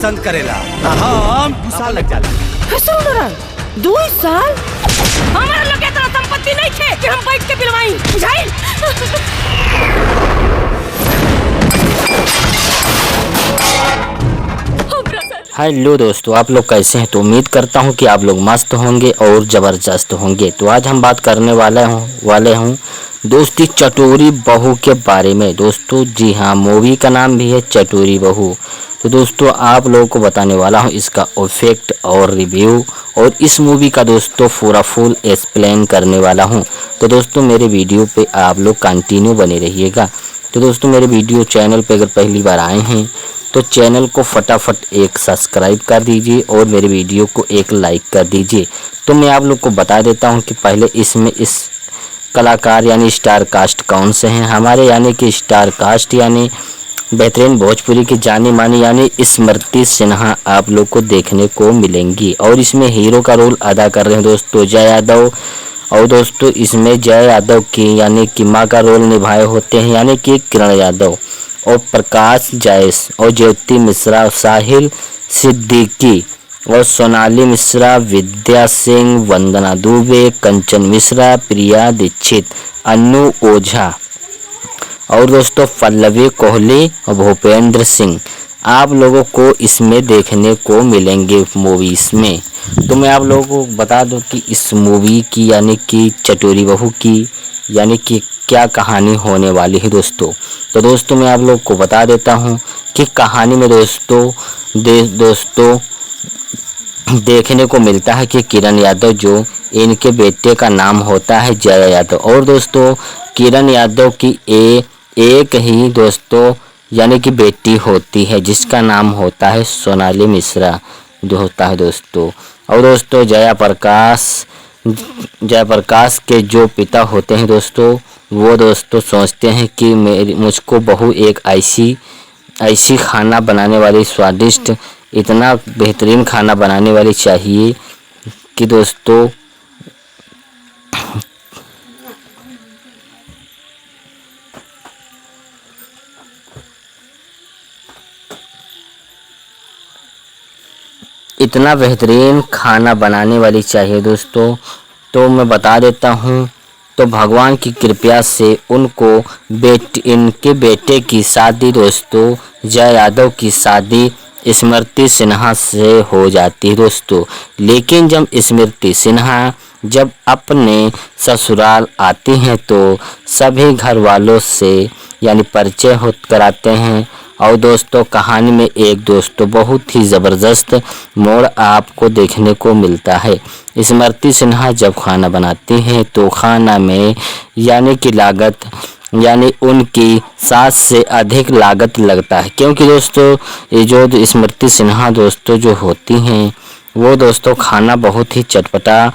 पसंद करेला हम 2 साल लग जाला। कैसे हो रहा 2 साल? हमारा लोग इतना संपत्ति नहीं थे कि हम बैठ के बिलवाई बुझाई। हेलो दोस्तों, आप लोग कैसे हैं? तो उम्मीद करता हूं कि आप लोग मस्त होंगे और ज़बरदस्त होंगे। तो आज हम बात करने वाले हूं दोस्ती चटोरी बहू के बारे में। दोस्तों जी हाँ, मूवी का नाम भी है चटोरी बहू। तो दोस्तों आप लोगों को बताने वाला हूं इसका इफेक्ट और रिव्यू, और इस मूवी का दोस्तों पूरा फुल एक्सप्लेन करने वाला हूं। तो दोस्तों मेरे वीडियो पे आप लोग कंटिन्यू बने रहिएगा। तो दोस्तों मेरे वीडियो चैनल पे अगर पहली बार आए हैं तो चैनल को फटाफट एक सब्सक्राइब कर दीजिए और मेरे वीडियो को एक लाइक कर दीजिए। तो मैं आप लोग को बता देता हूं कि पहले इसमें इस कलाकार यानी स्टार कास्ट कौन से हैं हमारे, यानी कि स्टार कास्ट यानी बेहतरीन भोजपुरी की जानी मानी यानी स्मृति सिन्हा आप लोग को देखने को मिलेंगी। और इसमें हीरो का रोल अदा कर रहे हैं दोस्तों जय यादव। और दोस्तों इसमें जय यादव की यानी कि माँ का रोल निभाए होते हैं यानी कि किरण यादव, और प्रकाश जायस और ज्योति मिश्रा, साहिल सिद्दीकी और सोनाली मिश्रा, विद्या सिंह, वंदना दुबे, कंचन मिश्रा, प्रिया दीक्षित, अन्नू ओझा और दोस्तों पल्लवी कोहली और भूपेंद्र सिंह आप लोगों को इसमें देखने को मिलेंगे मूवीज में। तो मैं आप लोगों को बता दूं कि इस मूवी की यानी कि चटोरी बहू की यानी कि क्या कहानी होने वाली है दोस्तों। तो दोस्तों मैं आप लोग को बता देता हूं कि कहानी में दोस्तों देखने को मिलता है कि किरण यादव जो इनके बेटे का नाम होता है जय यादव, और दोस्तों किरण यादव की एक ही दोस्तों यानी कि बेटी होती है जिसका नाम होता है सोनाली मिश्रा जो होता है दोस्तों। और दोस्तों जयप्रकाश के जो पिता होते हैं दोस्तों वो दोस्तों सोचते हैं कि मुझको बहू एक ऐसी खाना बनाने वाली स्वादिष्ट इतना बेहतरीन खाना बनाने वाली चाहिए कि दोस्तों इतना बेहतरीन खाना बनाने वाली चाहिए दोस्तों। तो मैं बता देता हूँ, तो भगवान की कृपा से उनको इनके बेटे की शादी दोस्तों जय यादव की शादी स्मृति सिन्हा से हो जाती है दोस्तों। लेकिन जब स्मृति सिन्हा जब अपने ससुराल आती हैं तो सभी घर वालों से यानी परिचय कराते हैं। और दोस्तों कहानी में एक दोस्तों बहुत ही ज़बरदस्त मोड़ आपको देखने को मिलता है। स्मृति सिन्हा जब खाना बनाती हैं तो खाना में यानी कि लागत यानी उनकी सास से अधिक लागत लगता है, क्योंकि दोस्तों ये जो स्मृति सिन्हा दोस्तों जो होती हैं वो दोस्तों खाना बहुत ही चटपटा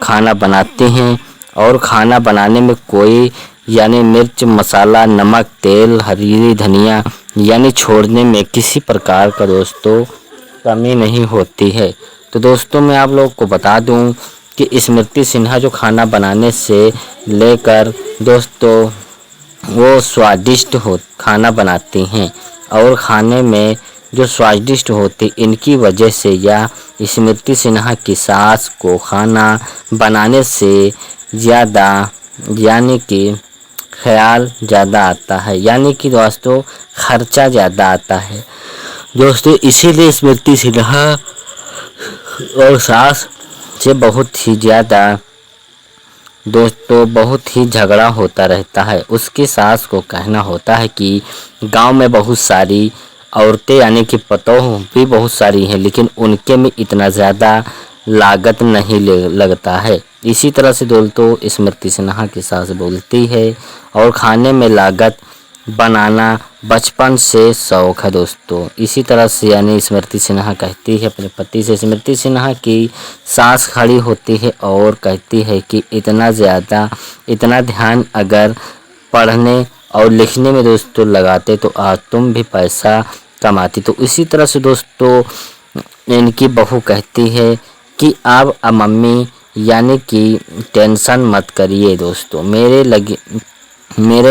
खाना बनाती हैं। और खाना बनाने में कोई यानी मिर्च मसाला नमक तेल हरी धनिया यानी छोड़ने में किसी प्रकार का दोस्तों कमी नहीं होती है। तो दोस्तों मैं आप लोगों को बता दूं कि स्मृति सिन्हा जो खाना बनाने से लेकर दोस्तों वो स्वादिष्ट खाना बनाती हैं, और खाने में जो स्वादिष्ट होती इनकी वजह से या स्मृति सिन्हा की सास को खाना बनाने से ज़्यादा यानी कि ख्याल ज़्यादा आता है, यानी कि दोस्तों खर्चा ज़्यादा आता है दोस्तों। इसीलिए स्मृति सिन्हा और सास से बहुत ही ज़्यादा दोस्तों बहुत ही झगड़ा होता रहता है। उसकी सास को कहना होता है कि गांव में बहुत सारी औरतें यानी कि पतोह भी बहुत सारी हैं, लेकिन उनके में इतना ज़्यादा लागत नहीं लगता है। इसी तरह से दोस्तों स्मृति सिन्हा की सास बोलती है, और खाने में लागत बनाना बचपन से शौक है दोस्तों। इसी तरह से यानी स्मृति सिन्हा कहती है अपने पति से। स्मृति सिन्हा की सास खड़ी होती है और कहती है कि इतना ध्यान अगर पढ़ने और लिखने में दोस्तों लगाते तो आज तुम भी पैसा कमाती। तो इसी तरह से दोस्तों इनकी बहू कहती है कि अब मम्मी यानी कि टेंशन मत करिए दोस्तों, मेरे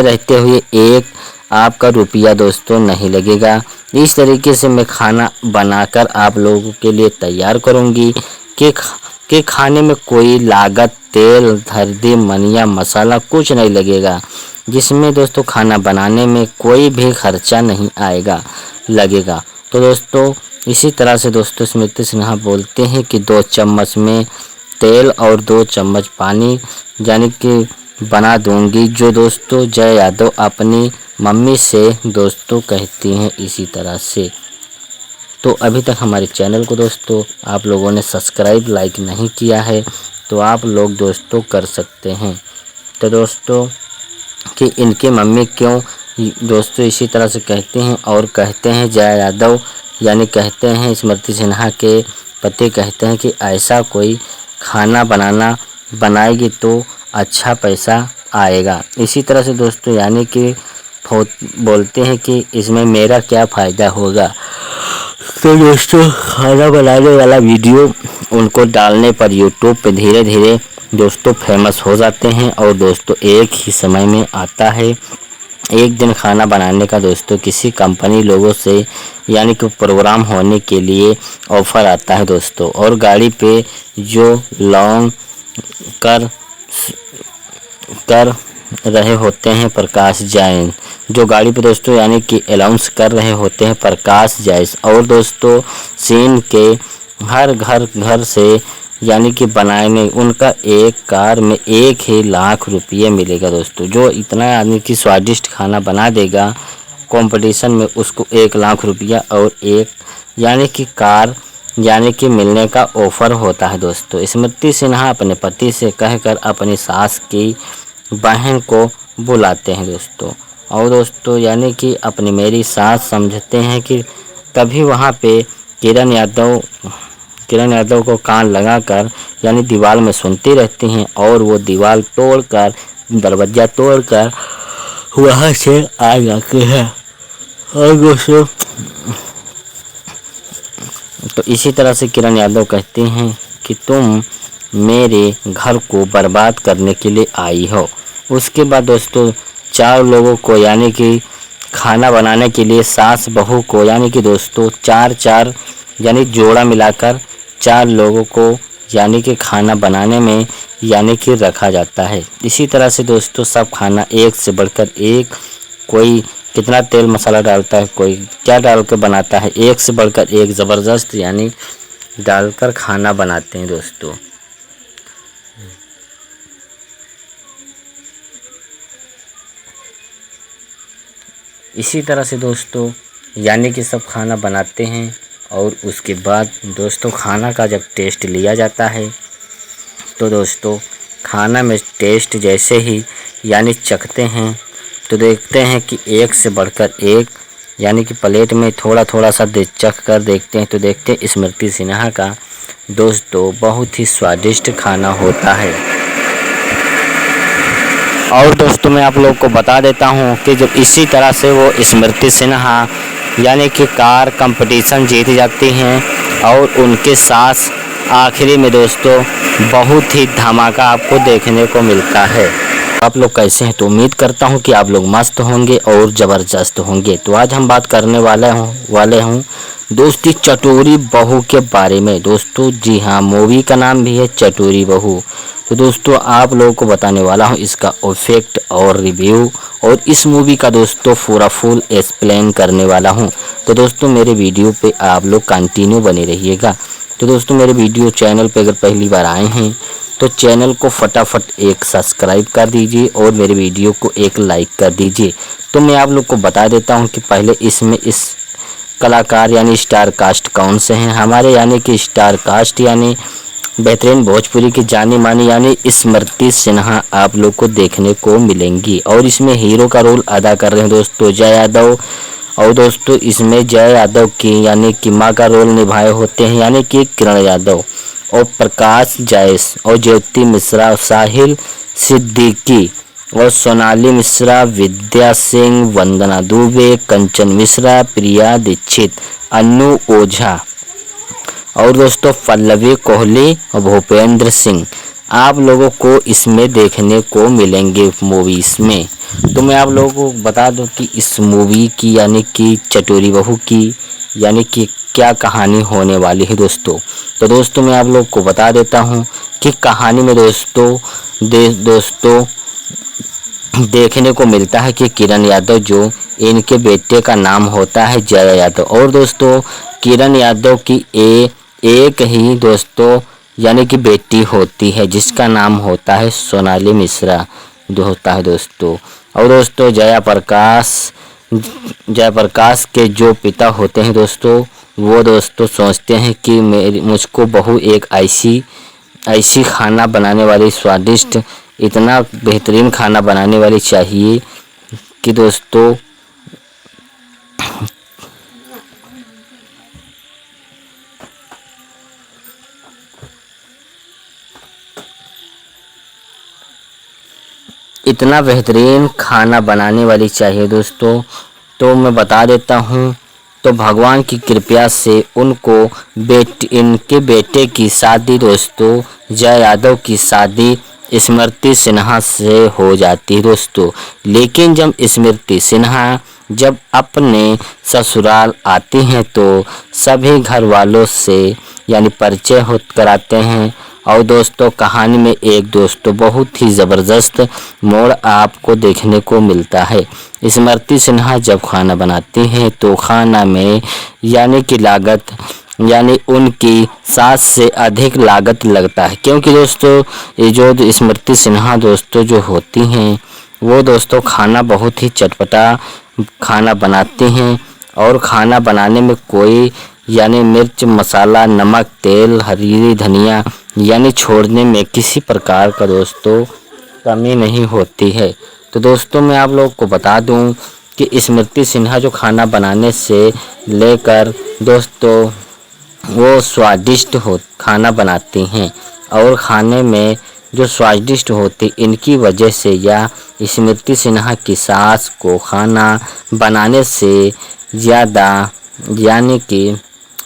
रहते हुए एक आपका रुपया दोस्तों नहीं लगेगा। इस तरीके से मैं खाना बनाकर आप लोगों के लिए तैयार करूंगी कि खाने में कोई लागत, तेल, हल्दी, धनिया, मसाला कुछ नहीं लगेगा, जिसमें दोस्तों खाना बनाने में कोई भी खर्चा नहीं लगेगा। तो दोस्तों इसी तरह से दोस्तों स्मृति सिन्हा बोलते हैं कि 2 चम्मच में तेल और 2 चम्मच पानी यानी कि बना दूंगी, जो दोस्तों जय यादव अपनी मम्मी से दोस्तों कहती हैं इसी तरह से। तो अभी तक हमारे चैनल को दोस्तों आप लोगों ने सब्सक्राइब, लाइक नहीं किया है तो आप लोग दोस्तों कर सकते हैं। तो दोस्तों कि इनकी मम्मी क्यों दोस्तों इसी तरह से कहते हैं और कहते हैं जया यादव यानी कहते हैं स्मृति सिन्हा के पति कहते हैं कि ऐसा कोई खाना बनाएगी तो अच्छा पैसा आएगा। इसी तरह से दोस्तों यानी कि बोलते हैं कि इसमें मेरा क्या फ़ायदा होगा। तो दोस्तों खाना बनाने वाला वीडियो उनको डालने पर यूट्यूब पे धीरे धीरे दोस्तों फेमस हो जाते हैं और दोस्तों एक ही समय में आता है। एक दिन खाना बनाने का दोस्तों किसी कंपनी लोगों से यानी कि प्रोग्राम होने के लिए ऑफ़र आता है दोस्तों, और गाड़ी पे जो लॉन्ग कर रहे होते हैं प्रकाश जैन, जो गाड़ी पे दोस्तों यानी कि अनाउंस कर रहे होते हैं प्रकाश जैस, और दोस्तों सीन के हर घर से यानी कि बनाने उनका एक कार में 1 लाख रुपये मिलेगा दोस्तों। जो इतना आदमी की स्वादिष्ट खाना बना देगा कंपटीशन में उसको 1 लाख रुपया और एक यानी कि कार यानी कि मिलने का ऑफ़र होता है दोस्तों। स्मृति सिन्हा अपने पति से कहकर अपनी सास की बहन को बुलाते हैं दोस्तों, और दोस्तों यानी कि अपनी मेरी सास समझते हैं कि तभी वहाँ पे किरण यादव को कान लगाकर यानी दीवार में सुनती रहती हैं, और वो दीवार तोड़कर दरवाज़ा तोड़कर वहाँ से आ जाते हैं। और दोस्तों तो इसी तरह से किरण यादव कहती हैं कि तुम मेरे घर को बर्बाद करने के लिए आई हो। उसके बाद दोस्तों 4 लोगों को यानी कि खाना बनाने के लिए सास बहू को यानी कि दोस्तों 4 यानी जोड़ा मिलाकर 4 लोगों को यानी कि खाना बनाने में यानी कि रखा जाता है। इसी तरह से दोस्तों सब खाना एक से बढ़कर एक, कोई कितना तेल मसाला डालता है, कोई क्या डाल कर बनाता है, एक से बढ़कर एक ज़बरदस्त यानी डालकर खाना बनाते हैं दोस्तों। इसी तरह से दोस्तों यानी कि सब खाना बनाते हैं, और उसके बाद दोस्तों खाना का जब टेस्ट लिया जाता है तो दोस्तों खाना में टेस्ट जैसे ही यानी चखते हैं तो देखते हैं कि एक से बढ़कर एक यानी कि प्लेट में थोड़ा सा चख कर देखते हैं तो देखते हैं स्मृति सिन्हा का दोस्तों बहुत ही स्वादिष्ट खाना होता है। और दोस्तों मैं आप लोग को बता देता हूं कि जब इसी तरह से वो स्मृति सिन्हा यानी कि कार कंपटीशन जीत जाती हैं और उनके साथ आखिरी में दोस्तों बहुत ही धमाका आपको देखने को मिलता है। आप लोग कैसे हैं तो उम्मीद करता हूं कि आप लोग मस्त होंगे और ज़बरदस्त होंगे। तो आज हम बात करने वाले हूं दोस्ती चटोरी बहू के बारे में दोस्तों। जी हाँ, मूवी का नाम भी है चटोरी बहू। तो दोस्तों आप लोगों को बताने वाला हूं इसका इफेक्ट और रिव्यू, और इस मूवी का दोस्तों पूरा फुल एक्सप्लेन करने वाला हूं। तो दोस्तों मेरे वीडियो पे आप लोग कंटिन्यू बने रहिएगा। तो दोस्तों मेरे वीडियो चैनल पे अगर पहली बार आए हैं तो चैनल को फटाफट एक सब्सक्राइब कर दीजिए और मेरे वीडियो को एक लाइक कर दीजिए। तो मैं आप लोग को बता देता हूँ कि पहले इसमें इस कलाकार यानी स्टार कास्ट कौन से हैं हमारे, यानी कि स्टार कास्ट यानी बेहतरीन भोजपुरी की जानी मानी यानी स्मृति सिन्हा आप लोग को देखने को मिलेंगी। और इसमें हीरो का रोल अदा कर रहे हैं दोस्तों जय यादव, और दोस्तों इसमें जय यादव की यानी कि माँ का रोल निभाए होते हैं यानी कि किरण यादव, और प्रकाश जैस, और ज्योति मिश्रा, साहिल सिद्दीकी, और सोनाली मिश्रा, विद्या सिंह, वंदना दुबे, कंचन मिश्रा, प्रिया दीक्षित, अन्नू ओझा, और दोस्तों पल्लवी कोहली और भूपेंद्र सिंह आप लोगों को इसमें देखने को मिलेंगे मूवीज़ में। तो मैं आप लोगों को बता दूं कि इस मूवी की यानी कि चटोरी बहू की यानी कि क्या कहानी होने वाली है दोस्तों। तो दोस्तों मैं आप लोग को बता देता हूं कि कहानी में दोस्तों देखने को मिलता है कि किरण यादव, जो इनके बेटे का नाम होता है जया यादव, और दोस्तों किरण यादव की एक ही दोस्तों यानी कि बेटी होती है जिसका नाम होता है सोनाली मिश्रा जो होता है दोस्तों। और दोस्तों जयप्रकाश के जो पिता होते हैं दोस्तों, वो दोस्तों सोचते हैं कि मुझको बहू एक ऐसी खाना बनाने वाली स्वादिष्ट, इतना बेहतरीन खाना बनाने वाली चाहिए कि दोस्तों इतना बेहतरीन खाना बनाने वाली चाहिए दोस्तों। तो मैं बता देता हूँ, तो भगवान की कृपा से उनको इनके बेटे की शादी दोस्तों जय यादव की शादी स्मृति सिन्हा से हो जाती है दोस्तों। लेकिन जब स्मृति सिन्हा जब अपने ससुराल आती हैं तो सभी घर वालों से यानी परिचय कराते हैं। और दोस्तों कहानी में एक दोस्तों बहुत ही ज़बरदस्त मोड़ आपको देखने को मिलता है। स्मृति सिन्हा जब खाना बनाती हैं तो खाना में यानी कि लागत यानी उनकी सास से अधिक लागत लगता है, क्योंकि दोस्तों ये जो स्मृति सिन्हा दोस्तों जो होती हैं वो दोस्तों खाना बहुत ही चटपटा खाना बनाती हैं। और खाना बनाने में कोई यानी मिर्च मसाला नमक तेल हरी धनिया यानी छोड़ने में किसी प्रकार का दोस्तों कमी नहीं होती है। तो दोस्तों मैं आप लोगों को बता दूं कि स्मृति सिन्हा जो खाना बनाने से लेकर दोस्तों वो स्वादिष्ट खाना बनाती हैं, और खाने में जो स्वादिष्ट होती इनकी वजह से या स्मृति सिन्हा की सास को खाना बनाने से ज़्यादा यानी कि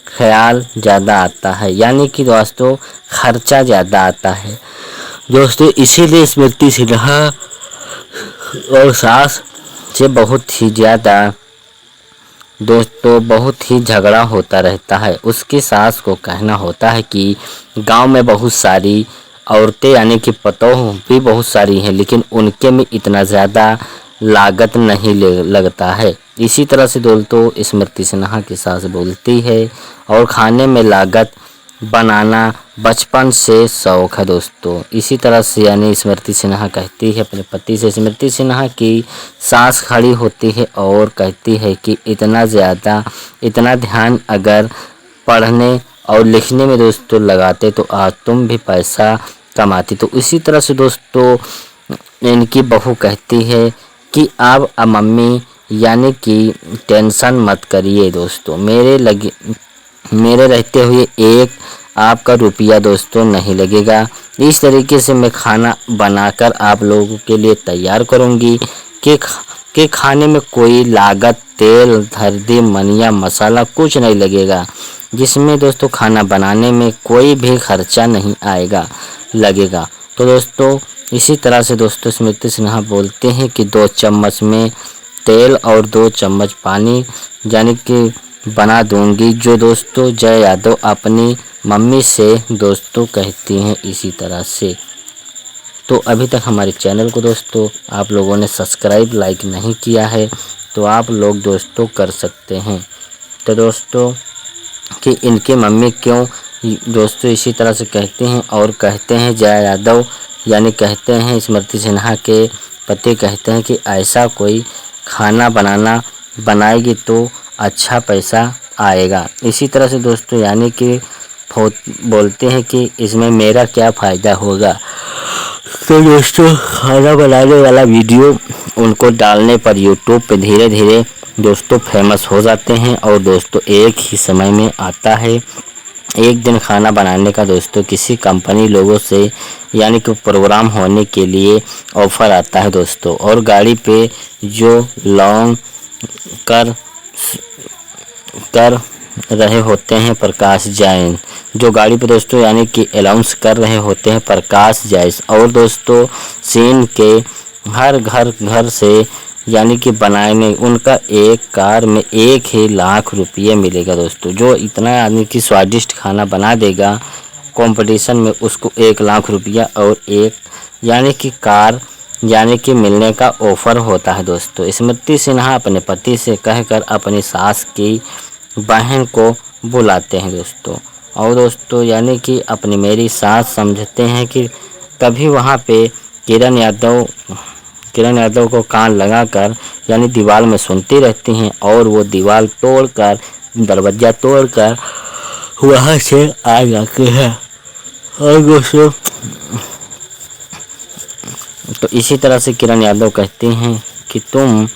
ख्याल ज़्यादा आता है, यानी कि दोस्तों खर्चा ज़्यादा आता है दोस्तों। इसीलिए स्मृति सिन्हा और सास से बहुत ही ज़्यादा दोस्तों बहुत ही झगड़ा होता रहता है। उसकी सास को कहना होता है कि गांव में बहुत सारी औरतें यानी कि पतोह भी बहुत सारी हैं, लेकिन उनके में इतना ज़्यादा लागत नहीं लगता है। इसी तरह से दोस्तों स्मृति सिन्हा की सास बोलती है, और खाने में लागत बनाना बचपन से शौक है दोस्तों। इसी तरह से यानी स्मृति सिन्हा कहती है अपने पति से। स्मृति सिन्हा की सास खड़ी होती है और कहती है कि इतना ध्यान अगर पढ़ने और लिखने में दोस्तों लगाते तो आज तुम भी पैसा कमाती। तो इसी तरह से दोस्तों इनकी बहू कहती है कि अब मम्मी यानी कि टेंशन मत करिए दोस्तों, मेरे रहते हुए एक आपका रुपया दोस्तों नहीं लगेगा। इस तरीके से मैं खाना बनाकर आप लोगों के लिए तैयार करूंगी कि खाने में कोई लागत तेल हल्दी मनिया मसाला कुछ नहीं लगेगा, जिसमें दोस्तों खाना बनाने में कोई भी खर्चा नहीं लगेगा। तो दोस्तों इसी तरह से दोस्तों स्मृति सिन्हा बोलते हैं कि 2 चम्मच में तेल और 2 चम्मच पानी यानी कि बना दूंगी, जो दोस्तों जय यादव अपनी मम्मी से दोस्तों कहती हैं इसी तरह से। तो अभी तक हमारे चैनल को दोस्तों आप लोगों ने सब्सक्राइब लाइक नहीं किया है तो आप लोग दोस्तों कर सकते हैं। तो दोस्तों कि इनके मम्मी क्यों दोस्तों इसी तरह से कहते हैं, और कहते हैं जया यादव यानी कहते हैं स्मृति सिन्हा के पति कहते हैं कि ऐसा कोई खाना बनाएगी तो अच्छा पैसा आएगा। इसी तरह से दोस्तों यानी कि बोलते हैं कि इसमें मेरा क्या फ़ायदा होगा। तो दोस्तों खाना बनाने वाला वीडियो उनको डालने पर यूट्यूब पे धीरे धीरे दोस्तों फेमस हो जाते हैं, और दोस्तों एक ही समय में आता है। एक दिन खाना बनाने का दोस्तों किसी कंपनी लोगों से यानी कि प्रोग्राम होने के लिए ऑफ़र आता है दोस्तों, और गाड़ी पे जो लॉन्ग कर रहे होते हैं प्रकाश जैन, जो गाड़ी पे दोस्तों यानी कि अनाउंस कर रहे होते हैं प्रकाश जैन। और दोस्तों सीन के हर घर से यानी कि बनाने उनका एक कार में 1 लाख रुपये मिलेगा दोस्तों। जो इतना आदमी की स्वादिष्ट खाना बना देगा कंपटीशन में, उसको 1 लाख रुपया और एक यानी कि कार यानी कि मिलने का ऑफर होता है दोस्तों। स्मृति सिन्हा अपने पति से कहकर अपनी सास की बहन को बुलाते हैं दोस्तों। और दोस्तों यानी कि अपनी मेरी सास समझते हैं कि तभी वहाँ पे किरण यादव को कान लगाकर यानी दीवार में सुनती रहती हैं और वो दीवार तोड़कर दरवाजा तोड़कर वहाँ से आ जाते हैं। और दोस्तों तो इसी तरह से किरण यादव कहती हैं कि तुम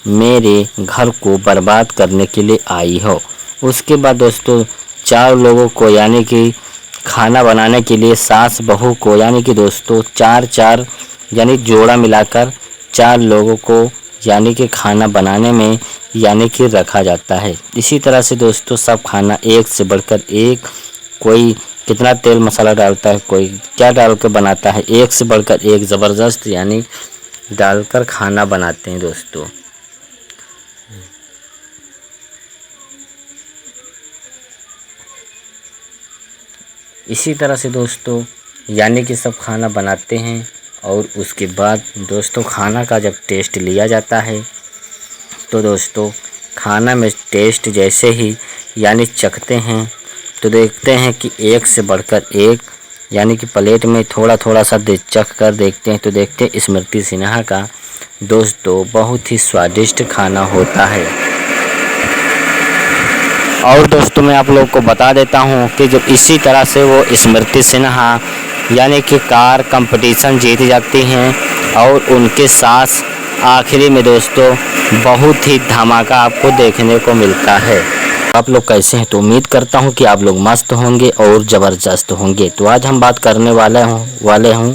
मेरे घर को बर्बाद करने के लिए आई हो। उसके बाद दोस्तों 4 लोगों को यानी कि खाना बनाने के लिए सास बहू को यानी कि दोस्तों 4 यानी जोड़ा मिलाकर 4 लोगों को यानी कि खाना बनाने में यानी कि रखा जाता है। इसी तरह से दोस्तों सब खाना एक से बढ़कर एक, कोई कितना तेल मसाला डालता है, कोई क्या डाल कर बनाता है, एक से बढ़कर एक ज़बरदस्त यानी डालकर खाना बनाते हैं दोस्तों। इसी तरह से दोस्तों यानी कि सब खाना बनाते हैं और उसके बाद दोस्तों खाना का जब टेस्ट लिया जाता है तो दोस्तों खाना में टेस्ट जैसे ही यानी चखते हैं तो देखते हैं कि एक से बढ़कर एक यानी कि प्लेट में थोड़ा सा चख कर देखते हैं तो देखते हैं स्मृति सिन्हा का दोस्तों बहुत ही स्वादिष्ट खाना होता है। और दोस्तों मैं आप लोग को बता देता हूं कि जब इसी तरह से वो स्मृति सिन्हा यानी कि कार कंपटीशन जीत जाती हैं और उनके साथ आखिरी में दोस्तों बहुत ही धमाका आपको देखने को मिलता है। आप लोग कैसे हैं? तो उम्मीद करता हूं कि आप लोग मस्त होंगे और ज़बरदस्त होंगे। तो आज हम बात करने वाले हूं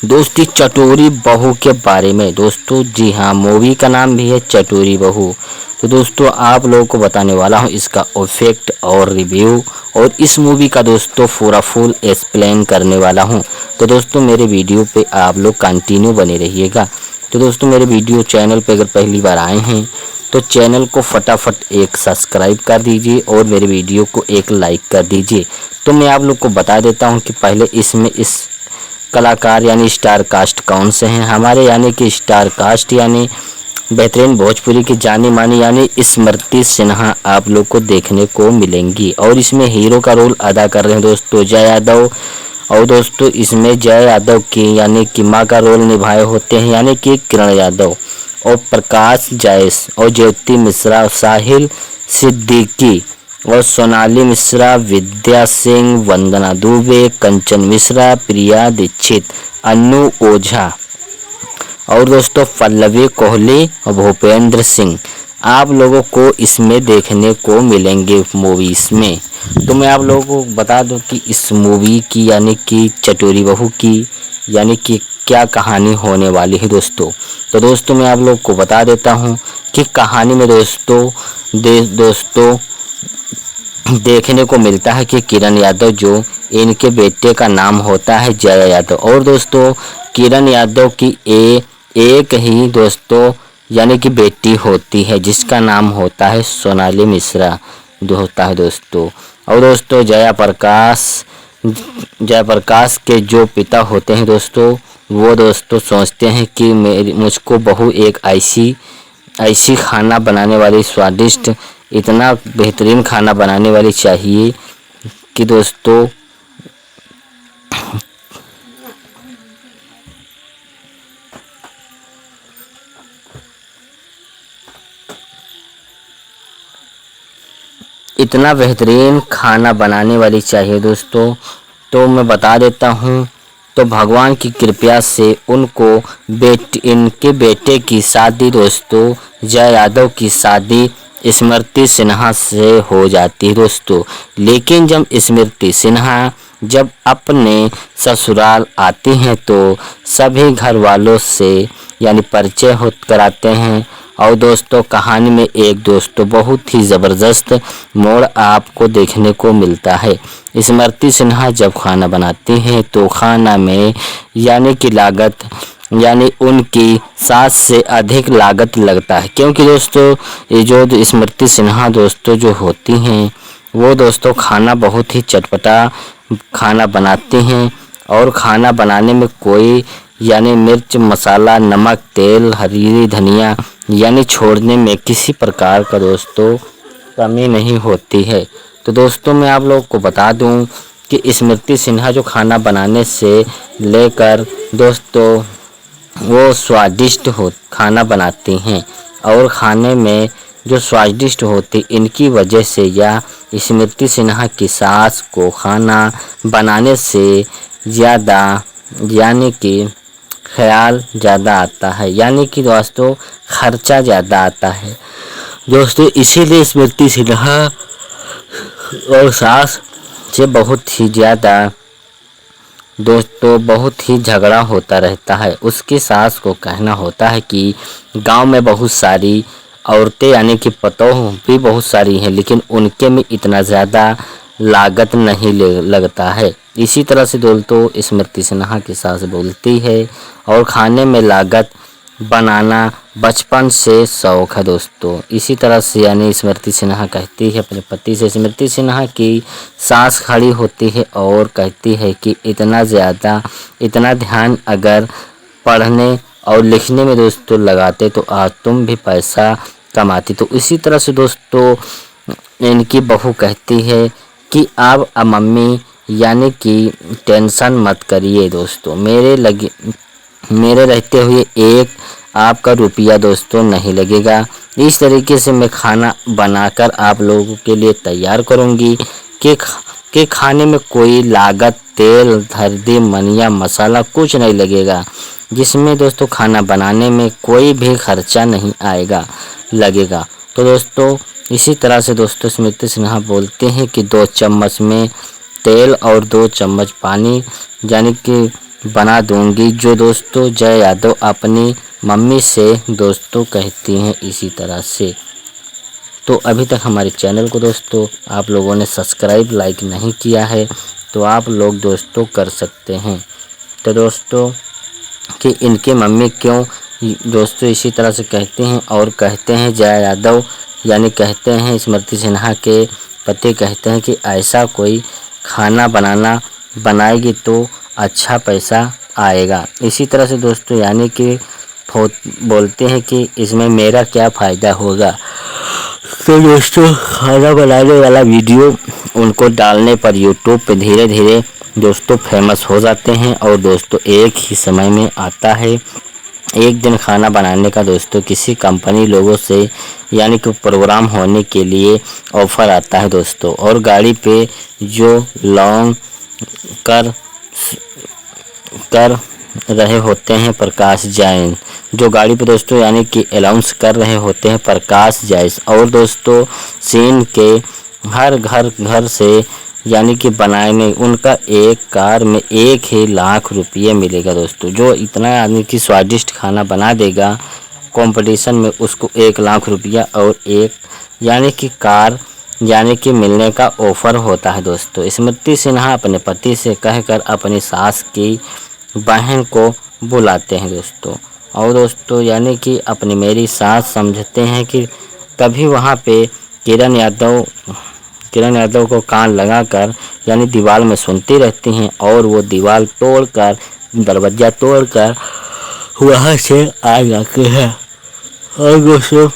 दोस्ती चटोरी बहू के बारे में दोस्तों। जी हाँ, मूवी का नाम भी है चटोरी बहू। तो दोस्तों आप लोगों को बताने वाला हूं इसका इफेक्ट और रिव्यू और इस मूवी का दोस्तों पूरा फुल एक्सप्लेन करने वाला हूं। तो दोस्तों मेरे वीडियो पे आप लोग कंटिन्यू बने रहिएगा। तो दोस्तों मेरे वीडियो चैनल पे अगर पहली बार आए हैं तो चैनल को फटाफट एक सब्सक्राइब कर दीजिए और मेरे वीडियो को एक लाइक कर दीजिए। तो मैं आप लोग को बता देता हूं कि पहले इसमें इस कलाकार यानी स्टार कास्ट कौन से हैं हमारे, यानी कि स्टार कास्ट यानी बेहतरीन भोजपुरी की जानी मानी यानी स्मृति सिन्हा आप लोग को देखने को मिलेंगी। और इसमें हीरो का रोल अदा कर रहे हैं दोस्तों जय यादव। और दोस्तों इसमें जय यादव की यानी कि माँ का रोल निभाए होते हैं यानी कि किरण यादव और प्रकाश जायस और ज्योति मिश्रा, साहिल सिद्दीकी और सोनाली मिश्रा, विद्या सिंह, वंदना दुबे, कंचन मिश्रा, प्रिया दीक्षित, अन्नू ओझा और दोस्तों पल्लवी कोहली और भूपेंद्र सिंह आप लोगों को इसमें देखने को मिलेंगे मूवीज़ में। तो मैं आप लोगों को बता दूं कि इस मूवी की यानी कि चटोरी बहू की यानी कि क्या कहानी होने वाली है दोस्तों। तो दोस्तों मैं आप लोग को बता देता हूं कि कहानी में दोस्तों देखने को मिलता है कि किरण यादव जो इनके बेटे का नाम होता है जय यादव और दोस्तों किरण यादव की एक ही दोस्तों यानी कि बेटी होती है जिसका नाम होता है सोनाली मिश्रा जो होता है दोस्तों। और दोस्तों जयप्रकाश के जो पिता होते हैं दोस्तों वो दोस्तों सोचते हैं कि मुझको बहू एक ऐसी खाना बनाने वाली स्वादिष्ट इतना बेहतरीन खाना बनाने वाली चाहिए कि दोस्तों इतना बेहतरीन खाना बनाने वाली चाहिए दोस्तों। तो मैं बता देता हूँ तो भगवान की कृपा से उनको इनके बेटे की शादी दोस्तों जय यादव की शादी स्मृति सिन्हा से हो जाती है दोस्तों। लेकिन जब स्मृति सिन्हा जब अपने ससुराल आती हैं तो सभी घर वालों से यानी परिचय कराते हैं। और दोस्तों कहानी में एक दोस्तों बहुत ही ज़बरदस्त मोड़ आपको देखने को मिलता है। स्मृति सिन्हा जब खाना बनाती हैं तो खाना में यानी कि लागत यानी उनकी सास से अधिक लागत लगता है, क्योंकि दोस्तों ये जो स्मृति सिन्हा दोस्तों जो होती हैं वो दोस्तों खाना बहुत ही चटपटा खाना बनाती हैं। और खाना बनाने में कोई यानी मिर्च मसाला नमक तेल हरी धनिया यानी छोड़ने में किसी प्रकार का दोस्तों कमी नहीं होती है। तो दोस्तों मैं आप लोगों को बता दूं कि स्मृति सिन्हा जो खाना बनाने से लेकर दोस्तों वो स्वादिष्ट हो खाना बनाती हैं और खाने में जो स्वादिष्ट होती इनकी वजह से या स्मृति सिन्हा की सास को खाना बनाने से ज़्यादा यानी कि ख्याल ज़्यादा आता है, यानी कि दोस्तों खर्चा ज़्यादा आता है दोस्तों। इसीलिए स्मृति सिन्हा और सास से बहुत ही ज़्यादा दोस्तों बहुत ही झगड़ा होता रहता है। उसकी सास को कहना होता है कि गांव में बहुत सारी औरतें यानी कि पतोह भी बहुत सारी हैं, लेकिन उनके में इतना ज़्यादा लागत नहीं लगता है। इसी तरह से दोस्तों स्मृति सिन्हा की सास बोलती है और खाने में लागत बनाना बचपन से शौक है दोस्तों। इसी तरह से यानी स्मृति सिन्हा कहती है अपने पति से। स्मृति सिन्हा की सास खड़ी होती है और कहती है कि इतना ध्यान अगर पढ़ने और लिखने में दोस्तों लगाते तो आज तुम भी पैसा कमाती। तो इसी तरह से दोस्तों इनकी बहू कहती है कि अब मम्मी यानी कि टेंशन मत करिए दोस्तों, मेरे रहते हुए एक आपका रुपया दोस्तों नहीं लगेगा। इस तरीके से मैं खाना बनाकर आप लोगों के लिए तैयार करूंगी कि खाने में कोई लागत तेल हल्दी मनिया मसाला कुछ नहीं लगेगा, जिसमें दोस्तों खाना बनाने में कोई भी खर्चा नहीं लगेगा। तो दोस्तों इसी तरह से दोस्तों स्मृति सिन्हा बोलते हैं कि 2 चम्मच में तेल और 2 चम्मच पानी यानी कि बना दूंगी, जो दोस्तों जय यादव अपनी मम्मी से दोस्तों कहती हैं इसी तरह से। तो अभी तक हमारे चैनल को दोस्तों आप लोगों ने सब्सक्राइब लाइक नहीं किया है तो आप लोग दोस्तों कर सकते हैं। तो दोस्तों कि इनके मम्मी क्यों दोस्तों इसी तरह से कहते हैं और कहते हैं जय यादव यानी कहते हैं स्मृति सिन्हा के पति कहते हैं कि ऐसा कोई खाना बनाएगी तो अच्छा पैसा आएगा। इसी तरह से दोस्तों यानी कि बोलते हैं कि इसमें मेरा क्या फ़ायदा होगा। तो दोस्तों खाना बनाने वाला वीडियो उनको डालने पर यूट्यूब पे धीरे धीरे दोस्तों फेमस हो जाते हैं और दोस्तों एक ही समय में आता है। एक दिन खाना बनाने का दोस्तों किसी कंपनी लोगों से यानी कि प्रोग्राम होने के लिए ऑफ़र आता है दोस्तों, और गाड़ी पे जो लॉन्ग कर रहे होते हैं प्रकाश जैन, जो गाड़ी पे दोस्तों यानी कि अनाउंस कर रहे होते हैं प्रकाश जैस, और दोस्तों सीन के हर घर से यानी कि बनाने उनका एक कार में 1 ही लाख रुपये मिलेगा दोस्तों। जो इतना यानी कि स्वादिष्ट खाना बना देगा कंपटीशन में उसको 1 लाख रुपया और एक यानी कि कार यानी कि मिलने का ऑफ़र होता है दोस्तों। स्मृति सिन्हा अपने पति से कहकर अपनी सास की बहन को बुलाते हैं दोस्तों, और दोस्तों यानी कि अपनी मेरी सास समझते हैं कि तभी वहाँ पे किरण यादव को कान लगाकर यानी दीवार में सुनती रहती हैं और वो दीवार तोड़कर दरवाज़ा तोड़कर वहाँ से आ जाते हैं। और दोस्तों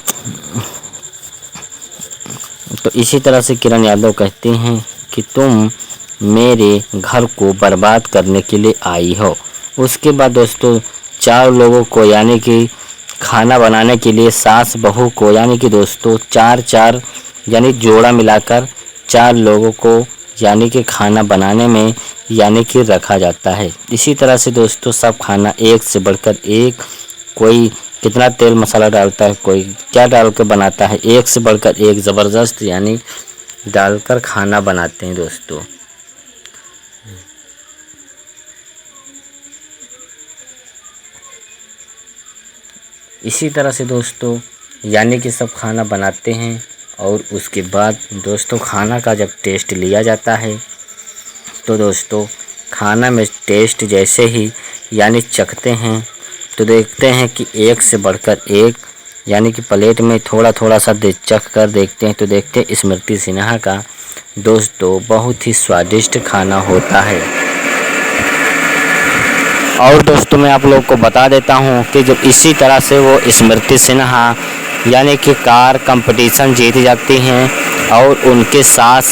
तो इसी तरह से किरण यादव कहती हैं कि तुम मेरे घर को बर्बाद करने के लिए आई हो। उसके बाद दोस्तों 4 लोगों को यानी कि खाना बनाने के लिए सास बहू को यानी कि दोस्तों 4 यानी जोड़ा मिलाकर 4 लोगों को यानी कि खाना बनाने में यानी कि रखा जाता है। इसी तरह से दोस्तों सब खाना एक से बढ़कर एक, कोई कितना तेल मसाला डालता है, कोई क्या डाल कर बनाता है, एक से बढ़कर एक ज़बरदस्त यानी डालकर खाना बनाते हैं दोस्तों। इसी तरह से दोस्तों यानी कि सब खाना बनाते हैं और उसके बाद दोस्तों खाना का जब टेस्ट लिया जाता है तो दोस्तों खाना में टेस्ट जैसे ही यानी चखते हैं तो देखते हैं कि एक से बढ़कर एक, यानी कि प्लेट में थोड़ा थोड़ा सा चख कर देखते हैं। तो देखते हैं स्मृति सिन्हा का दोस्तों बहुत ही स्वादिष्ट खाना होता है। और दोस्तों मैं आप लोग को बता देता हूं कि जब इसी तरह से वो स्मृति सिन्हा यानी कि कार कंपटीशन जीत जाती हैं और उनके साथ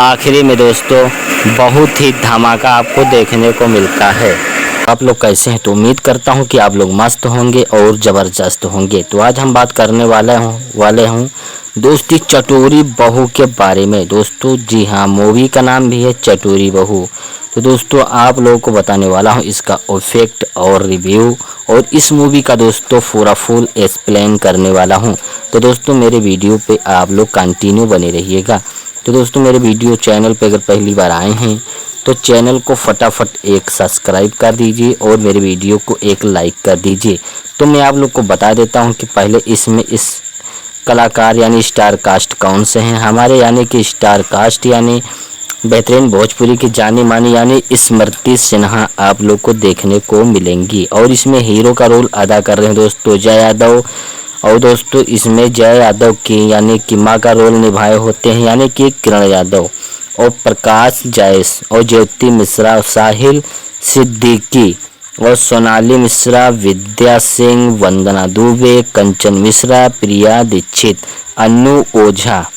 आखिरी में दोस्तों बहुत ही धमाका आपको देखने को मिलता है। आप लोग कैसे हैं? तो उम्मीद करता हूं कि आप लोग मस्त होंगे और ज़बरदस्त होंगे। तो आज हम बात करने वाले हूं दोस्ती चटोरी बहू के बारे में दोस्तों। जी हाँ, मूवी का नाम भी है चटोरी बहू। तो दोस्तों आप लोगों को बताने वाला हूं इसका इफेक्ट और रिव्यू, और इस मूवी का दोस्तों पूरा फुल एक्सप्लेन करने वाला हूं। तो दोस्तों मेरे वीडियो पे आप लोग कंटिन्यू बने रहिएगा। तो दोस्तों मेरे वीडियो चैनल पे अगर पहली बार आए हैं तो चैनल को फटाफट एक सब्सक्राइब कर दीजिए और मेरे वीडियो को एक लाइक कर दीजिए। तो मैं आप लोग को बता देता हूं कि पहले इसमें इस कलाकार यानी स्टार कास्ट कौन से हैं हमारे, यानी कि स्टार कास्ट यानी बेहतरीन भोजपुरी की जानी मानी यानी स्मृति सिन्हा आप लोग को देखने को मिलेंगी। और इसमें हीरो का रोल अदा कर रहे हैं दोस्तों जय यादव। और दोस्तों इसमें जय यादव की यानी कि माँ का रोल निभाए होते हैं यानी कि किरण यादव, और प्रकाश जायस और ज्योति मिश्रा, साहिल सिद्दीकी और सोनाली मिश्रा, विद्या सिंह, वंदना दुबे, कंचन मिश्रा, प्रिया दीक्षित, अनु ओझा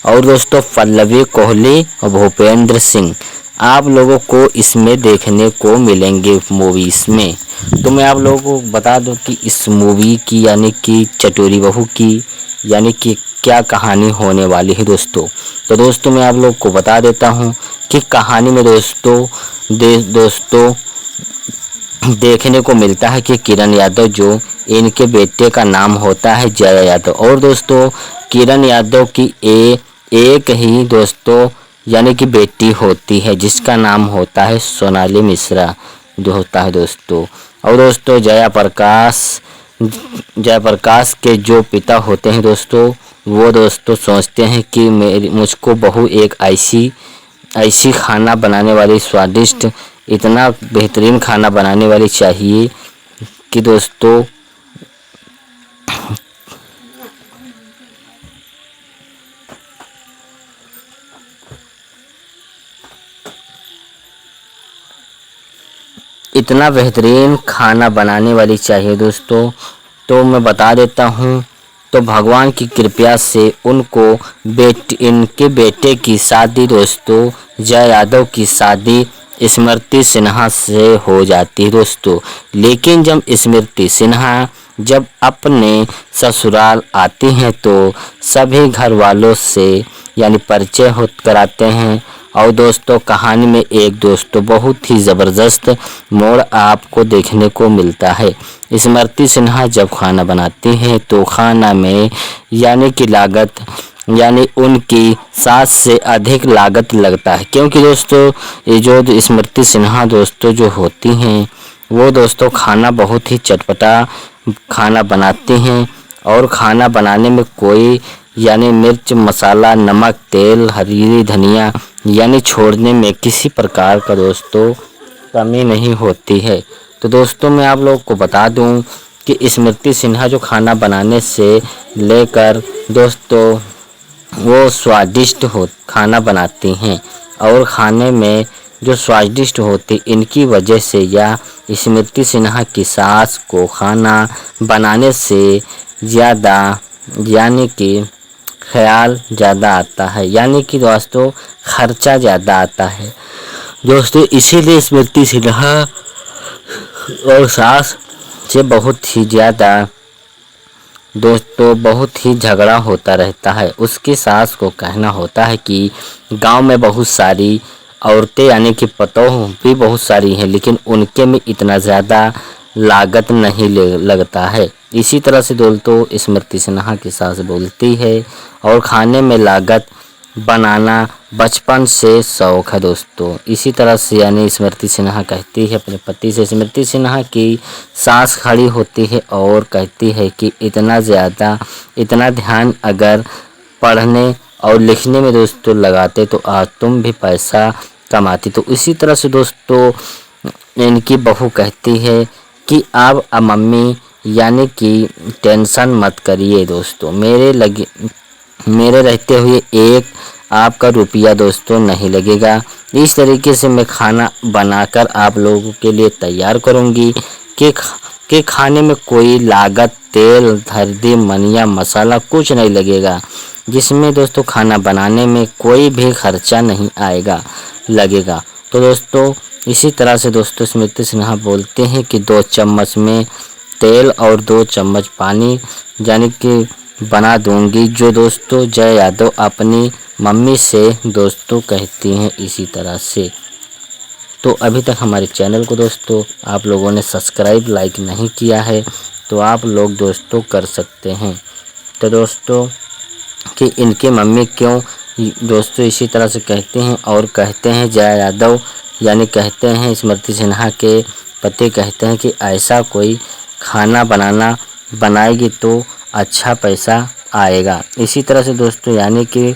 और दोस्तों पल्लवी कोहली और भूपेंद्र सिंह आप लोगों को इसमें देखने को मिलेंगे मूवीज में। तो मैं आप लोगों को बता दूं कि इस मूवी की यानी कि चटोरी बहू की यानी कि क्या कहानी होने वाली है दोस्तों। तो दोस्तों मैं आप लोग को बता देता हूं कि कहानी में दोस्तों देखने को मिलता है कि किरण यादव जो इनके बेटे का नाम होता है जय यादव, और दोस्तों किरण यादव की एक ही दोस्तों यानी कि बेटी होती है जिसका नाम होता है सोनाली मिश्रा जो होता है दोस्तों। और दोस्तों जयप्रकाश के जो पिता होते हैं दोस्तों वो दोस्तों सोचते हैं कि मुझको बहू एक ऐसी खाना बनाने वाली स्वादिष्ट इतना बेहतरीन खाना बनाने वाली चाहिए कि दोस्तों इतना बेहतरीन खाना बनाने वाली चाहिए दोस्तों। तो मैं बता देता हूँ तो भगवान की कृपा से उनको इनके बेटे की शादी दोस्तों जय यादव की शादी स्मृति सिन्हा से हो जाती है दोस्तों। लेकिन जब स्मृति सिन्हा जब अपने ससुराल आती हैं तो सभी घर वालों से यानी परिचय कराते हैं। और दोस्तों कहानी में एक दोस्तों बहुत ही ज़बरदस्त मोड़ आपको देखने को मिलता है। स्मृति सिन्हा जब खाना बनाती हैं तो खाना में यानी कि लागत यानी उनकी सास से अधिक लागत लगता है, क्योंकि दोस्तों ये जो स्मृति सिन्हा दोस्तों जो होती हैं वो दोस्तों खाना बहुत ही चटपटा खाना बनाती हैं। और खाना बनाने में कोई यानी मिर्च मसाला नमक तेल हरी धनिया यानी छोड़ने में किसी प्रकार का दोस्तों कमी नहीं होती है। तो दोस्तों मैं आप लोगों को बता दूं कि स्मृति सिन्हा जो खाना बनाने से लेकर दोस्तों वो स्वादिष्ट खाना बनाती हैं, और खाने में जो स्वादिष्ट होती इनकी वजह से या स्मृति सिन्हा की सास को खाना बनाने से ज़्यादा यानी कि ख्याल ज़्यादा आता है, यानी कि दोस्तों खर्चा ज़्यादा आता है दोस्तों। इसीलिए स्मृति सिन्हा और सास से बहुत ही ज़्यादा दोस्तों बहुत ही झगड़ा होता रहता है। उसकी सास को कहना होता है कि गांव में बहुत सारी औरतें यानी कि पतोह भी बहुत सारी हैं, लेकिन उनके में इतना ज़्यादा लागत नहीं लगता है। इसी तरह से दोस्तों स्मृति सिन्हा की सास बोलती है, और खाने में लागत बनाना बचपन से शौक है दोस्तों। इसी तरह से यानी स्मृति सिन्हा कहती है अपने पति से। स्मृति सिन्हा की सास खड़ी होती है और कहती है कि इतना ध्यान अगर पढ़ने और लिखने में दोस्तों लगाते तो आज तुम भी पैसा कमाती। तो इसी तरह से दोस्तों इनकी बहू कहती है कि अब मम्मी यानी कि टेंशन मत करिए दोस्तों, मेरे रहते हुए एक आपका रुपया दोस्तों नहीं लगेगा। इस तरीके से मैं खाना बनाकर आप लोगों के लिए तैयार करूँगी कि खाने में कोई लागत, तेल, हल्दी, धनिया, मसाला कुछ नहीं लगेगा, जिसमें दोस्तों खाना बनाने में कोई भी खर्चा नहीं लगेगा। तो दोस्तों इसी तरह से दोस्तों स्मृति सिन्हा बोलते हैं कि 2 चम्मच में तेल और 2 चम्मच पानी यानी कि बना दूंगी, जो दोस्तों जया यादव अपनी मम्मी से दोस्तों कहती हैं इसी तरह से। तो अभी तक हमारे चैनल को दोस्तों आप लोगों ने सब्सक्राइब, लाइक नहीं किया है तो आप लोग दोस्तों कर सकते हैं। तो दोस्तों कि इनके मम्मी क्यों दोस्तों इसी तरह से कहते हैं, और कहते हैं जया यादव यानी कहते हैं स्मृति सिन्हा के पति कहते हैं कि ऐसा कोई खाना बनाएगी तो अच्छा पैसा आएगा। इसी तरह से दोस्तों यानी कि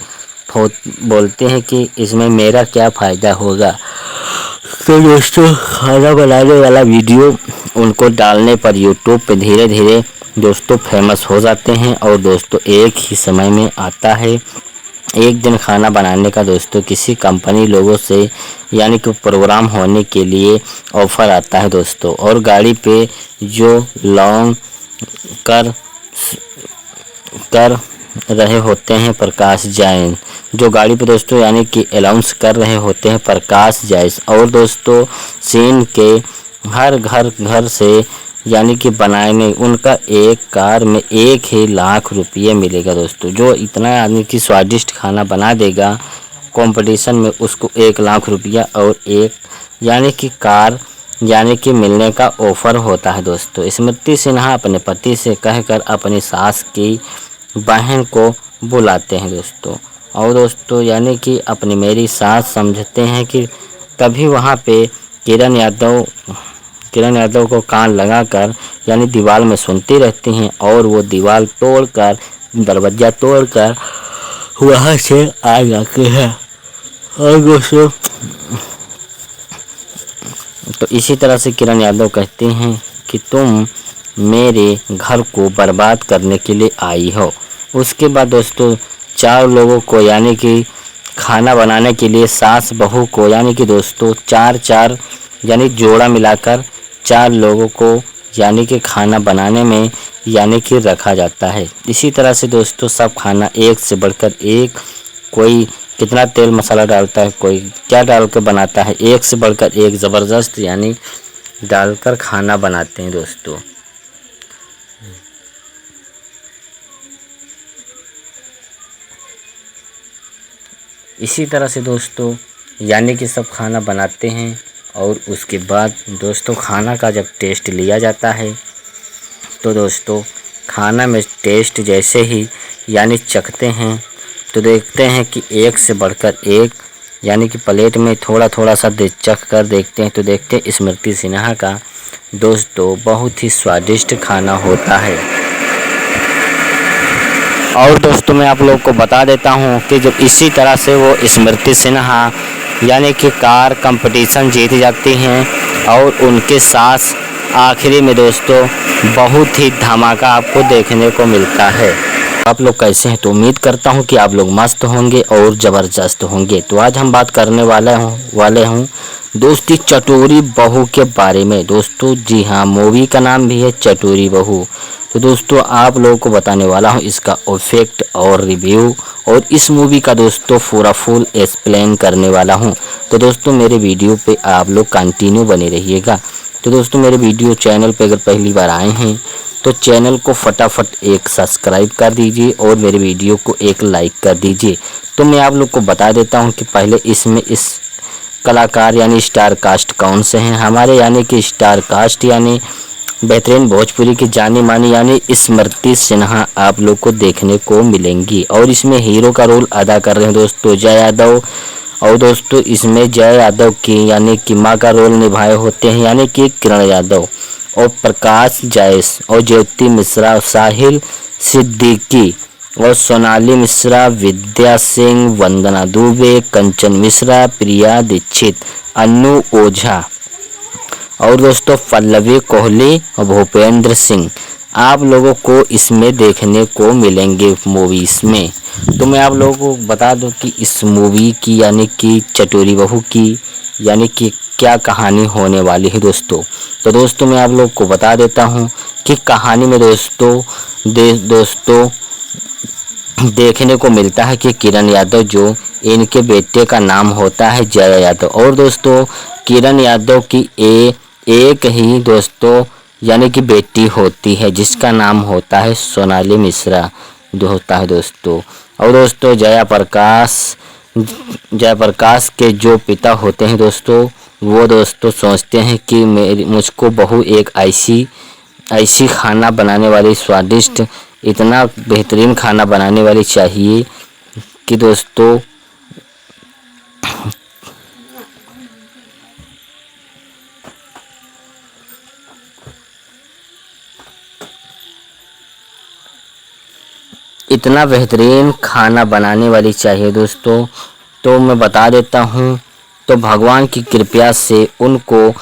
बोलते हैं कि इसमें मेरा क्या फ़ायदा होगा। तो दोस्तों खाना बनाने वाला वीडियो उनको डालने पर यूट्यूब पे धीरे धीरे दोस्तों फेमस हो जाते हैं, और दोस्तों एक ही समय में आता है। एक दिन खाना बनाने का दोस्तों किसी कंपनी लोगों से यानी कि प्रोग्राम होने के लिए ऑफ़र आता है दोस्तों, और गाड़ी पे जो लॉन्ग कर रहे होते हैं प्रकाश जैन, जो गाड़ी पे दोस्तों यानी कि अनाउंस कर रहे होते हैं प्रकाश जैस, और दोस्तों सीन के हर घर से यानी कि बनाने उनका एक कार में 1 ही लाख रुपये मिलेगा दोस्तों। जो इतना यानी कि स्वादिष्ट खाना बना देगा कंपटीशन में उसको 1 लाख रुपया और एक यानी कि कार यानी कि मिलने का ऑफ़र होता है दोस्तों। स्मृति सिन्हा अपने पति से कहकर अपनी सास की बहन को बुलाते हैं दोस्तों, और दोस्तों यानी कि अपनी मेरी सास समझते हैं कि तभी वहाँ पे किरण यादव को कान लगाकर यानी दीवार में सुनती रहती हैं, और वो दीवार तोड़कर दरवाज़ा तोड़कर वहाँ से आ जाते हैं। और दोस्तों तो इसी तरह से किरण यादव कहते हैं कि तुम मेरे घर को बर्बाद करने के लिए आई हो। उसके बाद दोस्तों 4 लोगों को यानी कि खाना बनाने के लिए सास बहू को यानी कि दोस्तों 4 यानी जोड़ा मिलाकर 4 लोगों को यानी कि खाना बनाने में यानी कि रखा जाता है। इसी तरह से दोस्तों सब खाना एक से बढ़कर एक, कोई कितना तेल मसाला डालता है, कोई क्या डाल कर बनाता है, एक से बढ़कर एक ज़बरदस्त यानी डालकर खाना बनाते हैं दोस्तों। इसी तरह से दोस्तों यानी कि सब खाना बनाते हैं, और उसके बाद दोस्तों खाना का जब टेस्ट लिया जाता है तो दोस्तों खाना में टेस्ट जैसे ही यानी चखते हैं तो देखते हैं कि एक से बढ़कर एक यानी कि प्लेट में थोड़ा सा चख कर देखते हैं तो देखते हैं स्मृति सिन्हा का दोस्तों बहुत ही स्वादिष्ट खाना होता है। और दोस्तों मैं आप लोग को बता देता हूं कि जब इसी तरह से वो स्मृति सिन्हा यानी कि कार कंपटीशन जीत जाती हैं, और उनके साथ आखिरी में दोस्तों बहुत ही धमाका आपको देखने को मिलता है। आप लोग कैसे हैं? तो उम्मीद करता हूं कि आप लोग मस्त होंगे और ज़बरदस्त होंगे। तो आज हम बात करने वाले हूं दोस्ती चटोरी बहू के बारे में दोस्तों। जी हाँ, मूवी का नाम भी है चटोरी बहू। तो दोस्तों आप लोगों को बताने वाला हूं इसका इफेक्ट और रिव्यू, और इस मूवी का दोस्तों पूरा फुल एक्सप्लेन करने वाला हूं। तो दोस्तों मेरे वीडियो पे आप लोग कंटिन्यू बने रहिएगा। तो दोस्तों मेरे वीडियो चैनल पे अगर पहली बार आए हैं तो चैनल को फटाफट एक सब्सक्राइब कर दीजिए और मेरे वीडियो को एक लाइक कर दीजिए। तो मैं आप लोग को बता देता हूं कि पहले इसमें इस कलाकार यानी स्टार कास्ट कौन से हैं हमारे, यानी कि स्टार कास्ट यानी बेहतरीन भोजपुरी की जानी मानी यानी स्मृति सिन्हा आप लोग को देखने को मिलेंगी। और इसमें हीरो का रोल अदा कर रहे हैं दोस्तों जया यादव, और दोस्तों इसमें जया यादव की यानी कि माँ का रोल निभाए होते हैं यानी कि किरण यादव, और प्रकाश जैस, और ज्योति मिश्रा, साहिल सिद्दीकी, और सोनाली मिश्रा, विद्या सिंह, वंदना दुबे, कंचन मिश्रा, प्रिया दीक्षित, अन्नू ओझा, और दोस्तों पल्लवी कोहली और भूपेंद्र सिंह आप लोगों को इसमें देखने को मिलेंगे मूवीज में। तो मैं आप लोगों को बता दूं कि इस मूवी की यानी कि चटोरी बहू की यानी कि क्या कहानी होने वाली है दोस्तों। तो दोस्तों मैं आप लोग को बता देता हूं कि कहानी में दोस्तों देखने को मिलता है कि किरण यादव जो इनके बेटे का नाम होता है जया यादव, और दोस्तों किरण यादव की एक ही दोस्तों यानी कि बेटी होती है जिसका नाम होता है सोनाली मिश्रा जो होता है दोस्तों। और दोस्तों जयप्रकाश के जो पिता होते हैं दोस्तों वो दोस्तों सोचते हैं कि मुझको बहू एक ऐसी खाना बनाने वाली स्वादिष्ट इतना बेहतरीन खाना बनाने वाली चाहिए कि दोस्तों इतना बेहतरीन खाना बनाने वाली चाहिए दोस्तों। तो मैं बता देता हूँ तो भगवान की कृपा से उनको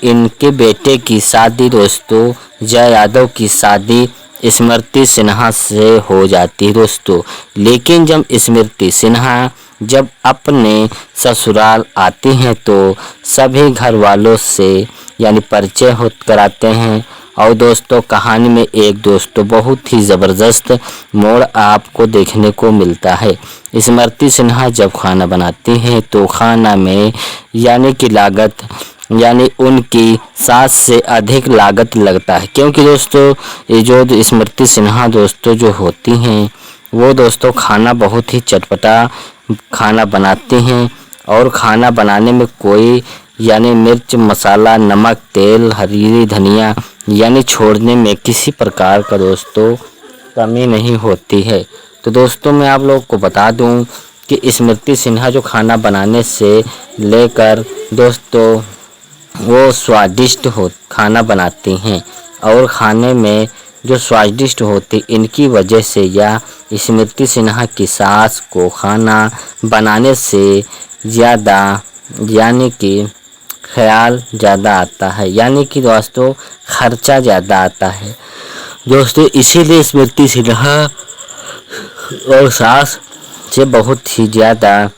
इनके बेटे की शादी दोस्तों जया यादव की शादी स्मृति सिन्हा से हो जाती है दोस्तों। लेकिन जब स्मृति सिन्हा जब अपने ससुराल आती हैं तो सभी घर वालों से यानी परिचय कराते हैं। और दोस्तों कहानी में एक दोस्तों बहुत ही ज़बरदस्त मोड़ आपको देखने को मिलता है। स्मृति सिन्हा जब खाना बनाती हैं तो खाना में यानी कि लागत यानी उनकी सास से अधिक लागत लगता है, क्योंकि दोस्तों ये जो स्मृति सिन्हा दोस्तों जो होती हैं वो दोस्तों खाना बहुत ही चटपटा खाना बनाती हैं। और खाना बनाने में कोई यानी मिर्च मसाला नमक तेल हरी धनिया यानी छोड़ने में किसी प्रकार का दोस्तों कमी नहीं होती है। तो दोस्तों मैं आप लोग को बता दूं कि स्मृति सिन्हा जो खाना बनाने से लेकर दोस्तों वो स्वादिष्ट खाना बनाती हैं, और खाने में जो स्वादिष्ट होती इनकी वजह से या स्मृति सिन्हा की सास को खाना बनाने से ज़्यादा यानी कि ख्याल ज़्यादा आता है, यानी कि दोस्तों खर्चा ज़्यादा आता है दोस्तों। इसीलिए स्मृति सिन्हा और सास से बहुत ही ज़्यादा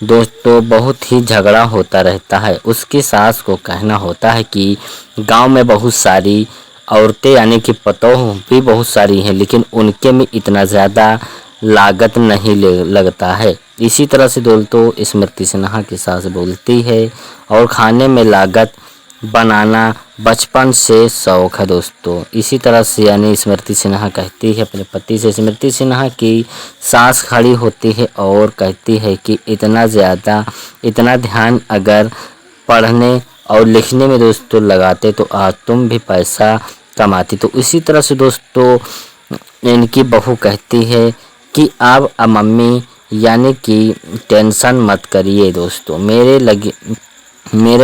दोस्तों बहुत ही झगड़ा होता रहता है। उसकी सास को कहना होता है कि गांव में बहुत सारी औरतें यानी कि पतोह भी बहुत सारी हैं, लेकिन उनके में इतना ज़्यादा लागत नहीं लगता है। इसी तरह से दोस्तों स्मृति सिन्हा की सास बोलती है और खाने में लागत बनाना बचपन से शौक है दोस्तों। इसी तरह से यानी स्मृति सिन्हा कहती है अपने पति से। स्मृति सिन्हा की सास खड़ी होती है और कहती है कि इतना ध्यान अगर पढ़ने और लिखने में दोस्तों लगाते तो आज तुम भी पैसा कमाती। तो इसी तरह से दोस्तों इनकी बहू कहती है कि अब मम्मी यानी कि टेंशन मत करिए दोस्तों, मेरे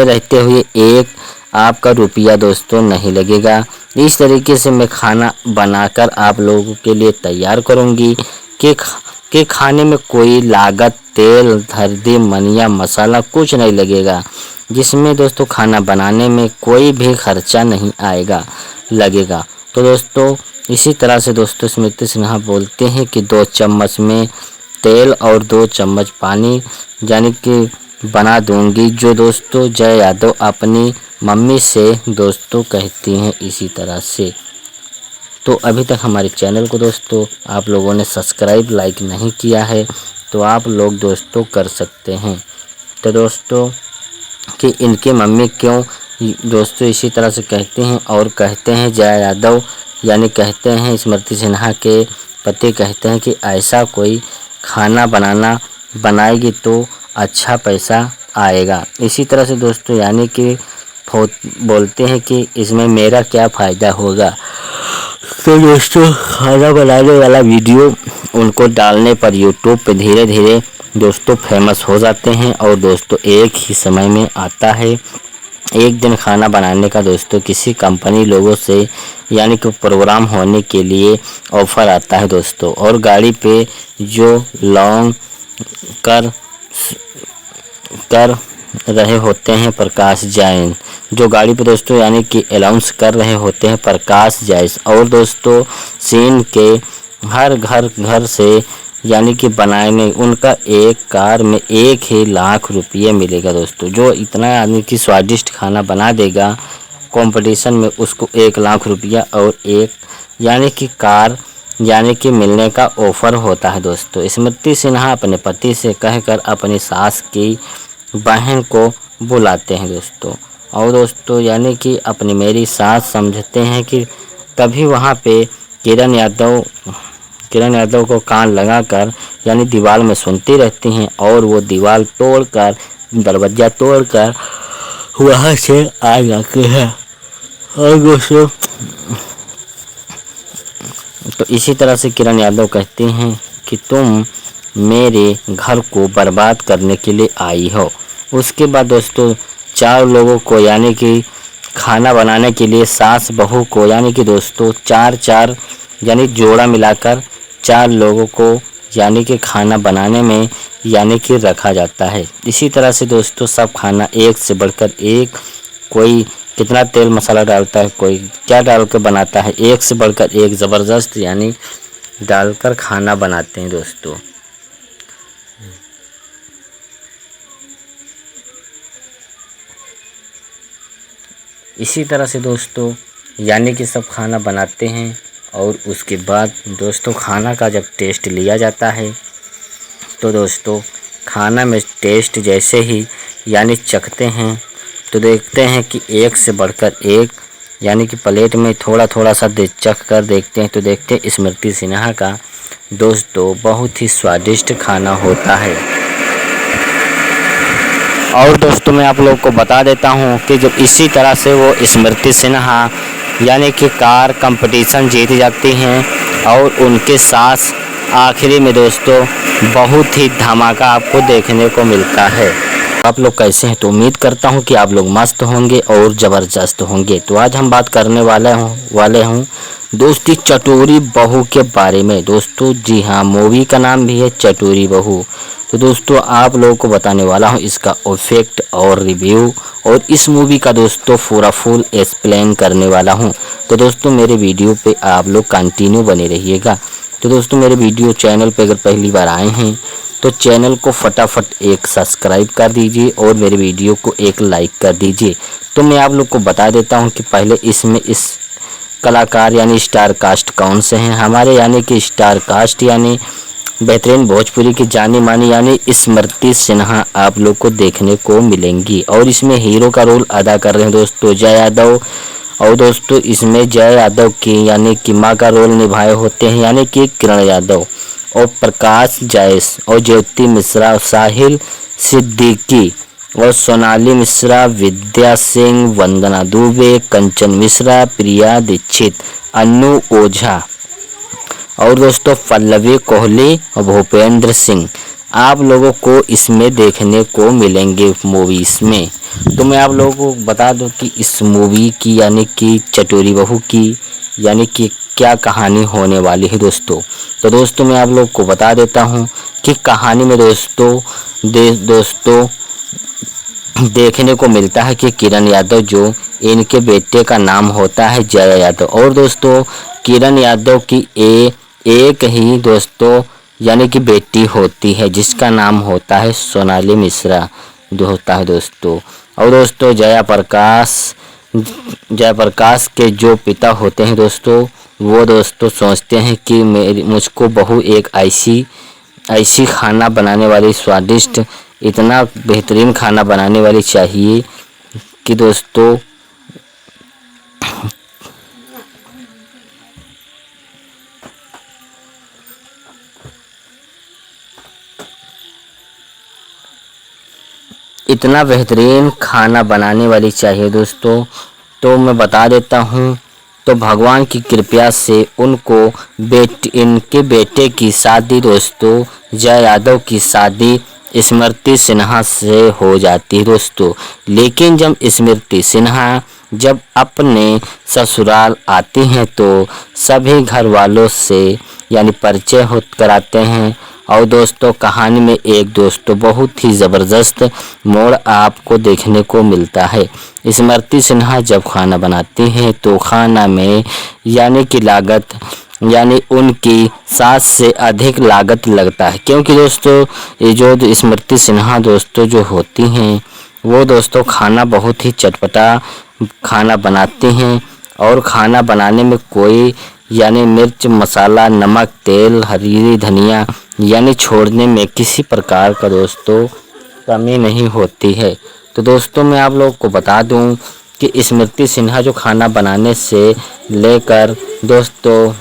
रहते हुए एक आपका रुपया दोस्तों नहीं लगेगा। इस तरीके से मैं खाना बनाकर आप लोगों के लिए तैयार करूंगी कि खाने में कोई लागत तेल हल्दी मनिया मसाला कुछ नहीं लगेगा, जिसमें दोस्तों खाना बनाने में कोई भी खर्चा नहीं लगेगा। तो दोस्तों इसी तरह से दोस्तों स्मृति सिन्हा बोलते हैं कि 2 चम्मच में तेल और 2 चम्मच पानी यानी कि बना दूंगी, जो दोस्तों जया यादव अपनी मम्मी से दोस्तों कहती हैं। इसी तरह से तो अभी तक हमारे चैनल को दोस्तों आप लोगों ने सब्सक्राइब लाइक नहीं किया है तो आप लोग दोस्तों कर सकते हैं। तो दोस्तों कि इनके मम्मी क्यों दोस्तों इसी तरह से कहते हैं और कहते हैं जया यादव यानी कहते हैं स्मृति सिन्हा के पति कहते हैं कि ऐसा कोई खाना बनाएगी तो अच्छा पैसा आएगा। इसी तरह से दोस्तों यानी कि बोलते हैं कि इसमें मेरा क्या फ़ायदा होगा। तो दोस्तों खाना बनाने वाला वीडियो उनको डालने पर यूट्यूब पे धीरे धीरे दोस्तों फेमस हो जाते हैं और दोस्तों एक ही समय में आता है। एक दिन खाना बनाने का दोस्तों किसी कंपनी लोगों से यानी कि प्रोग्राम होने के लिए ऑफ़र आता है दोस्तों, और गाड़ी पे जो लॉन्ग कर रहे होते हैं प्रकाश जैन जो गाड़ी पे दोस्तों यानी कि अनाउंस कर रहे होते हैं प्रकाश जायस। और दोस्तों सीन के हर घर से यानी कि बनाने उनका एक कार में 1 रुपये मिलेगा दोस्तों। जो इतना यानी कि स्वादिष्ट खाना बना देगा कंपटीशन में उसको 1 रुपया और एक यानी कि कार यानी कि मिलने का ऑफर होता है दोस्तों। स्मृति सिन्हा अपने पति से कहकर अपनी सास की बहन को बुलाते हैं दोस्तों। और दोस्तों यानी कि अपनी मेरी सास समझते हैं कि तभी वहाँ पे किरण यादव को कान लगाकर यानी दीवार में सुनती रहती हैं और वो दीवार तोड़कर दरवाज़ा तोड़कर वहाँ से आ जाते हैं। और दोस्तों तो इसी तरह से किरण यादव कहती हैं कि तुम मेरे घर को बर्बाद करने के लिए आई हो। उसके बाद दोस्तों 4 लोगों को यानी कि खाना बनाने के लिए सास बहू को यानी कि दोस्तों 4 यानी जोड़ा मिलाकर 4 लोगों को यानी कि खाना बनाने में यानी कि रखा जाता है। इसी तरह से दोस्तों सब खाना एक से बढ़कर एक, कोई कितना तेल मसाला डालता है, कोई क्या डाल कर बनाता है, एक से बढ़कर एक ज़बरदस्त यानी डालकर खाना बनाते हैं दोस्तों। इसी तरह से दोस्तों यानी कि सब खाना बनाते हैं और उसके बाद दोस्तों खाना का जब टेस्ट लिया जाता है तो दोस्तों खाना में टेस्ट जैसे ही यानी चखते हैं तो देखते हैं कि एक से बढ़कर एक यानी कि प्लेट में थोड़ा सा चख कर देखते हैं तो देखते हैं स्मृति सिन्हा का दोस्तों बहुत ही स्वादिष्ट खाना होता है। और दोस्तों मैं आप लोग को बता देता हूं कि जब इसी तरह से वो स्मृति सिन्हा यानी कि कार कंपटीशन जीत जाती हैं और उनके साथ आखिरी में दोस्तों बहुत ही धमाका आपको देखने को मिलता है। आप लोग कैसे हैं तो उम्मीद करता हूं कि आप लोग मस्त होंगे और ज़बरदस्त होंगे। तो आज हम बात करने वाले हूं दोस्ती चटोरी बहू के बारे में दोस्तों। जी हाँ, मूवी का नाम भी है चटोरी बहू। तो दोस्तों आप लोगों को बताने वाला हूं इसका इफेक्ट और रिव्यू और इस मूवी का दोस्तों पूरा फुल एक्सप्लेन करने वाला हूं। तो दोस्तों मेरे वीडियो पे आप लोग कंटिन्यू बने रहिएगा। तो दोस्तों मेरे वीडियो चैनल पे अगर पहली बार आए हैं तो चैनल को फटाफट एक सब्सक्राइब कर दीजिए और मेरे वीडियो को एक लाइक कर दीजिए। तो मैं आप लोग को बता देता हूं कि पहले इसमें इस कलाकार यानी स्टार कास्ट कौन से हैं। हमारे यानी कि स्टार कास्ट यानी बेहतरीन भोजपुरी की जानी मानी यानी स्मृति सिन्हा आप लोग को देखने को मिलेंगी। और इसमें हीरो का रोल अदा कर रहे हैं दोस्तों जय यादव। और दोस्तों इसमें जय यादव की यानी कि माँ का रोल निभाए होते हैं यानी कि किरण यादव और प्रकाश जायस और ज्योति मिश्रा, साहिल सिद्दीकी और सोनाली मिश्रा, विद्या सिंह, वंदना दुबे, कंचन मिश्रा, प्रिया दीक्षित, अन्नू ओझा और दोस्तों पल्लवी कोहली और भूपेंद्र सिंह आप लोगों को इसमें देखने को मिलेंगे मूवीज में। तो मैं आप लोगों को बता दूं कि इस मूवी की यानी कि चटोरी बहू की यानी कि क्या कहानी होने वाली है दोस्तों। तो दोस्तों मैं आप लोग को बता देता हूं कि कहानी में दोस्तों देखने को मिलता है कि किरण यादव जो इनके बेटे का नाम होता है जय यादव और दोस्तों किरण यादव की एक ही दोस्तों यानी कि बेटी होती है जिसका नाम होता है सोनाली मिश्रा जो होता है दोस्तों। और दोस्तों जयप्रकाश के जो पिता होते हैं दोस्तों वो दोस्तों सोचते हैं कि मुझको बहू एक ऐसी खाना बनाने वाली स्वादिष्ट इतना बेहतरीन खाना बनाने वाली चाहिए कि दोस्तों इतना बेहतरीन खाना बनाने वाली चाहिए दोस्तों। तो मैं बता देता हूँ तो भगवान की कृपा से उनको इनके बेटे की शादी दोस्तों जय यादव की शादी स्मृति सिन्हा से हो जाती है दोस्तों। लेकिन जब स्मृति सिन्हा जब अपने ससुराल आती हैं तो सभी घर वालों से यानी परिचय कराते हैं और दोस्तों कहानी में एक दोस्तों बहुत ही ज़बरदस्त मोड़ आपको देखने को मिलता है। स्मृति सिन्हा जब खाना बनाती हैं तो खाना में यानी कि लागत यानी उनकी सास से अधिक लागत लगता है, क्योंकि दोस्तों ये जो स्मृति सिन्हा दोस्तों जो होती हैं वो दोस्तों खाना बहुत ही चटपटा खाना बनाती हैं और खाना बनाने में कोई यानी मिर्च मसाला नमक तेल हरी धनिया यानी छोड़ने में किसी प्रकार का दोस्तों कमी नहीं होती है। तो दोस्तों मैं आप लोग को बता दूं कि स्मृति सिन्हा जो खाना बनाने से लेकर दोस्तों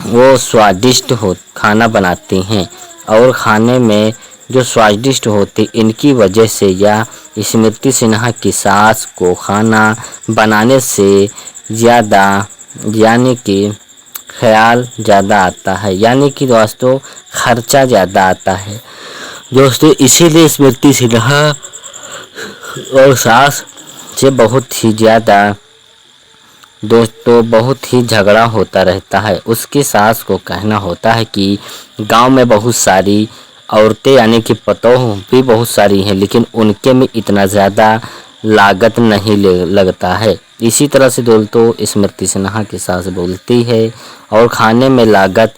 वो स्वादिष्ट हो खाना बनाती हैं और खाने में जो स्वादिष्ट होती इनकी वजह से या स्मृति सिन्हा की सास को खाना बनाने से ज़्यादा यानी कि ख्याल ज़्यादा आता है, यानी कि दोस्तों खर्चा ज़्यादा आता है दोस्तों। इसीलिए स्मृति सिन्हा और सास से बहुत ही ज़्यादा दोस्तों बहुत ही झगड़ा होता रहता है। उसकी सास को कहना होता है कि गांव में बहुत सारी औरतें यानी कि पतोह भी बहुत सारी हैं, लेकिन उनके में इतना ज़्यादा लागत नहीं लगता है। इसी तरह से दोस्तों स्मृति सिन्हा की सास बोलती है और खाने में लागत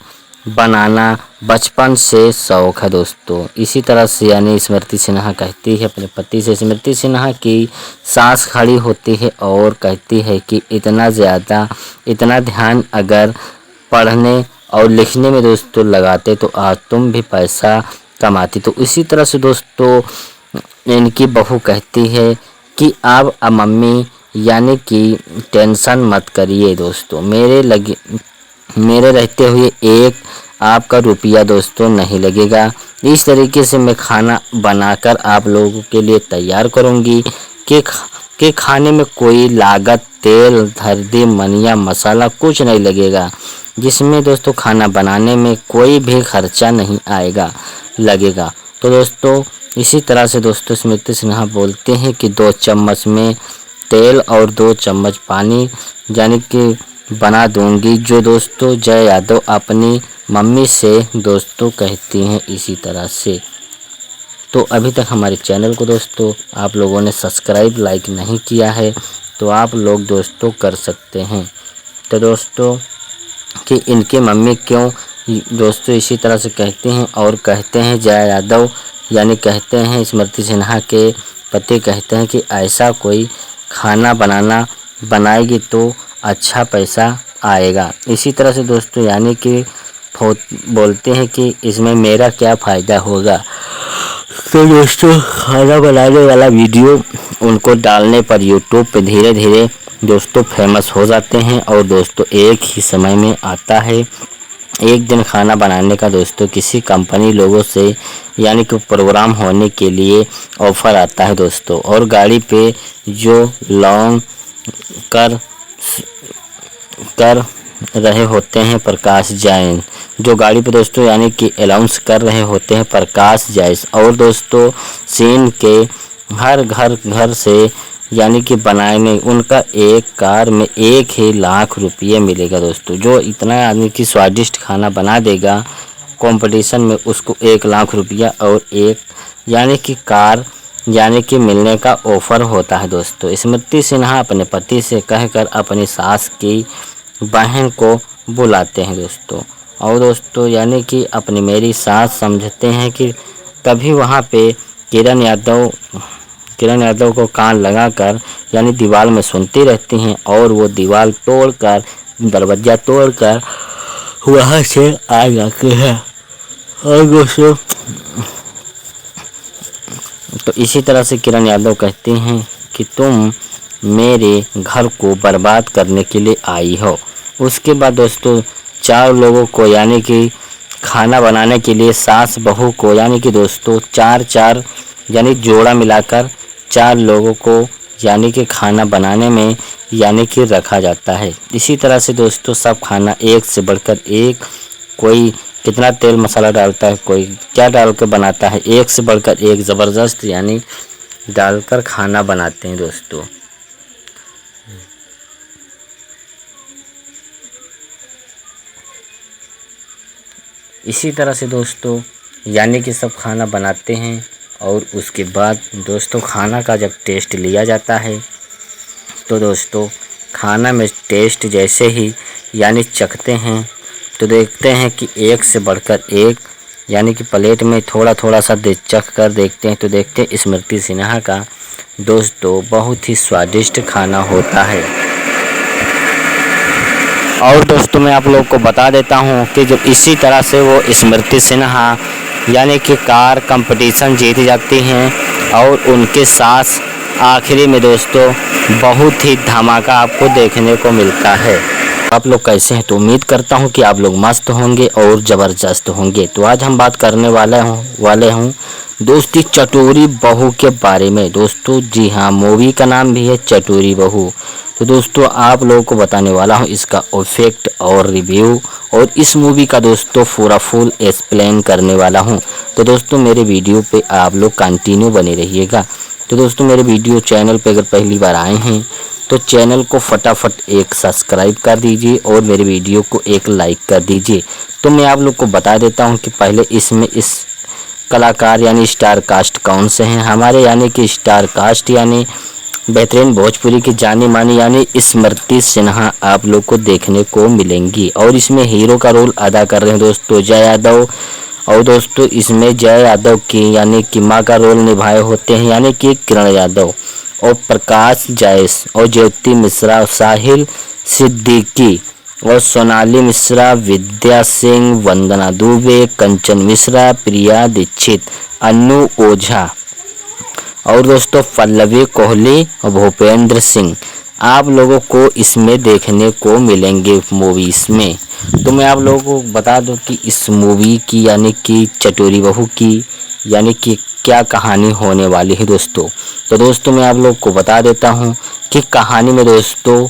बनाना बचपन से शौक़ है दोस्तों। इसी तरह से यानी स्मृति सिन्हा कहती है अपने पति से। स्मृति सिन्हा की सास खड़ी होती है और कहती है कि इतना ध्यान अगर पढ़ने और लिखने में दोस्तों लगाते तो आज तुम भी पैसा कमाती। तो इसी तरह से दोस्तों इनकी बहू कहती है कि अब मम्मी यानी कि टेंशन मत करिए दोस्तों, मेरे रहते हुए एक आपका रुपया दोस्तों नहीं लगेगा। इस तरीके से मैं खाना बनाकर आप लोगों के लिए तैयार करूंगी कि खाने में कोई लागत तेल हल्दी मनिया मसाला कुछ नहीं लगेगा, जिसमें दोस्तों खाना बनाने में कोई भी खर्चा नहीं लगेगा। तो दोस्तों इसी तरह से दोस्तों स्मृति सिन्हा बोलते हैं कि 2 चम्मच में तेल और 2 चम्मच पानी यानी कि बना दूंगी, जो दोस्तों जय यादव अपनी मम्मी से दोस्तों कहती हैं। इसी तरह से तो अभी तक हमारे चैनल को दोस्तों आप लोगों ने सब्सक्राइब लाइक नहीं किया है तो आप लोग दोस्तों कर सकते हैं। तो दोस्तों कि इनके मम्मी क्यों दोस्तों इसी तरह से कहते हैं और कहते हैं जय यादव यानी कहते हैं स्मृति सिन्हा के पति कहते हैं कि ऐसा कोई खाना बनाएगी तो अच्छा पैसा आएगा। इसी तरह से दोस्तों यानी कि बोलते हैं कि इसमें मेरा क्या फ़ायदा होगा। तो दोस्तों खाना बनाने वाला वीडियो उनको डालने पर यूट्यूब पे धीरे धीरे दोस्तों फेमस हो जाते हैं और दोस्तों एक ही समय में आता है। एक दिन खाना बनाने का दोस्तों किसी कंपनी लोगों से यानी कि प्रोग्राम होने के लिए ऑफ़र आता है दोस्तों, और गाड़ी पे जो लॉन्ग कर रहे होते हैं प्रकाश जैन, जो गाड़ी पे दोस्तों यानी कि अनाउंस कर रहे होते हैं प्रकाश जैस, और दोस्तों सीन के हर घर से यानी कि बनाने उनका एक कार में 1 लाख रुपये मिलेगा दोस्तों। जो इतना यानी कि स्वादिष्ट खाना बना देगा कंपटीशन में उसको 1 लाख रुपया और एक यानी कि कार यानी कि मिलने का ऑफ़र होता है दोस्तों। स्मृति सिन्हा अपने पति से कहकर अपनी सास की बहन को बुलाते हैं दोस्तों, और दोस्तों यानी कि अपनी मेरी सास समझते हैं कि तभी वहाँ पे किरण यादव को कान लगाकर यानी दीवार में सुनती रहती हैं और वो दीवार तोड़कर दरवाज़ा तोड़कर वहाँ से आ जाते हैं। और दोस्तों तो इसी तरह से किरण यादव कहती हैं कि तुम मेरे घर को बर्बाद करने के लिए आई हो। उसके बाद दोस्तों 4 लोगों को यानी कि खाना बनाने के लिए सास बहू को यानी कि दोस्तों 4 यानी जोड़ा मिलाकर 4 लोगों को यानी कि खाना बनाने में यानी कि रखा जाता है। इसी तरह से दोस्तों सब खाना एक से बढ़कर एक, कोई कितना तेल मसाला डालता है, कोई क्या डाल कर बनाता है, एक से बढ़कर एक ज़बरदस्त यानी डालकर खाना बनाते हैं दोस्तों। इसी तरह से दोस्तों यानी कि सब खाना बनाते हैं और उसके बाद दोस्तों खाना का जब टेस्ट लिया जाता है तो दोस्तों खाना में टेस्ट जैसे ही यानी चखते हैं तो देखते हैं कि एक से बढ़कर एक यानी कि प्लेट में थोड़ा थोड़ा सा चख कर देखते हैं तो देखते हैं स्मृति सिन्हा का दोस्तों बहुत ही स्वादिष्ट खाना होता है। और दोस्तों मैं आप लोग को बता देता हूं कि जब इसी तरह से वो स्मृति सिन्हा यानी कि कार कंपटीशन जीत जाती हैं और उनके साथ आखिरी में दोस्तों बहुत ही धमाका आपको देखने को मिलता है। आप लोग कैसे हैं तो उम्मीद करता हूं कि आप लोग मस्त होंगे और ज़बरदस्त होंगे। तो आज हम बात करने वाले हूं दोस्ती चटोरी बहू के बारे में दोस्तों। जी हाँ, मूवी का नाम भी है चटोरी बहू। तो दोस्तों आप लोगों को बताने वाला हूं इसका इफेक्ट और रिव्यू और इस मूवी का दोस्तों पूरा फुल एक्सप्लेन करने वाला हूं। तो दोस्तों मेरे वीडियो पे आप लोग कंटिन्यू बने रहिएगा। तो दोस्तों मेरे वीडियो चैनल पे अगर पहली बार आए हैं तो चैनल को फटाफट एक सब्सक्राइब कर दीजिए और मेरे वीडियो को एक लाइक कर दीजिए। तो मैं आप लोग को बता देता हूं कि पहले इसमें इस कलाकार यानी स्टार कास्ट कौन से हैं हमारे, यानी कि स्टार कास्ट यानी बेहतरीन भोजपुरी की जानी मानी यानी स्मृति सिन्हा आप लोग को देखने को मिलेंगी। और इसमें हीरो का रोल अदा कर रहे हैं दोस्तों जय यादव। और दोस्तों इसमें जय यादव की यानी कि माँ का रोल निभाए होते हैं यानी कि किरण यादव और प्रकाश जायस और ज्योति मिश्रा, साहिल सिद्दीकी और सोनाली मिश्रा, विद्या सिंह, वंदना दुबे, कंचन मिश्रा, प्रिया दीक्षित, अन्नू ओझा और दोस्तों पल्लवी कोहली और भूपेंद्र सिंह आप लोगों को इसमें देखने को मिलेंगे मूवीज में। तो मैं आप लोगों को बता दूं कि इस मूवी की यानी कि चटोरी बहू की यानी कि क्या कहानी होने वाली है दोस्तों। तो दोस्तों मैं आप लोगों को बता देता हूं कि कहानी में दोस्तों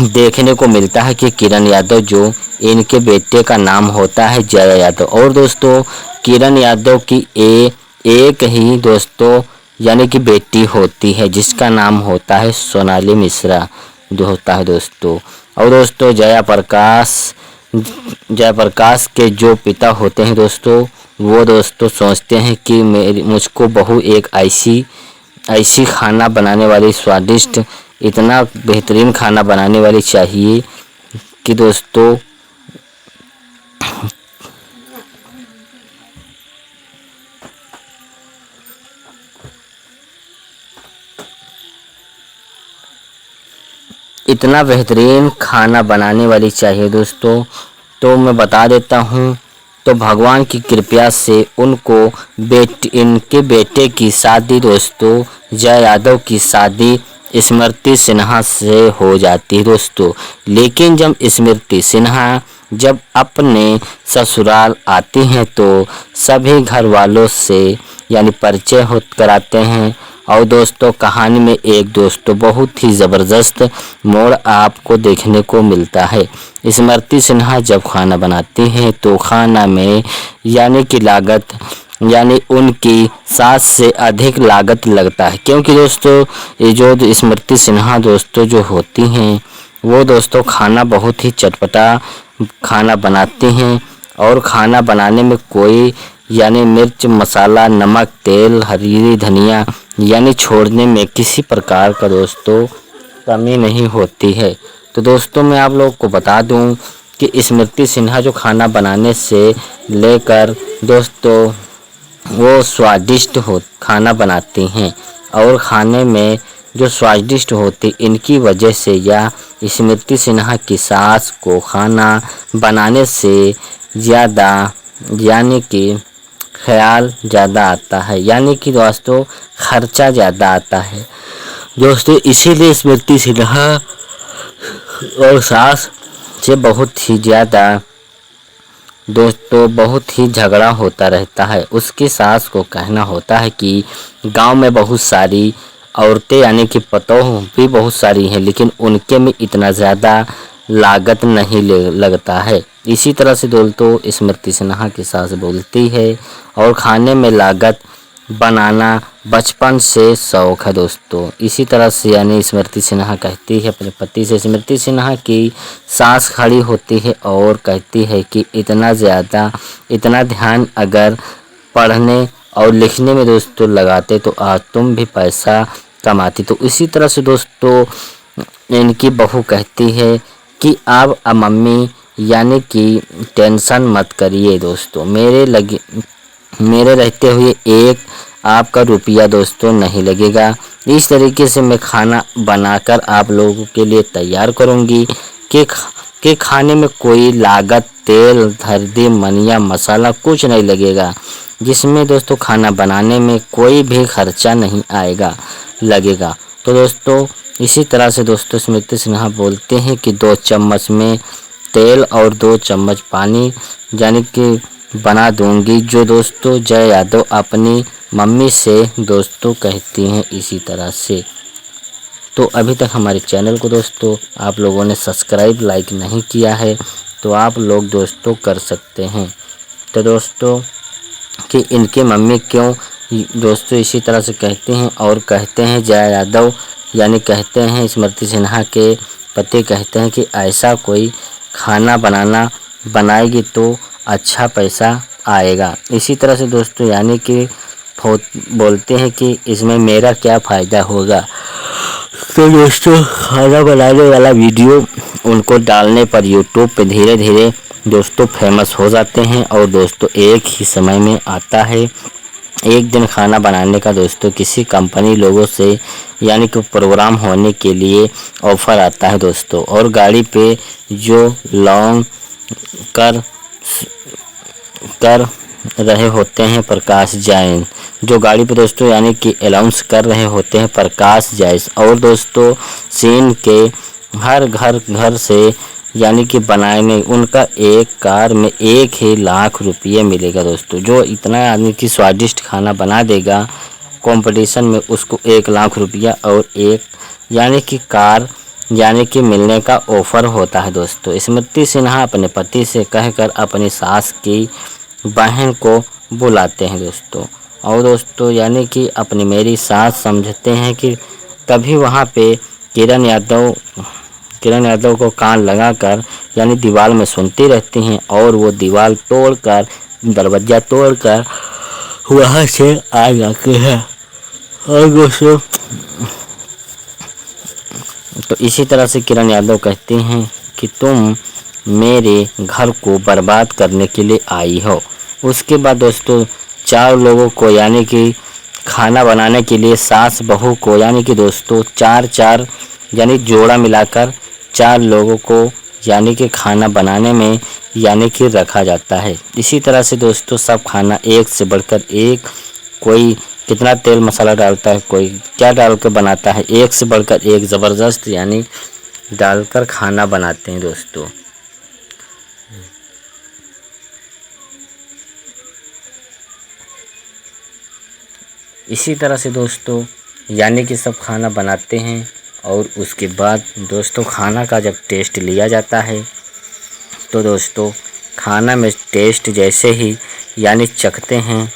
देखने को मिलता है कि किरण यादव जो इनके बेटे का नाम होता है जय यादव और दोस्तों किरण यादव की एक ही दोस्तों यानी कि बेटी होती है जिसका नाम होता है सोनाली मिश्रा जो होता है दोस्तों। और दोस्तों जयप्रकाश के जो पिता होते हैं दोस्तों वो दोस्तों सोचते हैं कि मुझको बहू एक ऐसी खाना बनाने वाली स्वादिष्ट इतना बेहतरीन खाना बनाने वाली चाहिए कि दोस्तों इतना बेहतरीन खाना बनाने वाली चाहिए दोस्तों। तो मैं बता देता हूँ तो भगवान की कृपा से उनको इनके बेटे की शादी दोस्तों जय यादव की शादी स्मृति सिन्हा से हो जाती है दोस्तों। लेकिन जब स्मृति सिन्हा जब अपने ससुराल आती हैं तो सभी घर वालों से यानी परिचय कराते हैं। और दोस्तों कहानी में एक दोस्तों बहुत ही ज़बरदस्त मोड़ आपको देखने को मिलता है। स्मृति सिन्हा जब खाना बनाती हैं तो खाना में यानी कि लागत यानी उनकी सास से अधिक लागत लगता है क्योंकि दोस्तों ये जो स्मृति सिन्हा दोस्तों जो होती हैं वो दोस्तों खाना बहुत ही चटपटा खाना बनाती हैं और खाना बनाने में कोई यानी मिर्च मसाला नमक तेल हरी धनिया यानी छोड़ने में किसी प्रकार का दोस्तों कमी नहीं होती है। तो दोस्तों मैं आप लोगों को बता दूं कि स्मृति सिन्हा जो खाना बनाने से लेकर दोस्तों वो स्वादिष्ट खाना बनाती हैं और खाने में जो स्वादिष्ट होती इनकी वजह से या स्मृति सिन्हा की सास को खाना बनाने से ज़्यादा यानी कि ख्याल ज़्यादा आता है यानी कि दोस्तों खर्चा ज़्यादा आता है दोस्तों। इसीलिए स्मृति सिन्हा और सास से बहुत ही ज़्यादा दोस्तों बहुत ही झगड़ा होता रहता है। उसकी सास को कहना होता है कि गांव में बहुत सारी औरतें यानी कि पतोह भी बहुत सारी हैं लेकिन उनके में इतना ज़्यादा लागत नहीं लगता है। इसी तरह से दोस्तों स्मृति सिन्हा की सास बोलती है और खाने में लागत बनाना बचपन से शौक है दोस्तों। इसी तरह से यानी स्मृति सिन्हा कहती है अपने पति से। स्मृति सिन्हा की सास खड़ी होती है और कहती है कि इतना ध्यान अगर पढ़ने और लिखने में दोस्तों लगाते तो आज तुम भी पैसा कमाती। तो इसी तरह से दोस्तों इनकी बहू कहती है कि अब मम्मी यानी कि टेंशन मत करिए दोस्तों, मेरे रहते हुए एक आपका रुपया दोस्तों नहीं लगेगा। इस तरीके से मैं खाना बनाकर आप लोगों के लिए तैयार करूंगी कि खाने में कोई लागत, तेल, हल्दी, मनिया, मसाला कुछ नहीं लगेगा, जिसमें दोस्तों खाना बनाने में कोई भी खर्चा नहीं लगेगा। तो दोस्तों इसी तरह से दोस्तों स्मृति सिन्हा बोलते हैं कि 2 चम्मच में तेल और 2 चम्मच पानी यानी कि बना दूंगी, जो दोस्तों जया यादव अपनी मम्मी से दोस्तों कहती हैं इसी तरह से। तो अभी तक हमारे चैनल को दोस्तों आप लोगों ने सब्सक्राइब लाइक नहीं किया है तो आप लोग दोस्तों कर सकते हैं। तो दोस्तों कि इनकी मम्मी क्यों दोस्तों इसी तरह से कहते हैं और कहते हैं जया यादव यानी कहते हैं स्मृति सिन्हा के पति कहते हैं कि ऐसा कोई खाना बनाएगी तो अच्छा पैसा आएगा। इसी तरह से दोस्तों यानी कि बोलते हैं कि इसमें मेरा क्या फ़ायदा होगा। तो दोस्तों खाना बनाने वाला वीडियो उनको डालने पर यूट्यूब पे धीरे धीरे दोस्तों फेमस हो जाते हैं और दोस्तों एक ही समय में आता है। एक दिन खाना बनाने का दोस्तों किसी कंपनी लोगों से यानी कि प्रोग्राम होने के लिए ऑफ़र आता है दोस्तों, और गाड़ी पे जो लॉन्ग कर रहे होते हैं प्रकाश जैन, जो गाड़ी पे दोस्तों यानी कि अनाउंस कर रहे होते हैं प्रकाश जैन, और दोस्तों सीन के हर घर से यानी कि बनाने उनका एक कार में 1 लाख रुपये मिलेगा दोस्तों। जो इतना यानी कि स्वादिष्ट खाना बना देगा कंपटीशन में उसको 1 लाख रुपया और एक यानी कि कार यानी कि मिलने का ऑफ़र होता है दोस्तों। स्मृति सिन्हा अपने पति से कहकर अपनी सास की बहन को बुलाते हैं दोस्तों, और दोस्तों यानी कि अपनी मेरी सास समझते हैं कि तभी वहाँ पे किरण यादव को कान लगाकर यानी दीवार में सुनती रहती हैं और वो दीवार तोड़कर दरवाज़ा तोड़कर वहाँ से आ जाते हैं। और दोस्तों तो इसी तरह से किरण यादव कहती हैं कि तुम मेरे घर को बर्बाद करने के लिए आई हो। उसके बाद दोस्तों 4 लोगों को यानी कि खाना बनाने के लिए सास बहू को यानी कि दोस्तों 4 यानी जोड़ा मिलाकर 4 लोगों को यानी कि खाना बनाने में यानी कि रखा जाता है। इसी तरह से दोस्तों सब खाना एक से बढ़कर एक, कोई कितना तेल मसाला डालता है, कोई क्या डाल कर बनाता है, एक से बढ़कर एक ज़बरदस्त यानी डालकर खाना बनाते हैं दोस्तों। इसी तरह से दोस्तों यानी कि सब खाना बनाते हैं और उसके बाद दोस्तों खाना का जब टेस्ट लिया जाता है तो दोस्तों खाना में टेस्ट जैसे ही यानी चखते हैं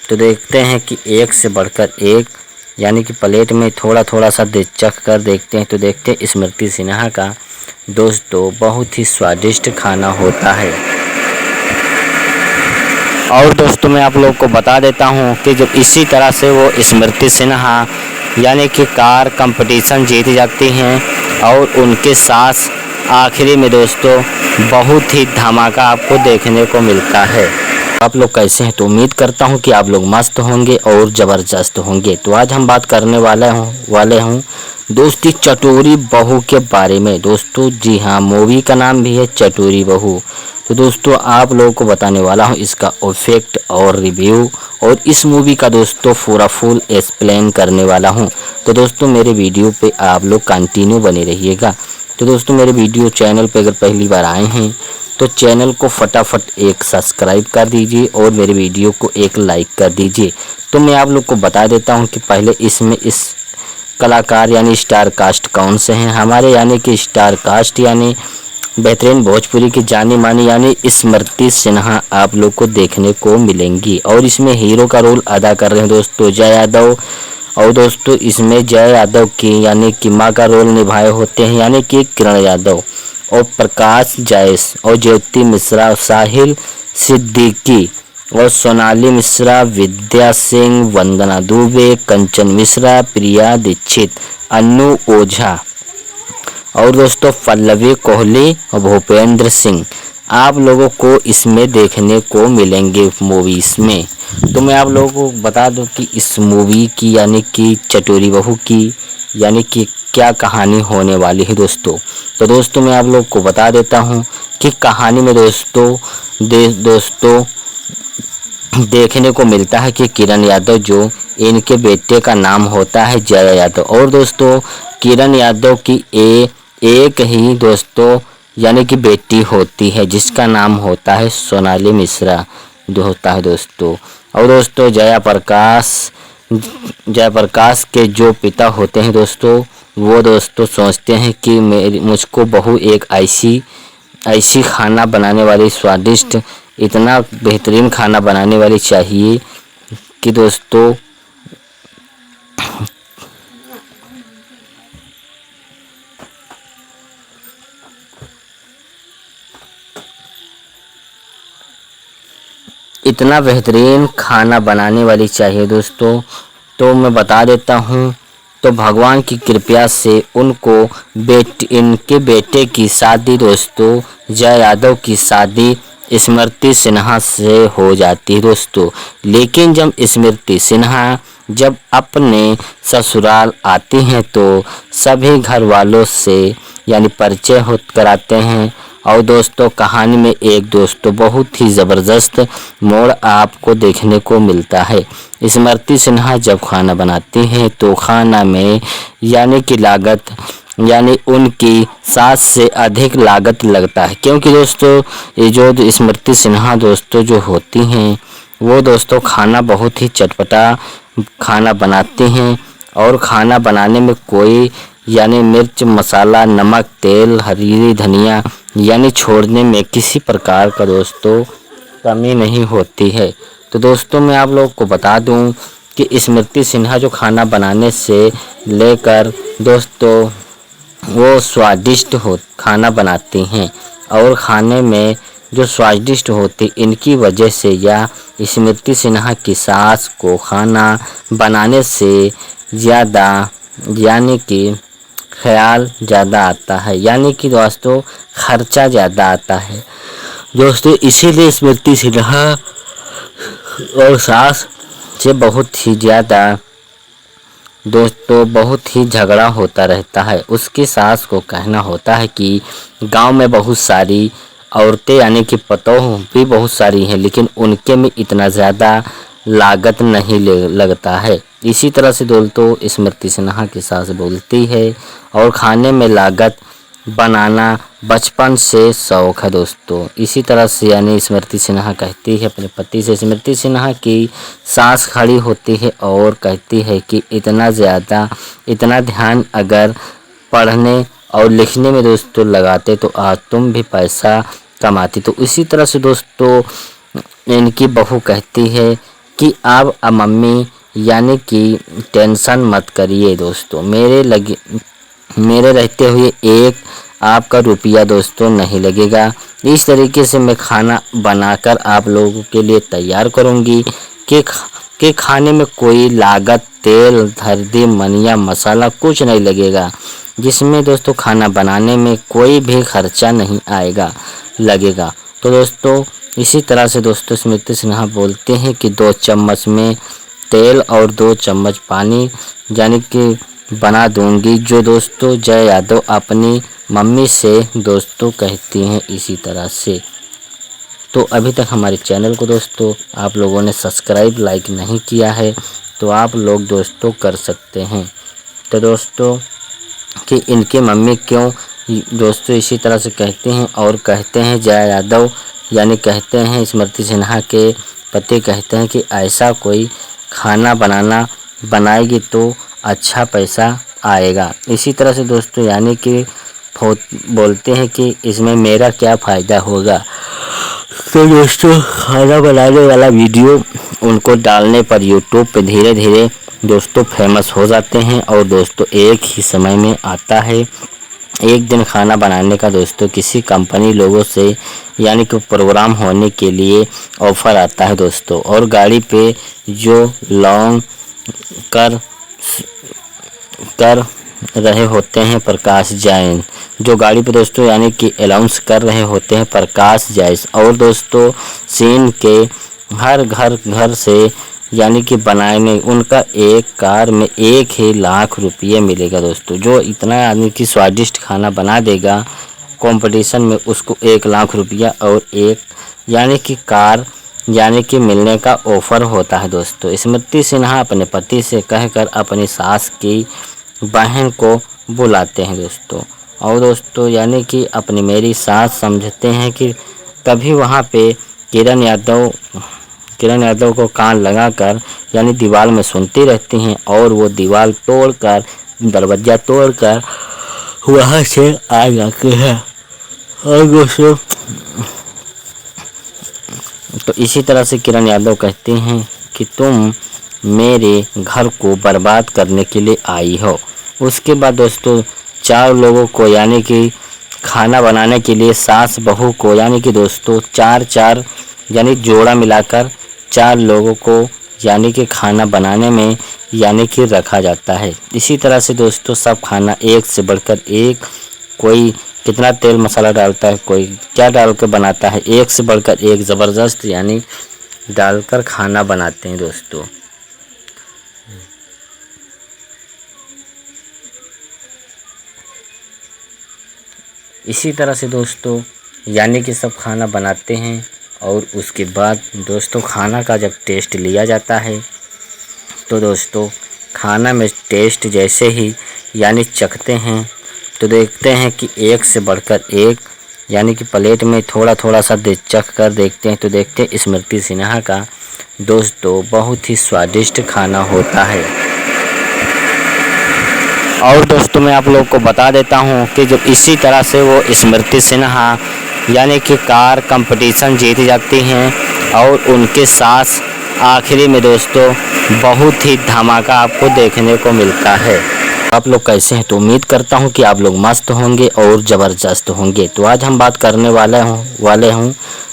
तो देखते हैं कि एक से बढ़कर एक यानी कि प्लेट में थोड़ा सा चख कर देखते हैं तो देखते हैं स्मृति सिन्हा का दोस्तों बहुत ही स्वादिष्ट खाना होता है। और दोस्तों मैं आप लोगों को बता देता हूं कि जब इसी तरह से वो स्मृति सिन्हा यानी कि कार कंपटीशन जीत जाती हैं और उनके साथ आखिरी में दोस्तों बहुत ही धमाका आपको देखने को मिलता है। आप लोग कैसे हैं? तो उम्मीद करता हूं कि आप लोग मस्त होंगे और ज़बरदस्त होंगे। तो आज हम बात करने वाले हूं दोस्ती चटोरी बहू के बारे में दोस्तों। जी हाँ, मूवी का नाम भी है चटोरी बहू। तो दोस्तों आप लोगों को बताने वाला हूं इसका इफेक्ट और रिव्यू और इस मूवी का दोस्तों पूरा फुल एक्सप्लेन करने वाला हूं। तो दोस्तों मेरे वीडियो पे आप लोग कंटिन्यू बने रहिएगा। तो दोस्तों मेरे वीडियो चैनल पे अगर पहली बार आए हैं तो चैनल को फटाफट एक सब्सक्राइब कर दीजिए और मेरे वीडियो को एक लाइक कर दीजिए। तो मैं आप लोग को बता देता हूँ कि पहले इसमें इस कलाकार यानी स्टार कास्ट कौन से हैं हमारे यानी कि स्टार कास्ट यानी बेहतरीन भोजपुरी की जानी मानी यानी स्मृति सिन्हा आप लोग को देखने को मिलेंगी। और इसमें हीरो का रोल अदा कर रहे हैं दोस्तों जय यादव। और दोस्तों इसमें जय यादव की यानी कि माँ का रोल निभाए होते हैं यानी कि किरण यादव, और प्रकाश जायस और ज्योति मिश्रा, साहिल सिद्दीकी और सोनाली मिश्रा, विद्या सिंह, वंदना दुबे, कंचन मिश्रा, प्रिया दीक्षित, अन्नू ओझा और दोस्तों पल्लवी कोहली और भूपेंद्र सिंह आप लोगों को इसमें देखने को मिलेंगे मूवीज में। तो मैं आप लोगों को बता दूं कि इस मूवी की यानी कि चटोरी बहू की यानी कि क्या कहानी होने वाली है दोस्तों। तो दोस्तों मैं आप लोग को बता देता हूं कि कहानी में दोस्तों देखने को मिलता है कि किरण यादव जो इनके बेटे का नाम होता है जय यादव, और दोस्तों किरण यादव की एक ही दोस्तों यानी कि बेटी होती है जिसका नाम होता है सोनाली मिश्रा जो होता है दोस्तों। और दोस्तों जयप्रकाश के जो पिता होते हैं दोस्तों वो दोस्तों सोचते हैं कि मुझको बहू एक ऐसी खाना बनाने वाली स्वादिष्ट इतना बेहतरीन खाना बनाने वाली चाहिए कि दोस्तों इतना बेहतरीन खाना बनाने वाली चाहिए दोस्तों। तो मैं बता देता हूँ तो भगवान की कृपा से उनको इनके बेटे की शादी दोस्तों जय यादव की शादी स्मृति सिन्हा से हो जाती है दोस्तों। लेकिन जब स्मृति सिन्हा जब अपने ससुराल आती हैं तो सभी घर वालों से यानी परिचय कराते हैं। और दोस्तों कहानी में एक दोस्तों बहुत ही ज़बरदस्त मोड़ आपको देखने को मिलता है। स्मृति सिन्हा जब खाना बनाती हैं तो खाना में यानी कि लागत यानी उनकी सास से अधिक लागत लगता है, क्योंकि दोस्तों ये जो स्मृति सिन्हा दोस्तों जो होती हैं वो दोस्तों खाना बहुत ही चटपटा खाना बनाती हैं। और खाना बनाने में कोई यानी मिर्च मसाला नमक तेल हरी धनिया यानी छोड़ने में किसी प्रकार का दोस्तों कमी नहीं होती है। तो दोस्तों मैं आप लोग को बता दूं कि स्मृति सिन्हा जो खाना बनाने से लेकर दोस्तों वो स्वादिष्ट खाना बनाती हैं, और खाने में जो स्वादिष्ट होती इनकी वजह से या स्मृति सिन्हा की सास को खाना बनाने से ज़्यादा यानी कि ख्याल ज़्यादा आता है यानी कि दोस्तों खर्चा ज़्यादा आता है दोस्तों। इसीलिए स्मृति सिन्हा और सास से बहुत ही ज़्यादा दोस्तों बहुत ही झगड़ा होता रहता है। उसकी सास को कहना होता है कि गांव में बहुत सारी औरतें यानी कि पतोह भी बहुत सारी हैं लेकिन उनके में इतना ज़्यादा लागत नहीं लगता है। इसी तरह से दोस्तों स्मृति सिन्हा की सास बोलती है और खाने में लागत बनाना बचपन से शौक है दोस्तों। इसी तरह से यानी स्मृति सिन्हा कहती है अपने पति से। स्मृति सिन्हा की सास खड़ी होती है और कहती है कि इतना ध्यान अगर पढ़ने और लिखने में दोस्तों लगाते तो आज तुम भी पैसा कमाती। तो इसी तरह से दोस्तों इनकी बहू कहती है कि अब मम्मी यानी कि टेंशन मत करिए दोस्तों, मेरे रहते हुए एक आपका रुपया दोस्तों नहीं लगेगा। इस तरीके से मैं खाना बनाकर आप लोगों के लिए तैयार करूंगी कि खाने में कोई लागत तेल हल्दी मनिया मसाला कुछ नहीं लगेगा, जिसमें दोस्तों खाना बनाने में कोई भी खर्चा नहीं लगेगा। तो दोस्तों इसी तरह से दोस्तों स्मृति सिन्हा बोलते हैं कि 2 चम्मच में तेल और 2 चम्मच पानी यानी कि बना दूंगी, जो दोस्तों जय यादव अपनी मम्मी से दोस्तों कहती हैं इसी तरह से। तो अभी तक हमारे चैनल को दोस्तों आप लोगों ने सब्सक्राइब लाइक नहीं किया है तो आप लोग दोस्तों कर सकते हैं। तो दोस्तों कि इनके मम्मी क्यों दोस्तों इसी तरह से कहते हैं और कहते हैं जय यादव यानी कहते हैं स्मृति सिन्हा के पति कहते हैं कि ऐसा कोई खाना बनाएगी तो अच्छा पैसा आएगा। इसी तरह से दोस्तों यानी कि बोलते हैं कि इसमें मेरा क्या फ़ायदा होगा। तो दोस्तों खाना बनाने वाला वीडियो उनको डालने पर यूट्यूब पे धीरे धीरे दोस्तों फेमस हो जाते हैं और दोस्तों एक ही समय में आता है। एक दिन खाना बनाने का दोस्तों किसी कंपनी लोगों से यानी कि प्रोग्राम होने के लिए ऑफ़र आता है दोस्तों, और गाड़ी पे जो लॉन्ग कर कर रहे होते हैं प्रकाश जैन, जो गाड़ी पे दोस्तों यानी कि अनाउंस कर रहे होते हैं प्रकाश जैस, और दोस्तों सीन के हर घर से यानी कि बनाने उनका एक कार में 1 लाख रुपये मिलेगा दोस्तों। जो इतना आदमी की स्वादिष्ट खाना बना देगा कंपटीशन में उसको 1 लाख रुपया और एक यानी कि कार यानी कि मिलने का ऑफ़र होता है दोस्तों। स्मृति सिन्हा अपने पति से कहकर अपनी सास की बहन को बुलाते हैं दोस्तों, और दोस्तों यानी कि अपनी मेरी सास समझते हैं कि तभी वहाँ पे किरण यादव को कान लगाकर यानी दीवार में सुनती रहती हैं, और वो दीवार तोड़कर दरवाज़ा तोड़कर वहाँ से आ जाते हैं। और दोस्तों तो इसी तरह से किरण यादव कहती हैं कि तुम मेरे घर को बर्बाद करने के लिए आई हो। उसके बाद दोस्तों 4 लोगों को यानी कि खाना बनाने के लिए सास बहू को यानी कि दोस्तों 4 यानी जोड़ा मिलाकर 4 लोगों को यानी कि खाना बनाने में यानी कि रखा जाता है। इसी तरह से दोस्तों सब खाना एक से बढ़कर एक, कोई कितना तेल मसाला डालता है, कोई क्या डाल कर बनाता है, एक से बढ़कर एक ज़बरदस्त यानी डालकर खाना बनाते हैं दोस्तों। इसी तरह से दोस्तों यानी कि सब खाना बनाते हैं, और उसके बाद दोस्तों खाना का जब टेस्ट लिया जाता है तो दोस्तों खाना में टेस्ट जैसे ही यानी चखते हैं तो देखते हैं कि एक से बढ़कर एक यानी कि प्लेट में थोड़ा सा चख कर देखते हैं तो देखते हैं स्मृति सिन्हा का दोस्तों बहुत ही स्वादिष्ट खाना होता है। और दोस्तों मैं आप लोग को बता देता हूं कि जब इसी तरह से वो स्मृति सिन्हा यानी कि कार कंपटीशन जीत जाती हैं, और उनके साथ आखिरी में दोस्तों बहुत ही धमाका आपको देखने को मिलता है। आप लोग कैसे हैं? तो उम्मीद करता हूं कि आप लोग मस्त होंगे और ज़बरदस्त होंगे। तो आज हम बात करने वाले हूं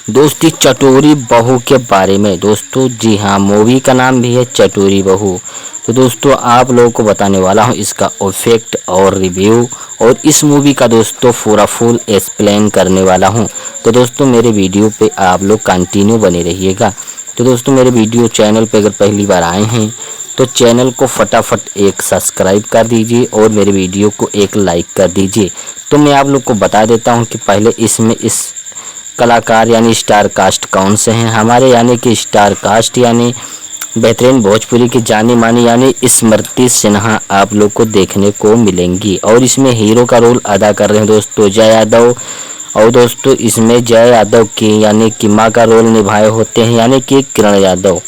दोस्ती चटोरी बहू के बारे में दोस्तों। जी हाँ, मूवी का नाम भी है चटोरी बहू। तो दोस्तों आप लोगों को बताने वाला हूं इसका इफेक्ट और रिव्यू, और इस मूवी का दोस्तों पूरा फुल एक्सप्लेन करने वाला हूं। तो दोस्तों मेरे वीडियो पे आप लोग कंटिन्यू बने रहिएगा। तो दोस्तों मेरे वीडियो चैनल पे अगर पहली बार आए हैं तो चैनल को फटाफट एक सब्सक्राइब कर दीजिए और मेरे वीडियो को एक लाइक कर दीजिए। तो मैं आप लोग को बता देता हूं कि पहले इसमें इस कलाकार यानी स्टार कास्ट कौन से हैं हमारे, यानी कि स्टार कास्ट यानी बेहतरीन भोजपुरी की जानी मानी यानी स्मृति सिन्हा आप लोग को देखने को मिलेंगी, और इसमें हीरो का रोल अदा कर रहे हैं दोस्तों जय यादव। और दोस्तों इसमें जय यादव की यानी कि माँ का रोल निभाए होते हैं यानी कि किरण यादव,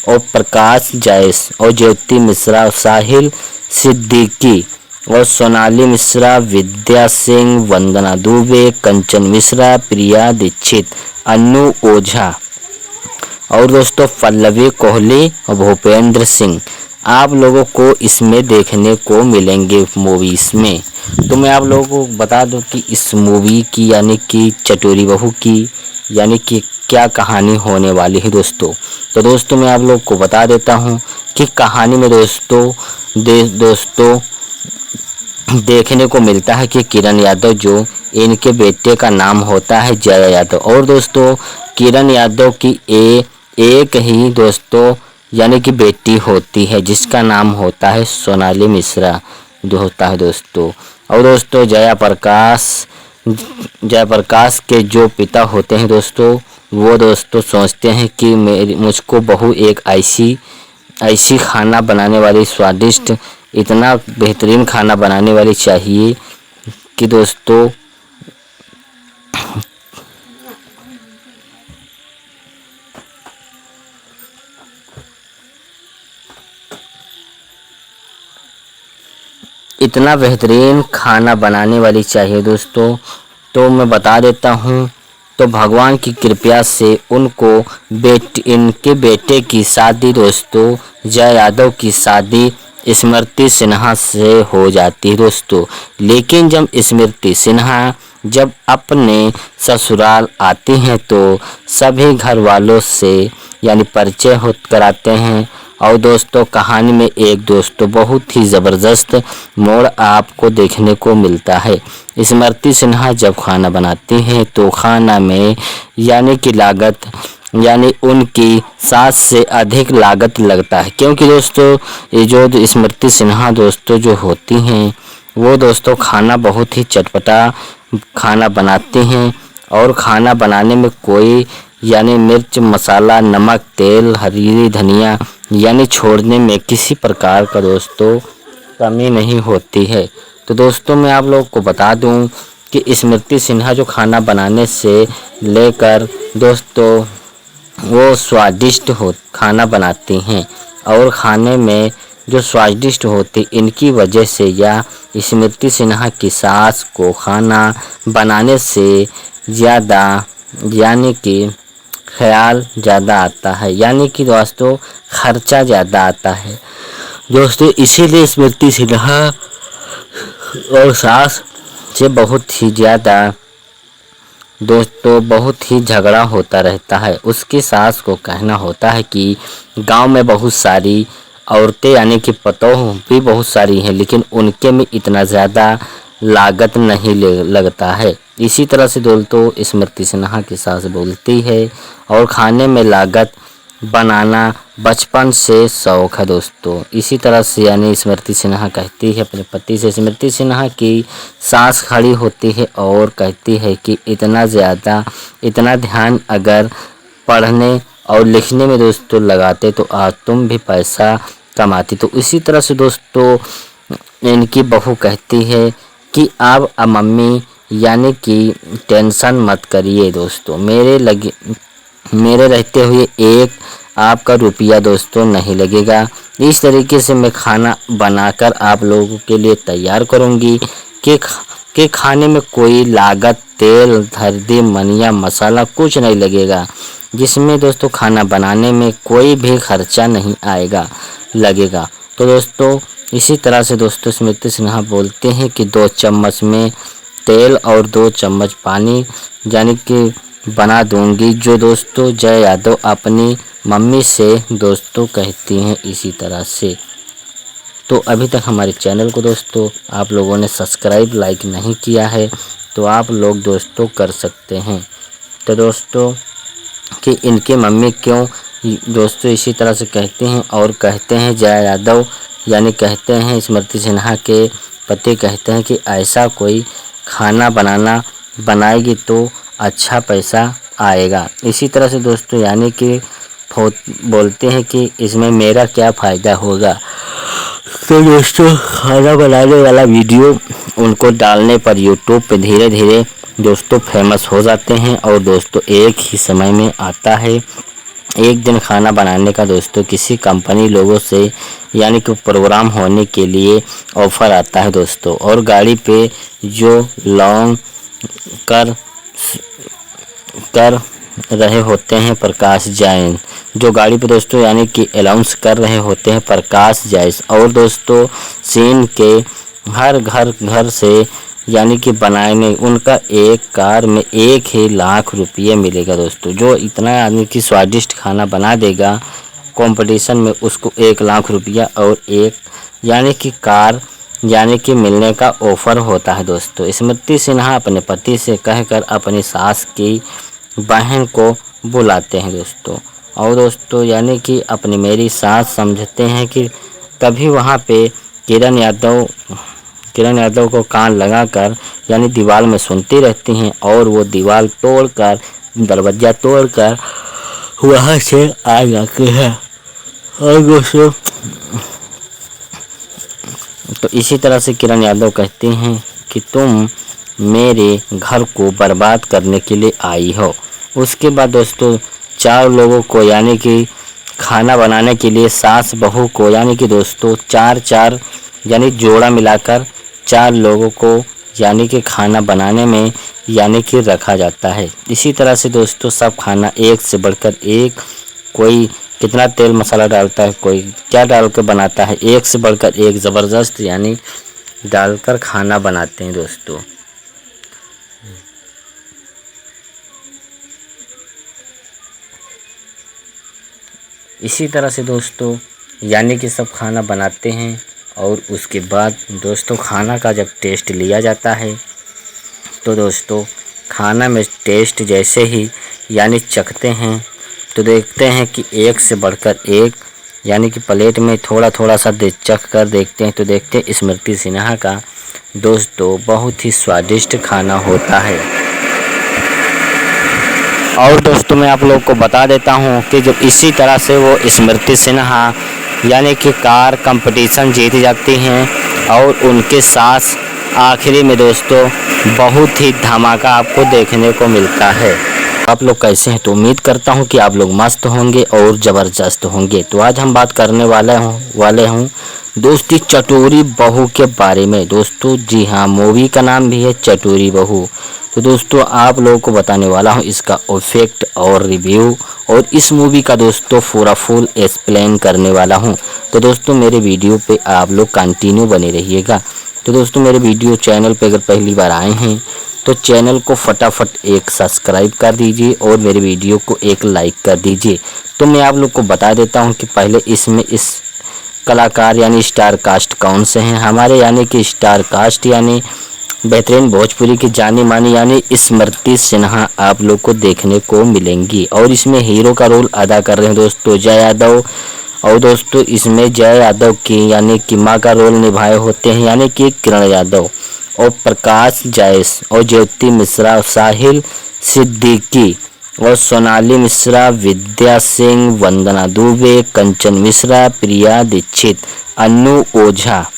और प्रकाश जैस, और ज्योति मिश्रा, साहिल सिद्दीकी, और सोनाली मिश्रा, विद्या सिंह, वंदना दुबे, कंचन मिश्रा, प्रिया दीक्षित, अन्नू ओझा, और दोस्तों पल्लवी कोहली और भूपेंद्र सिंह आप लोगों को इसमें देखने को मिलेंगे मूवीज़ में। तो मैं आप लोगों को बता दूं कि इस मूवी की यानी कि चटोरी बहू की यानी कि क्या कहानी होने वाली है दोस्तों। तो दोस्तों मैं आप लोग को बता देता हूं कि कहानी में दोस्तों देखने को मिलता है कि किरण यादव जो इनके बेटे का नाम होता है जय यादव, और दोस्तों किरण यादव की एक ही दोस्तों यानी कि बेटी होती है जिसका नाम होता है सोनाली मिश्रा जो होता है दोस्तों। और दोस्तों जयप्रकाश के जो पिता होते हैं दोस्तों वो दोस्तों सोचते हैं कि मुझको बहू एक ऐसी खाना बनाने वाली स्वादिष्ट इतना बेहतरीन खाना बनाने वाली चाहिए कि दोस्तों इतना बेहतरीन खाना बनाने वाली चाहिए दोस्तों, तो मैं बता देता हूँ। तो भगवान की कृपा से उनको इनके बेटे की शादी दोस्तों, जय यादव की शादी स्मृति सिन्हा से हो जाती है दोस्तों। लेकिन जब स्मृति सिन्हा जब अपने ससुराल आती हैं तो सभी घर वालों से यानी परिचय हो कराते हैं। और दोस्तों कहानी में एक दोस्तों बहुत ही ज़बरदस्त मोड़ आपको देखने को मिलता है। स्मृति सिन्हा जब खाना बनाती हैं तो खाना में यानी कि लागत यानी उनकी सास से अधिक लागत लगता है, क्योंकि दोस्तों ये जो स्मृति सिन्हा दोस्तों जो होती हैं वो दोस्तों खाना बहुत ही चटपटा खाना बनाती हैं। और खाना बनाने में कोई यानी मिर्च मसाला नमक तेल हरी धनिया यानी छोड़ने में किसी प्रकार का दोस्तों कमी नहीं होती है। तो दोस्तों मैं आप लोगों को बता दूं कि स्मृति सिन्हा जो खाना बनाने से लेकर दोस्तों वो स्वादिष्ट खाना बनाती हैं। और खाने में जो स्वादिष्ट होती इनकी वजह से या स्मृति सिन्हा की सास को खाना बनाने से ज़्यादा यानी कि ख्याल ज़्यादा आता है, यानी कि दोस्तों खर्चा ज़्यादा आता है दोस्तों। इसीलिए स्मृति सिन्हा और सास से बहुत ही ज़्यादा दोस्तों बहुत ही झगड़ा होता रहता है। उसकी सास को कहना होता है कि गांव में बहुत सारी औरतें यानी कि पतोह भी बहुत सारी हैं, लेकिन उनके में इतना ज़्यादा लागत नहीं लगता है। इसी तरह से दोस्तों स्मृति सिन्हा की सास बोलती है और खाने में लागत बनाना बचपन से शौक है दोस्तों। इसी तरह से यानी स्मृति सिन्हा कहती है अपने पति से। स्मृति सिन्हा की सास खड़ी होती है और कहती है कि इतना ध्यान अगर पढ़ने और लिखने में दोस्तों लगाते तो आज तुम भी पैसा कमाती। तो इसी तरह से दोस्तों इनकी बहू कहती है कि अब मम्मी यानी कि टेंशन मत करिए दोस्तों, मेरे रहते हुए एक आपका रुपया दोस्तों नहीं लगेगा। इस तरीके से मैं खाना बनाकर आप लोगों के लिए तैयार करूंगी कि खाने में कोई लागत तेल हल्दी मनिया मसाला कुछ नहीं लगेगा, जिसमें दोस्तों खाना बनाने में कोई भी खर्चा नहीं लगेगा। तो दोस्तों इसी तरह से दोस्तों स्मृति सिन्हा बोलते हैं कि 2 चम्मच में तेल और 2 चम्मच पानी यानी कि बना दूंगी, जो दोस्तों जय यादव अपनी मम्मी से दोस्तों कहती हैं इसी तरह से। तो अभी तक हमारे चैनल को दोस्तों आप लोगों ने सब्सक्राइब लाइक नहीं किया है तो आप लोग दोस्तों कर सकते हैं। तो दोस्तों कि इनके मम्मी क्यों दोस्तों इसी तरह से कहते हैं और कहते हैं जय यादव यानी कहते हैं स्मृति सिन्हा के पति कहते हैं कि ऐसा कोई खाना बनाएगी तो अच्छा पैसा आएगा। इसी तरह से दोस्तों यानी कि बोलते हैं कि इसमें मेरा क्या फ़ायदा होगा। तो दोस्तों खाना बनाने वाला वीडियो उनको डालने पर यूट्यूब पे धीरे धीरे दोस्तों फेमस हो जाते हैं और दोस्तों एक ही समय में आता है। एक दिन खाना बनाने का दोस्तों किसी कंपनी लोगों से यानी कि प्रोग्राम होने के लिए ऑफ़र आता है दोस्तों, और गाड़ी पे जो लॉन्ग कर रहे होते हैं प्रकाश जैन, जो गाड़ी पे दोस्तों यानी कि अनाउंस कर रहे होते हैं प्रकाश जैन। और दोस्तों सीन के हर घर से यानी कि बनाने उनका एक कार में 1 ही लाख रुपये मिलेगा दोस्तों। जो इतना आदमी की स्वादिष्ट खाना बना देगा कंपटीशन में उसको 1 लाख रुपया और एक यानी कि कार यानी कि मिलने का ऑफ़र होता है दोस्तों। स्मृति सिन्हा अपने पति से कहकर अपनी सास की बहन को बुलाते हैं दोस्तों। और दोस्तों यानी कि अपनी मेरी सास समझते हैं कि तभी वहाँ पे किरण यादव को कान लगाकर यानी दीवार में सुनती रहती हैं और वो दीवार तोड़कर दरवाज़ा तोड़कर वहाँ से आ जाते हैं। और दोस्तों तो इसी तरह से किरण यादव कहती हैं कि तुम मेरे घर को बर्बाद करने के लिए आई हो। उसके बाद दोस्तों 4 लोगों को यानी कि खाना बनाने के लिए सास बहू को यानी कि दोस्तों 4 यानी जोड़ा मिलाकर 4 लोगों को यानी कि खाना बनाने में यानी कि रखा जाता है। इसी तरह से दोस्तों सब खाना एक से बढ़कर एक, कोई कितना तेल मसाला डालता है, कोई क्या डाल कर बनाता है, एक से बढ़कर एक ज़बरदस्त यानी डालकर खाना बनाते हैं दोस्तों। इसी तरह से दोस्तों यानी कि सब खाना बनाते हैं और उसके बाद दोस्तों खाना का जब टेस्ट लिया जाता है तो दोस्तों खाना में टेस्ट जैसे ही यानी चखते हैं तो देखते हैं कि एक से बढ़कर एक यानी कि प्लेट में थोड़ा थोड़ा सा चख कर देखते हैं तो देखते हैं स्मृति सिन्हा का दोस्तों बहुत ही स्वादिष्ट खाना होता है। और दोस्तों मैं आप लोग को बता देता हूं कि जब इसी तरह से वो स्मृति सिन्हा यानी कि कार कंपटीशन जीत जाती हैं और उनके साथ आखिरी में दोस्तों बहुत ही धमाका आपको देखने को मिलता है। आप लोग कैसे हैं तो उम्मीद करता हूं कि आप लोग मस्त होंगे और ज़बरदस्त होंगे। तो आज हम बात करने वाले हूं दोस्ती चटोरी बहू के बारे में दोस्तों। जी हाँ, मूवी का नाम भी है चटोरी बहू। तो दोस्तों आप लोगों को बताने वाला हूं इसका इफेक्ट और रिव्यू और इस मूवी का दोस्तों पूरा फुल एक्सप्लेन करने वाला हूं। तो दोस्तों मेरे वीडियो पे आप लोग कंटिन्यू बने रहिएगा। तो दोस्तों मेरे वीडियो चैनल पे अगर पहली बार आए हैं तो चैनल को फटाफट एक सब्सक्राइब कर दीजिए और मेरे वीडियो को एक लाइक कर दीजिए। तो मैं आप लोग को बता देता हूं कि पहले इसमें इस कलाकार यानी स्टार कास्ट कौन से हैं हमारे, यानी कि स्टार कास्ट यानी बेहतरीन भोजपुरी की जानी मानी यानी स्मृति सिन्हा आप लोग को देखने को मिलेंगी। और इसमें हीरो का रोल अदा कर रहे हैं दोस्तों जय यादव। और दोस्तों इसमें जय यादव की यानी कि माँ का रोल निभाए होते हैं यानी कि किरण यादव और प्रकाश जायस और ज्योति मिश्रा, साहिल सिद्दीकी और सोनाली मिश्रा, विद्या सिंह, वंदना दुबे, कंचन मिश्रा, प्रिया दीक्षित, अन्नू ओझा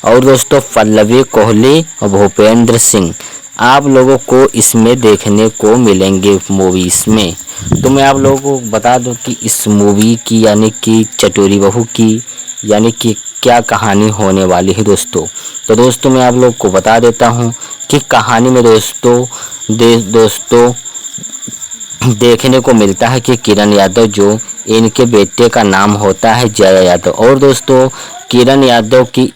और दोस्तों पल्लवी कोहली और भूपेंद्र सिंह आप लोगों को इसमें देखने को मिलेंगे मूवीज़ में। तो मैं आप लोगों को बता दूं कि इस मूवी की यानी कि चटोरी बहू की यानी कि क्या कहानी होने वाली है दोस्तों। तो दोस्तों मैं आप लोग को बता देता हूं कि कहानी में दोस्तों देखने को मिलता है कि किरण यादव जो इनके बेटे का नाम होता है जय यादव और दोस्तों किरण यादव की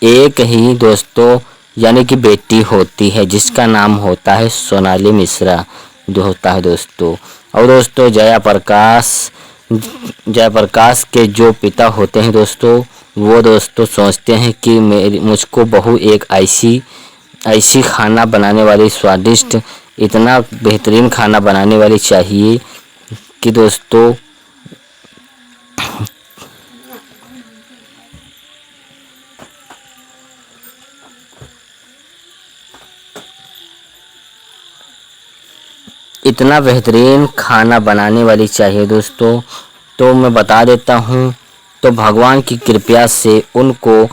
एक ही दोस्तों यानी कि बेटी होती है जिसका नाम होता है सोनाली मिश्रा जो होता है दोस्तों। और दोस्तों जयप्रकाश के जो पिता होते हैं दोस्तों वो दोस्तों सोचते हैं कि मुझको बहू एक ऐसी खाना बनाने वाली स्वादिष्ट इतना बेहतरीन खाना बनाने वाली चाहिए कि दोस्तों इतना बेहतरीन खाना बनाने वाली चाहिए दोस्तों। तो मैं बता देता हूँ तो भगवान की कृपा से उनको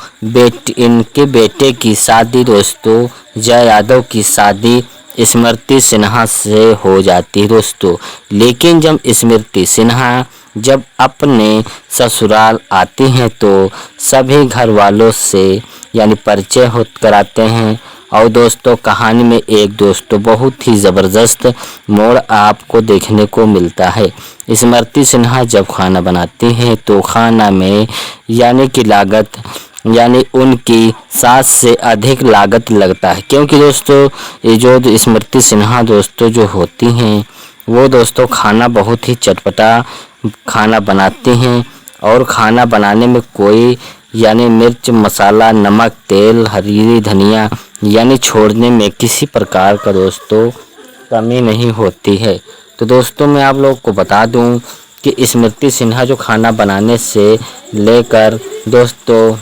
इनके बेटे की शादी दोस्तों जय यादव की शादी स्मृति सिन्हा से हो जाती है दोस्तों। लेकिन जब स्मृति सिन्हा जब अपने ससुराल आती हैं तो सभी घर वालों से यानी परिचय कराते हैं। और दोस्तों कहानी में एक दोस्तों बहुत ही ज़बरदस्त मोड़ आपको देखने को मिलता है। स्मृति सिन्हा जब खाना बनाती हैं तो खाना में यानी कि लागत यानी उनकी सास से अधिक लागत लगता है क्योंकि दोस्तों ये जो स्मृति सिन्हा दोस्तों जो होती हैं वो दोस्तों खाना बहुत ही चटपटा खाना बनाती हैं और खाना बनाने में कोई यानी मिर्च मसाला नमक तेल हरी धनिया यानी छोड़ने में किसी प्रकार का दोस्तों कमी नहीं होती है। तो दोस्तों मैं आप लोगों को बता दूं कि स्मृति सिन्हा जो खाना बनाने से लेकर दोस्तों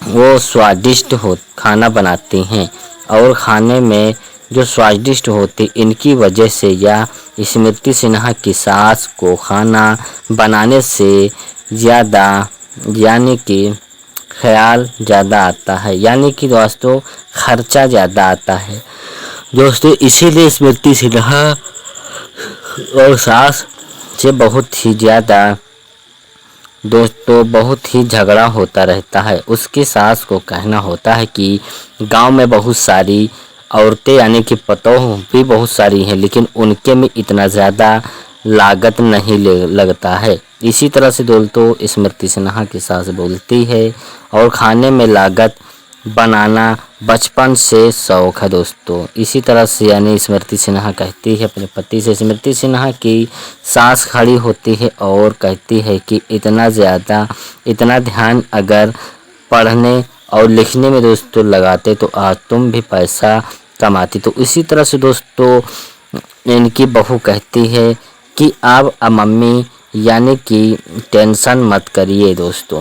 वो स्वादिष्ट खाना बनाती हैं और खाने में जो स्वादिष्ट होती इनकी वजह से या स्मृति सिन्हा की सास को खाना बनाने से ज़्यादा यानी कि ख्याल ज़्यादा आता है यानी कि दोस्तों खर्चा ज़्यादा आता है दोस्तों। इसीलिए स्मृति सिन्हा और सास से बहुत ही ज़्यादा दोस्तों बहुत ही झगड़ा होता रहता है। उसकी सास को कहना होता है कि गांव में बहुत सारी औरतें यानी कि पतोह भी बहुत सारी हैं, लेकिन उनके में इतना ज़्यादा लागत नहीं लगता है। इसी तरह से दोस्तों स्मृति सिन्हा की सास बोलती है और खाने में लागत बनाना बचपन से शौक है दोस्तों। इसी तरह से यानी स्मृति सिन्हा कहती है अपने पति से। स्मृति सिन्हा की सास खड़ी होती है और कहती है कि इतना ध्यान अगर पढ़ने और लिखने में दोस्तों लगाते तो आज तुम भी पैसा कमाती। तो इसी तरह से दोस्तों इनकी बहू कहती है कि अब मम्मी यानी कि टेंशन मत करिए दोस्तों,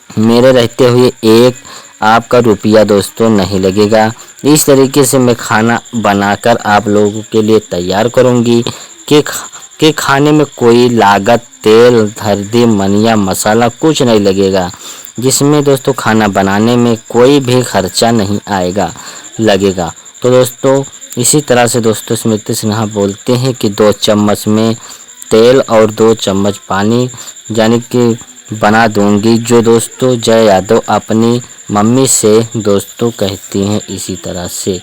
मेरे रहते हुए एक आपका रुपया दोस्तों नहीं लगेगा। इस तरीके से मैं खाना बनाकर आप लोगों के लिए तैयार करूंगी कि खाने में कोई लागत तेल हल्दी मनिया मसाला कुछ नहीं लगेगा, जिसमें दोस्तों खाना बनाने में कोई भी खर्चा नहीं लगेगा। तो दोस्तों इसी तरह से दोस्तों स्मृति सिन्हा बोलते हैं कि 2 चम्मच में तेल और 2 चम्मच पानी यानी कि बना दूंगी, जो दोस्तों जय यादव अपनी मम्मी से दोस्तों कहती हैं इसी तरह से।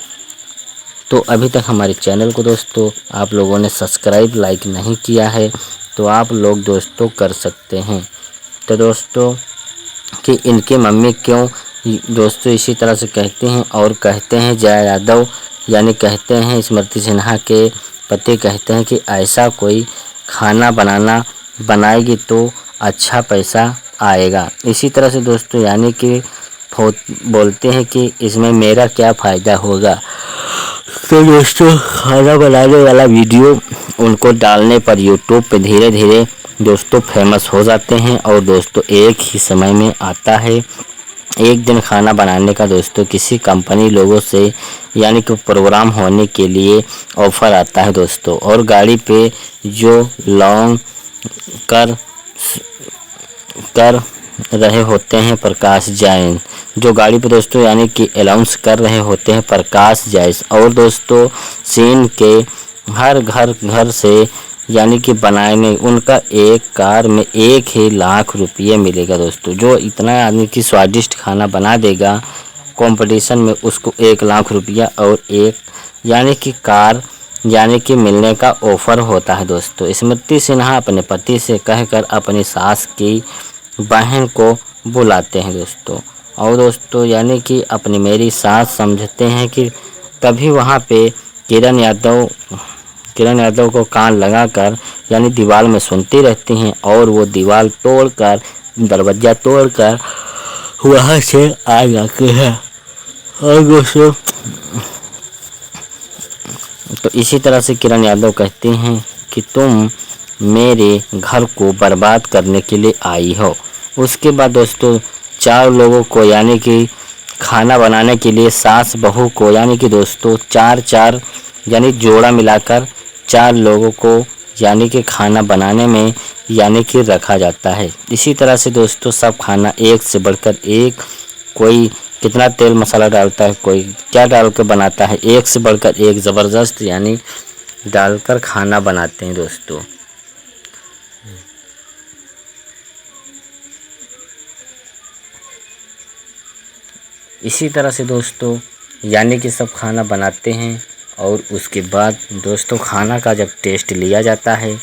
तो अभी तक हमारे चैनल को दोस्तों आप लोगों ने सब्सक्राइब लाइक नहीं किया है तो आप लोग दोस्तों कर सकते हैं। तो दोस्तों कि इनकी मम्मी क्यों दोस्तों इसी तरह से कहते हैं और कहते हैं जय यादव यानी कहते हैं स्मृति सिन्हा के पति कहते हैं कि ऐसा कोई खाना बनाएगी तो अच्छा पैसा आएगा। इसी तरह से दोस्तों यानी कि बोलते हैं कि इसमें मेरा क्या फ़ायदा होगा। तो दोस्तों खाना बनाने वाला वीडियो उनको डालने पर यूट्यूब पे धीरे धीरे दोस्तों फेमस हो जाते हैं और दोस्तों एक ही समय में आता है। एक दिन खाना बनाने का दोस्तों किसी कंपनी लोगों से यानी कि प्रोग्राम होने के लिए ऑफ़र आता है दोस्तों, और गाड़ी पे जो लॉन्ग कर रहे होते हैं प्रकाश जैन, जो गाड़ी पे दोस्तों यानी कि अनाउंस कर रहे होते हैं प्रकाश जैस, और दोस्तों सीन के हर घर से यानी कि बनाने उनका एक कार में 1 ही लाख रुपये मिलेगा दोस्तों। जो इतना यानी कि स्वादिष्ट खाना बना देगा कंपटीशन में उसको 1 लाख रुपया और एक यानी कि कार यानी कि मिलने का ऑफ़र होता है दोस्तों। स्मृति सिन्हा अपने पति से कहकर अपनी सास की बहन को बुलाते हैं दोस्तों, और दोस्तों यानी कि अपनी मेरी सास समझते हैं कि तभी वहाँ पे किरण यादव को कान लगाकर यानी दीवार में सुनती रहती हैं और वो दीवार तोड़कर दरवाज़ा तोड़कर वहाँ से आ जाते हैं। और दोस्तों तो इसी तरह से किरण यादव कहते हैं कि तुम मेरे घर को बर्बाद करने के लिए आई हो। उसके बाद दोस्तों 4 लोगों को यानी कि खाना बनाने के लिए सास बहू को यानी कि दोस्तों 4 यानी जोड़ा मिलाकर 4 लोगों को यानी कि खाना बनाने में यानी कि रखा जाता है। इसी तरह से दोस्तों सब खाना एक से बढ़कर एक, कोई कितना तेल मसाला डालता है, कोई क्या डाल कर बनाता है, एक से बढ़कर एक ज़बरदस्त यानी डालकर खाना बनाते हैं दोस्तों। इसी तरह से दोस्तों यानी कि सब खाना बनाते हैं और उसके बाद दोस्तों खाना का जब टेस्ट लिया जाता है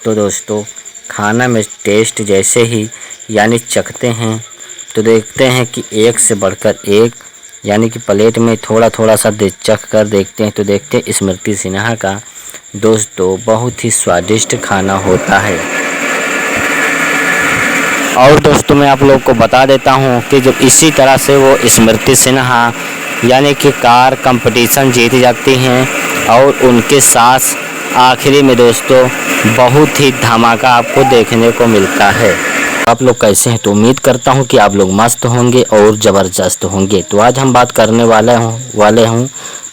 तो दोस्तों खाना में टेस्ट जैसे ही यानी चखते हैं तो देखते हैं कि एक से बढ़कर एक यानी कि प्लेट में थोड़ा सा चख कर देखते हैं तो देखते हैं स्मृति सिन्हा का दोस्तों बहुत ही स्वादिष्ट खाना होता है। और दोस्तों मैं आप लोग को बता देता हूं कि जब इसी तरह से वो स्मृति सिन्हा यानी कि कार कंपटीशन जीत जाती हैं और उनके साथ आखिरी में दोस्तों बहुत ही धमाका आपको देखने को मिलता है। आप लोग कैसे हैं तो उम्मीद करता हूं कि आप लोग मस्त होंगे और ज़बरदस्त होंगे। तो आज हम बात करने वाले हूँ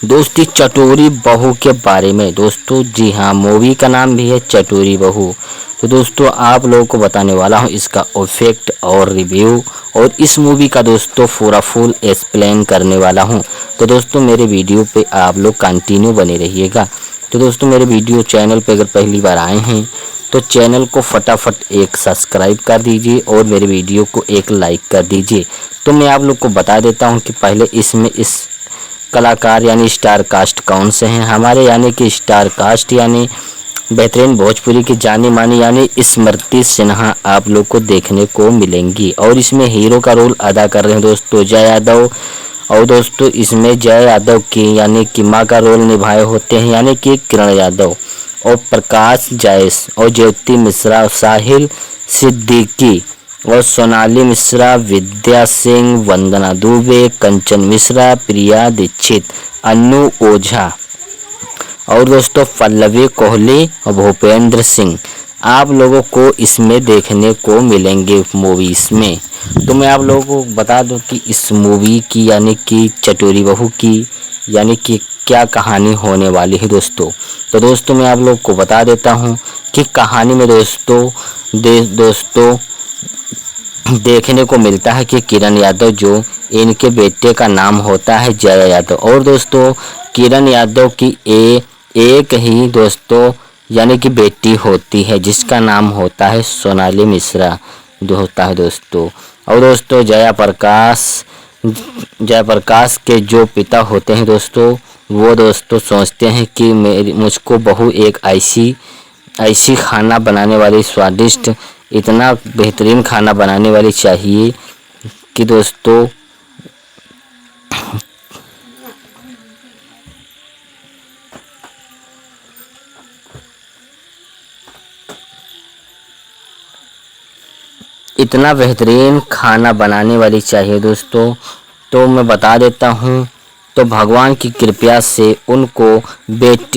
दोस्ती चटोरी बहू के बारे में दोस्तों। जी हाँ, मूवी का नाम भी है चटोरी बहू। तो दोस्तों आप लोगों को बताने वाला हूँ इसका इफेक्ट और रिव्यू और इस मूवी का दोस्तों पूरा फुल एक्सप्लेन करने वाला हूँ। तो दोस्तों मेरे वीडियो पे आप लोग कंटिन्यू बने रहिएगा। तो दोस्तों मेरे वीडियो चैनल पे अगर पहली बार आए हैं तो चैनल को फटाफट एक सब्सक्राइब कर दीजिए और मेरे वीडियो को एक लाइक कर दीजिए। तो मैं आप लोग को बता देता हूं कि पहले इसमें इस कलाकार यानी स्टार कास्ट कौन से हैं हमारे, यानी कि स्टार कास्ट यानी बेहतरीन भोजपुरी की जानी मानी यानी स्मृति सिन्हा आप लोग को देखने को मिलेंगी। और इसमें हीरो का रोल अदा कर रहे हैं दोस्तों जय यादव। और दोस्तों इसमें जय यादव की यानी कि माँ का रोल निभाए होते हैं यानी कि किरण यादव, और प्रकाश जायस और ज्योति मिश्रा, साहिल सिद्दीकी और सोनाली मिश्रा, विद्या सिंह, वंदना दुबे, कंचन मिश्रा, प्रिया दीक्षित, अनु ओझा और दोस्तों पल्लवी कोहली और भूपेंद्र सिंह आप लोगों को इसमें देखने को मिलेंगे मूवीज में। तो मैं आप लोगों को बता दूं कि इस मूवी की यानी कि चटोरी बहू की यानी कि क्या कहानी होने वाली है दोस्तों। तो दोस्तों मैं आप लोग को बता देता हूं कि कहानी में दोस्तों देखने को मिलता है कि किरण यादव जो इनके बेटे का नाम होता है जय यादव, और दोस्तों किरण यादव की एक ही दोस्तों यानी कि बेटी होती है जिसका नाम होता है सोनाली मिश्रा जो होता है दोस्तों। और दोस्तों जयप्रकाश के जो पिता होते हैं दोस्तों वो दोस्तों सोचते हैं कि मुझको बहू एक ऐसी खाना बनाने वाली स्वादिष्ट इतना बेहतरीन खाना बनाने वाली चाहिए कि दोस्तों इतना बेहतरीन खाना बनाने वाली चाहिए दोस्तों। तो मैं बता देता हूँ तो भगवान की कृपा से उनको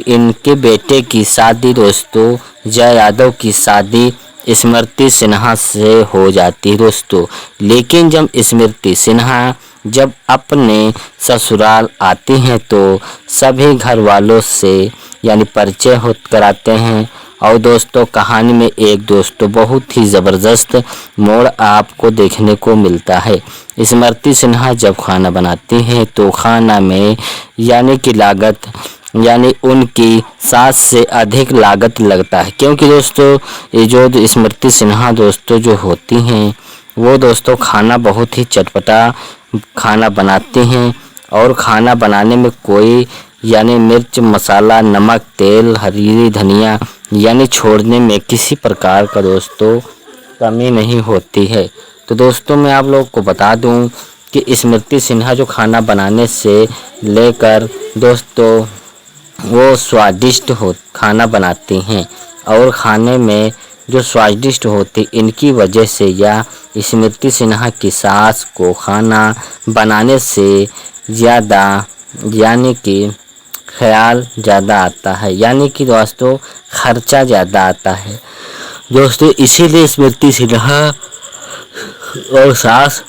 इनके बेटे की शादी दोस्तों जय यादव की शादी स्मृति सिन्हा से हो जाती है दोस्तों। लेकिन जब स्मृति सिन्हा जब अपने ससुराल आती हैं तो सभी घर वालों से यानी परिचय कराते हैं। और दोस्तों कहानी में एक दोस्तों बहुत ही ज़बरदस्त मोड़ आपको देखने को मिलता है। स्मृति सिन्हा जब खाना बनाती हैं तो खाना में यानी कि लागत यानी उनकी सास से अधिक लागत लगता है, क्योंकि दोस्तों ये जो स्मृति सिन्हा दोस्तों जो होती हैं वो दोस्तों खाना बहुत ही चटपटा खाना बनाती हैं। और खाना बनाने में कोई यानी मिर्च मसाला नमक तेल हरी धनिया यानी छोड़ने में किसी प्रकार का दोस्तों कमी नहीं होती है। तो दोस्तों मैं आप लोगों को बता दूं कि स्मृति सिन्हा जो खाना बनाने से लेकर दोस्तों वो स्वादिष्ट खाना बनाती हैं, और खाने में जो स्वादिष्ट होती इनकी वजह से या स्मृति सिन्हा की सास को खाना बनाने से ज़्यादा यानी कि ख्याल ज़्यादा आता है, यानी कि दोस्तों खर्चा ज़्यादा आता है दोस्तों। इसीलिए स्मृति सिन्हा और सास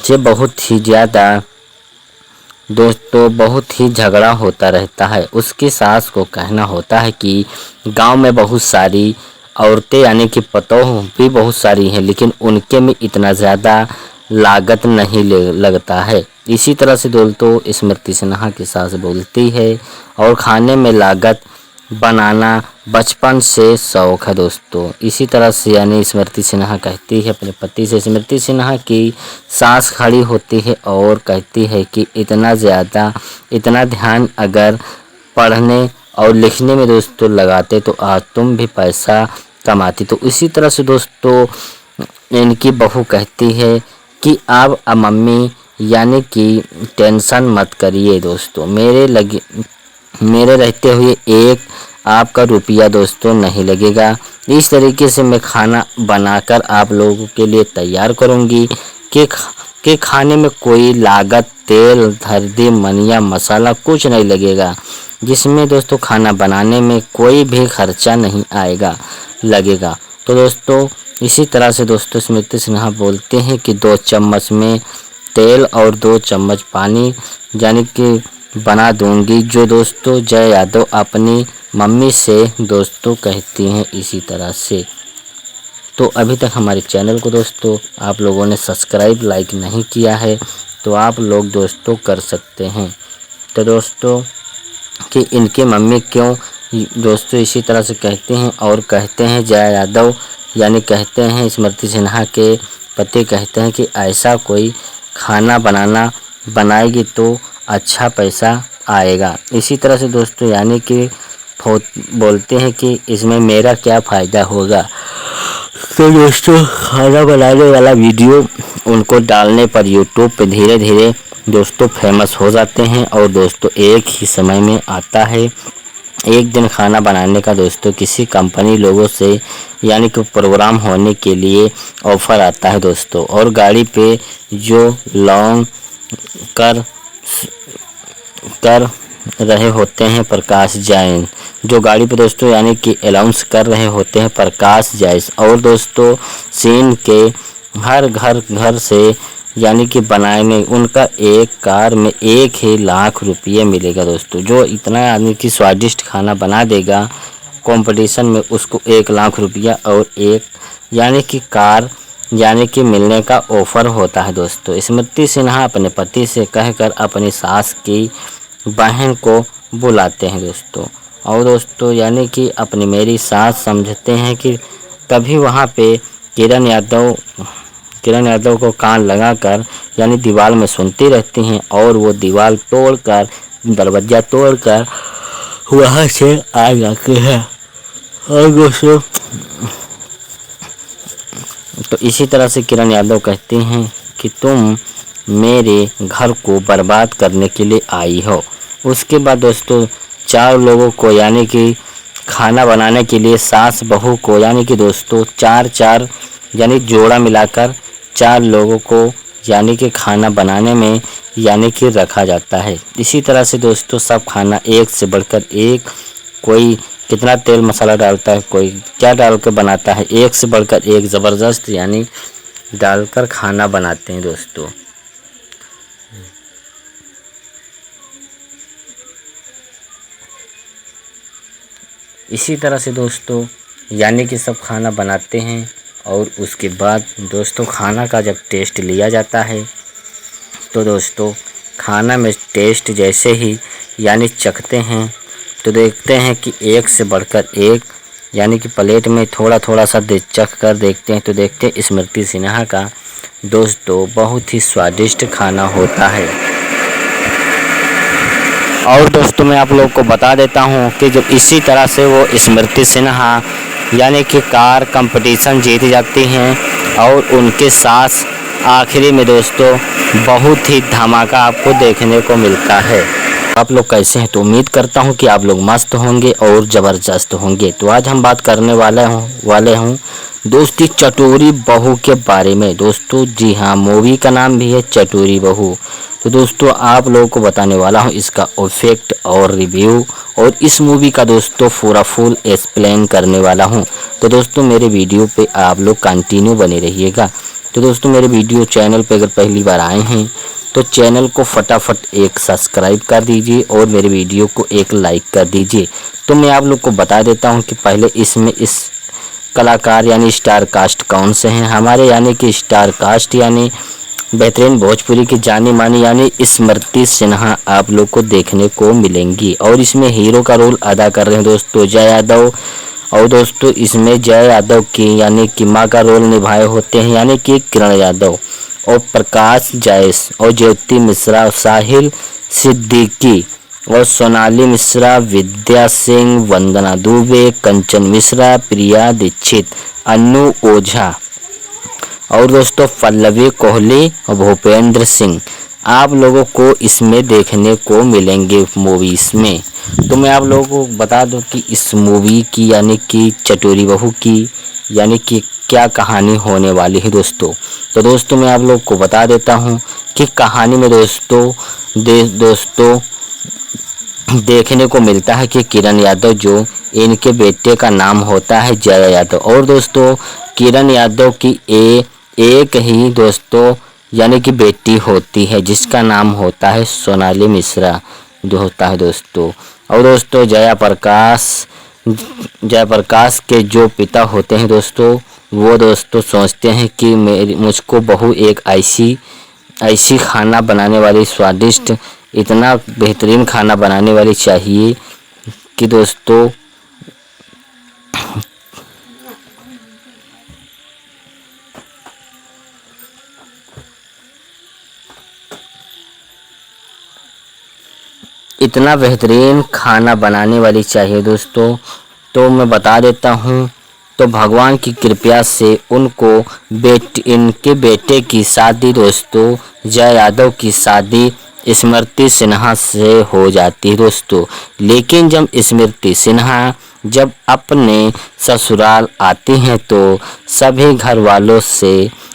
से बहुत ही ज़्यादा दोस्तों बहुत ही झगड़ा होता रहता है। उसकी सास को कहना होता है कि गांव में बहुत सारी औरतें यानी कि पतोह भी बहुत सारी हैं लेकिन उनके में इतना ज़्यादा लागत नहीं लगता है। इसी तरह से दोस्तों स्मृति सिन्हा की सास बोलती है और खाने में लागत बनाना बचपन से शौक है दोस्तों। इसी तरह से यानी स्मृति सिन्हा कहती है अपने पति से। स्मृति सिन्हा की सास खड़ी होती है और कहती है कि इतना ध्यान अगर पढ़ने और लिखने में दोस्तों लगाते तो आज तुम भी पैसा कमाती। तो इसी तरह से दोस्तों इनकी बहू कहती है कि अब मम्मी यानी कि टेंशन मत करिए दोस्तों, मेरे रहते हुए एक आपका रुपया दोस्तों नहीं लगेगा। इस तरीके से मैं खाना बनाकर आप लोगों के लिए तैयार करूंगी कि खाने में कोई लागत तेल हल्दी मनिया मसाला कुछ नहीं लगेगा, जिसमें दोस्तों खाना बनाने में कोई भी खर्चा नहीं लगेगा। तो दोस्तों इसी तरह से दोस्तों स्मृति सिन्हा बोलते हैं कि 2 चम्मच में तेल और 2 चम्मच पानी यानी कि बना दूंगी, जो दोस्तों जय यादव अपनी मम्मी से दोस्तों कहती हैं। इसी तरह से तो अभी तक हमारे चैनल को दोस्तों आप लोगों ने सब्सक्राइब लाइक नहीं किया है तो आप लोग दोस्तों कर सकते हैं। तो दोस्तों कि इनके मम्मी क्यों दोस्तों इसी तरह से कहते हैं और कहते हैं जया यादव यानी कहते हैं स्मृति सिन्हा के पति कहते हैं कि ऐसा कोई खाना बनाएगी तो अच्छा पैसा आएगा। इसी तरह से दोस्तों यानी कि बोलते हैं कि इसमें मेरा क्या फ़ायदा होगा। तो दोस्तों खाना बनाने वाला वीडियो उनको डालने पर यूट्यूब पे धीरे धीरे दोस्तों फेमस हो जाते हैं और दोस्तों एक ही समय में आता है। एक दिन खाना बनाने का दोस्तों किसी कंपनी लोगों से यानी कि प्रोग्राम होने के लिए ऑफ़र आता है दोस्तों, और गाड़ी पे जो लॉन्ग कर रहे होते हैं प्रकाश जैन, जो गाड़ी पे दोस्तों यानी कि अनाउंस कर रहे होते हैं प्रकाश जैन। और दोस्तों सीन के हर घर से यानी कि बनाने उनका एक कार में 1 रुपये मिलेगा दोस्तों। जो इतना यानी कि स्वादिष्ट खाना बना देगा कंपटीशन में उसको 1 रुपया और एक यानी कि कार यानी कि मिलने का ऑफ़र होता है दोस्तों। स्मृति सिन्हा अपने पति से कहकर अपनी सास की बहन को बुलाते हैं दोस्तों, और दोस्तों यानी कि अपनी मेरी सास समझते हैं कि तभी वहाँ पे किरण यादव को कान लगाकर यानी दीवार में सुनती रहती हैं, और वो दीवार तोड़कर दरवाज़ा तोड़कर वहाँ से आ जाते हैं। और दोस्तों तो इसी तरह से किरण यादव कहती हैं कि तुम मेरे घर को बर्बाद करने के लिए आई हो। उसके बाद दोस्तों 4 लोगों को यानी कि खाना बनाने के लिए सास बहू को यानी कि दोस्तों 4 यानी जोड़ा मिलाकर 4 लोगों को यानी कि खाना बनाने में यानी कि रखा जाता है। इसी तरह से दोस्तों सब खाना एक से बढ़कर एक, कोई कितना तेल मसाला डालता है, कोई क्या डाल कर बनाता है, एक से बढ़कर एक ज़बरदस्त यानी डालकर खाना बनाते हैं दोस्तों। इसी तरह से दोस्तों यानी कि सब खाना बनाते हैं, और उसके बाद दोस्तों खाना का जब टेस्ट लिया जाता है तो दोस्तों खाना में टेस्ट जैसे ही यानी चखते हैं तो देखते हैं कि एक से बढ़कर एक यानी कि प्लेट में थोड़ा सा चख कर देखते हैं तो देखते हैं स्मृति सिन्हा का दोस्तों बहुत ही स्वादिष्ट खाना होता है। और दोस्तों मैं आप लोग को बता देता हूं कि जब इसी तरह से वो स्मृति सिन्हा यानी कि कार कंपटीशन जीत जाती हैं, और उनके साथ आखिरी में दोस्तों बहुत ही धमाका आपको देखने को मिलता है। आप लोग कैसे हैं? तो उम्मीद करता हूं कि आप लोग मस्त होंगे और ज़बरदस्त होंगे। तो आज हम बात करने वाले हूं दोस्ती चटोरी बहू के बारे में दोस्तों। जी हाँ, मूवी का नाम भी है चटोरी बहू। तो दोस्तों आप लोगों को बताने वाला हूं इसका इफेक्ट और रिव्यू, और इस मूवी का दोस्तों पूरा फुल एक्सप्लेन करने वाला हूं। तो दोस्तों मेरे वीडियो पे आप लोग कंटिन्यू बने रहिएगा। तो दोस्तों मेरे वीडियो चैनल पे अगर पहली बार आए हैं तो चैनल को फटाफट एक सब्सक्राइब कर दीजिए और मेरे वीडियो को एक लाइक कर दीजिए। तो मैं आप लोग को बता देता हूँ कि पहले इसमें इस कलाकार यानी स्टार कास्ट कौन से हैं हमारे, यानी कि स्टार कास्ट यानी बेहतरीन भोजपुरी की जानी मानी यानी स्मृति सिन्हा आप लोग को देखने को मिलेंगी। और इसमें हीरो का रोल अदा कर रहे हैं दोस्तों जया यादव, और दोस्तों इसमें जया यादव की यानी कि माँ का रोल निभाए होते हैं यानी कि किरण यादव, और प्रकाश जैस, और ज्योति मिश्रा, साहिल सिद्दीकी, और सोनाली मिश्रा, विद्या सिंह, वंदना दुबे, कंचन मिश्रा, प्रिया दीक्षित, अनु ओझा, और दोस्तों पल्लवी कोहली और भूपेंद्र सिंह आप लोगों को इसमें देखने को मिलेंगे मूवीज़ में। तो मैं आप लोगों को बता दूं कि इस मूवी की यानी कि चटोरी बहू की यानी कि क्या कहानी होने वाली है दोस्तों। तो दोस्तों मैं आप लोग को बता देता हूं कि कहानी में दोस्तों देखने को मिलता है कि किरण यादव जो इनके बेटे का नाम होता है जया यादव, और दोस्तों किरण यादव की एक ही दोस्तों यानी कि बेटी होती है जिसका नाम होता है सोनाली मिश्रा जो होता है दोस्तों। और दोस्तों जया प्रकाश के जो पिता होते हैं दोस्तों वो दोस्तों सोचते हैं कि मुझको बहू एक ऐसी खाना बनाने वाली स्वादिष्ट इतना बेहतरीन खाना बनाने वाली चाहिए कि दोस्तों इतना बेहतरीन खाना बनाने वाली चाहिए दोस्तों। तो मैं बता देता हूँ। तो भगवान की कृपा से उनको इनके बेटे की शादी दोस्तों, जय यादव की शादी स्मृति सिन्हा से हो जाती है दोस्तों। लेकिन जब स्मृति सिन्हा जब अपने ससुराल आती हैं तो सभी घर वालों से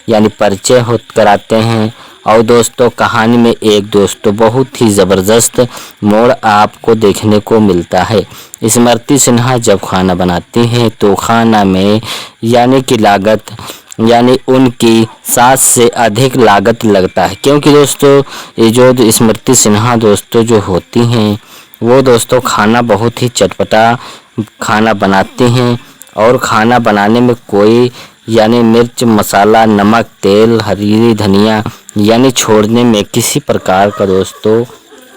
यानी परिचय हो कराते हैं। और दोस्तों कहानी में एक दोस्तों बहुत ही ज़बरदस्त मोड़ आपको देखने को मिलता है। स्मृति सिन्हा जब खाना बनाती हैं तो खाना में यानी कि लागत यानी उनकी सास से अधिक लागत लगता है, क्योंकि दोस्तों ये जो स्मृति सिन्हा दोस्तों जो होती हैं वो दोस्तों खाना बहुत ही चटपटा खाना बनाती हैं। और खाना बनाने में कोई यानी मिर्च मसाला नमक तेल हरी धनिया यानी छोड़ने में किसी प्रकार का दोस्तों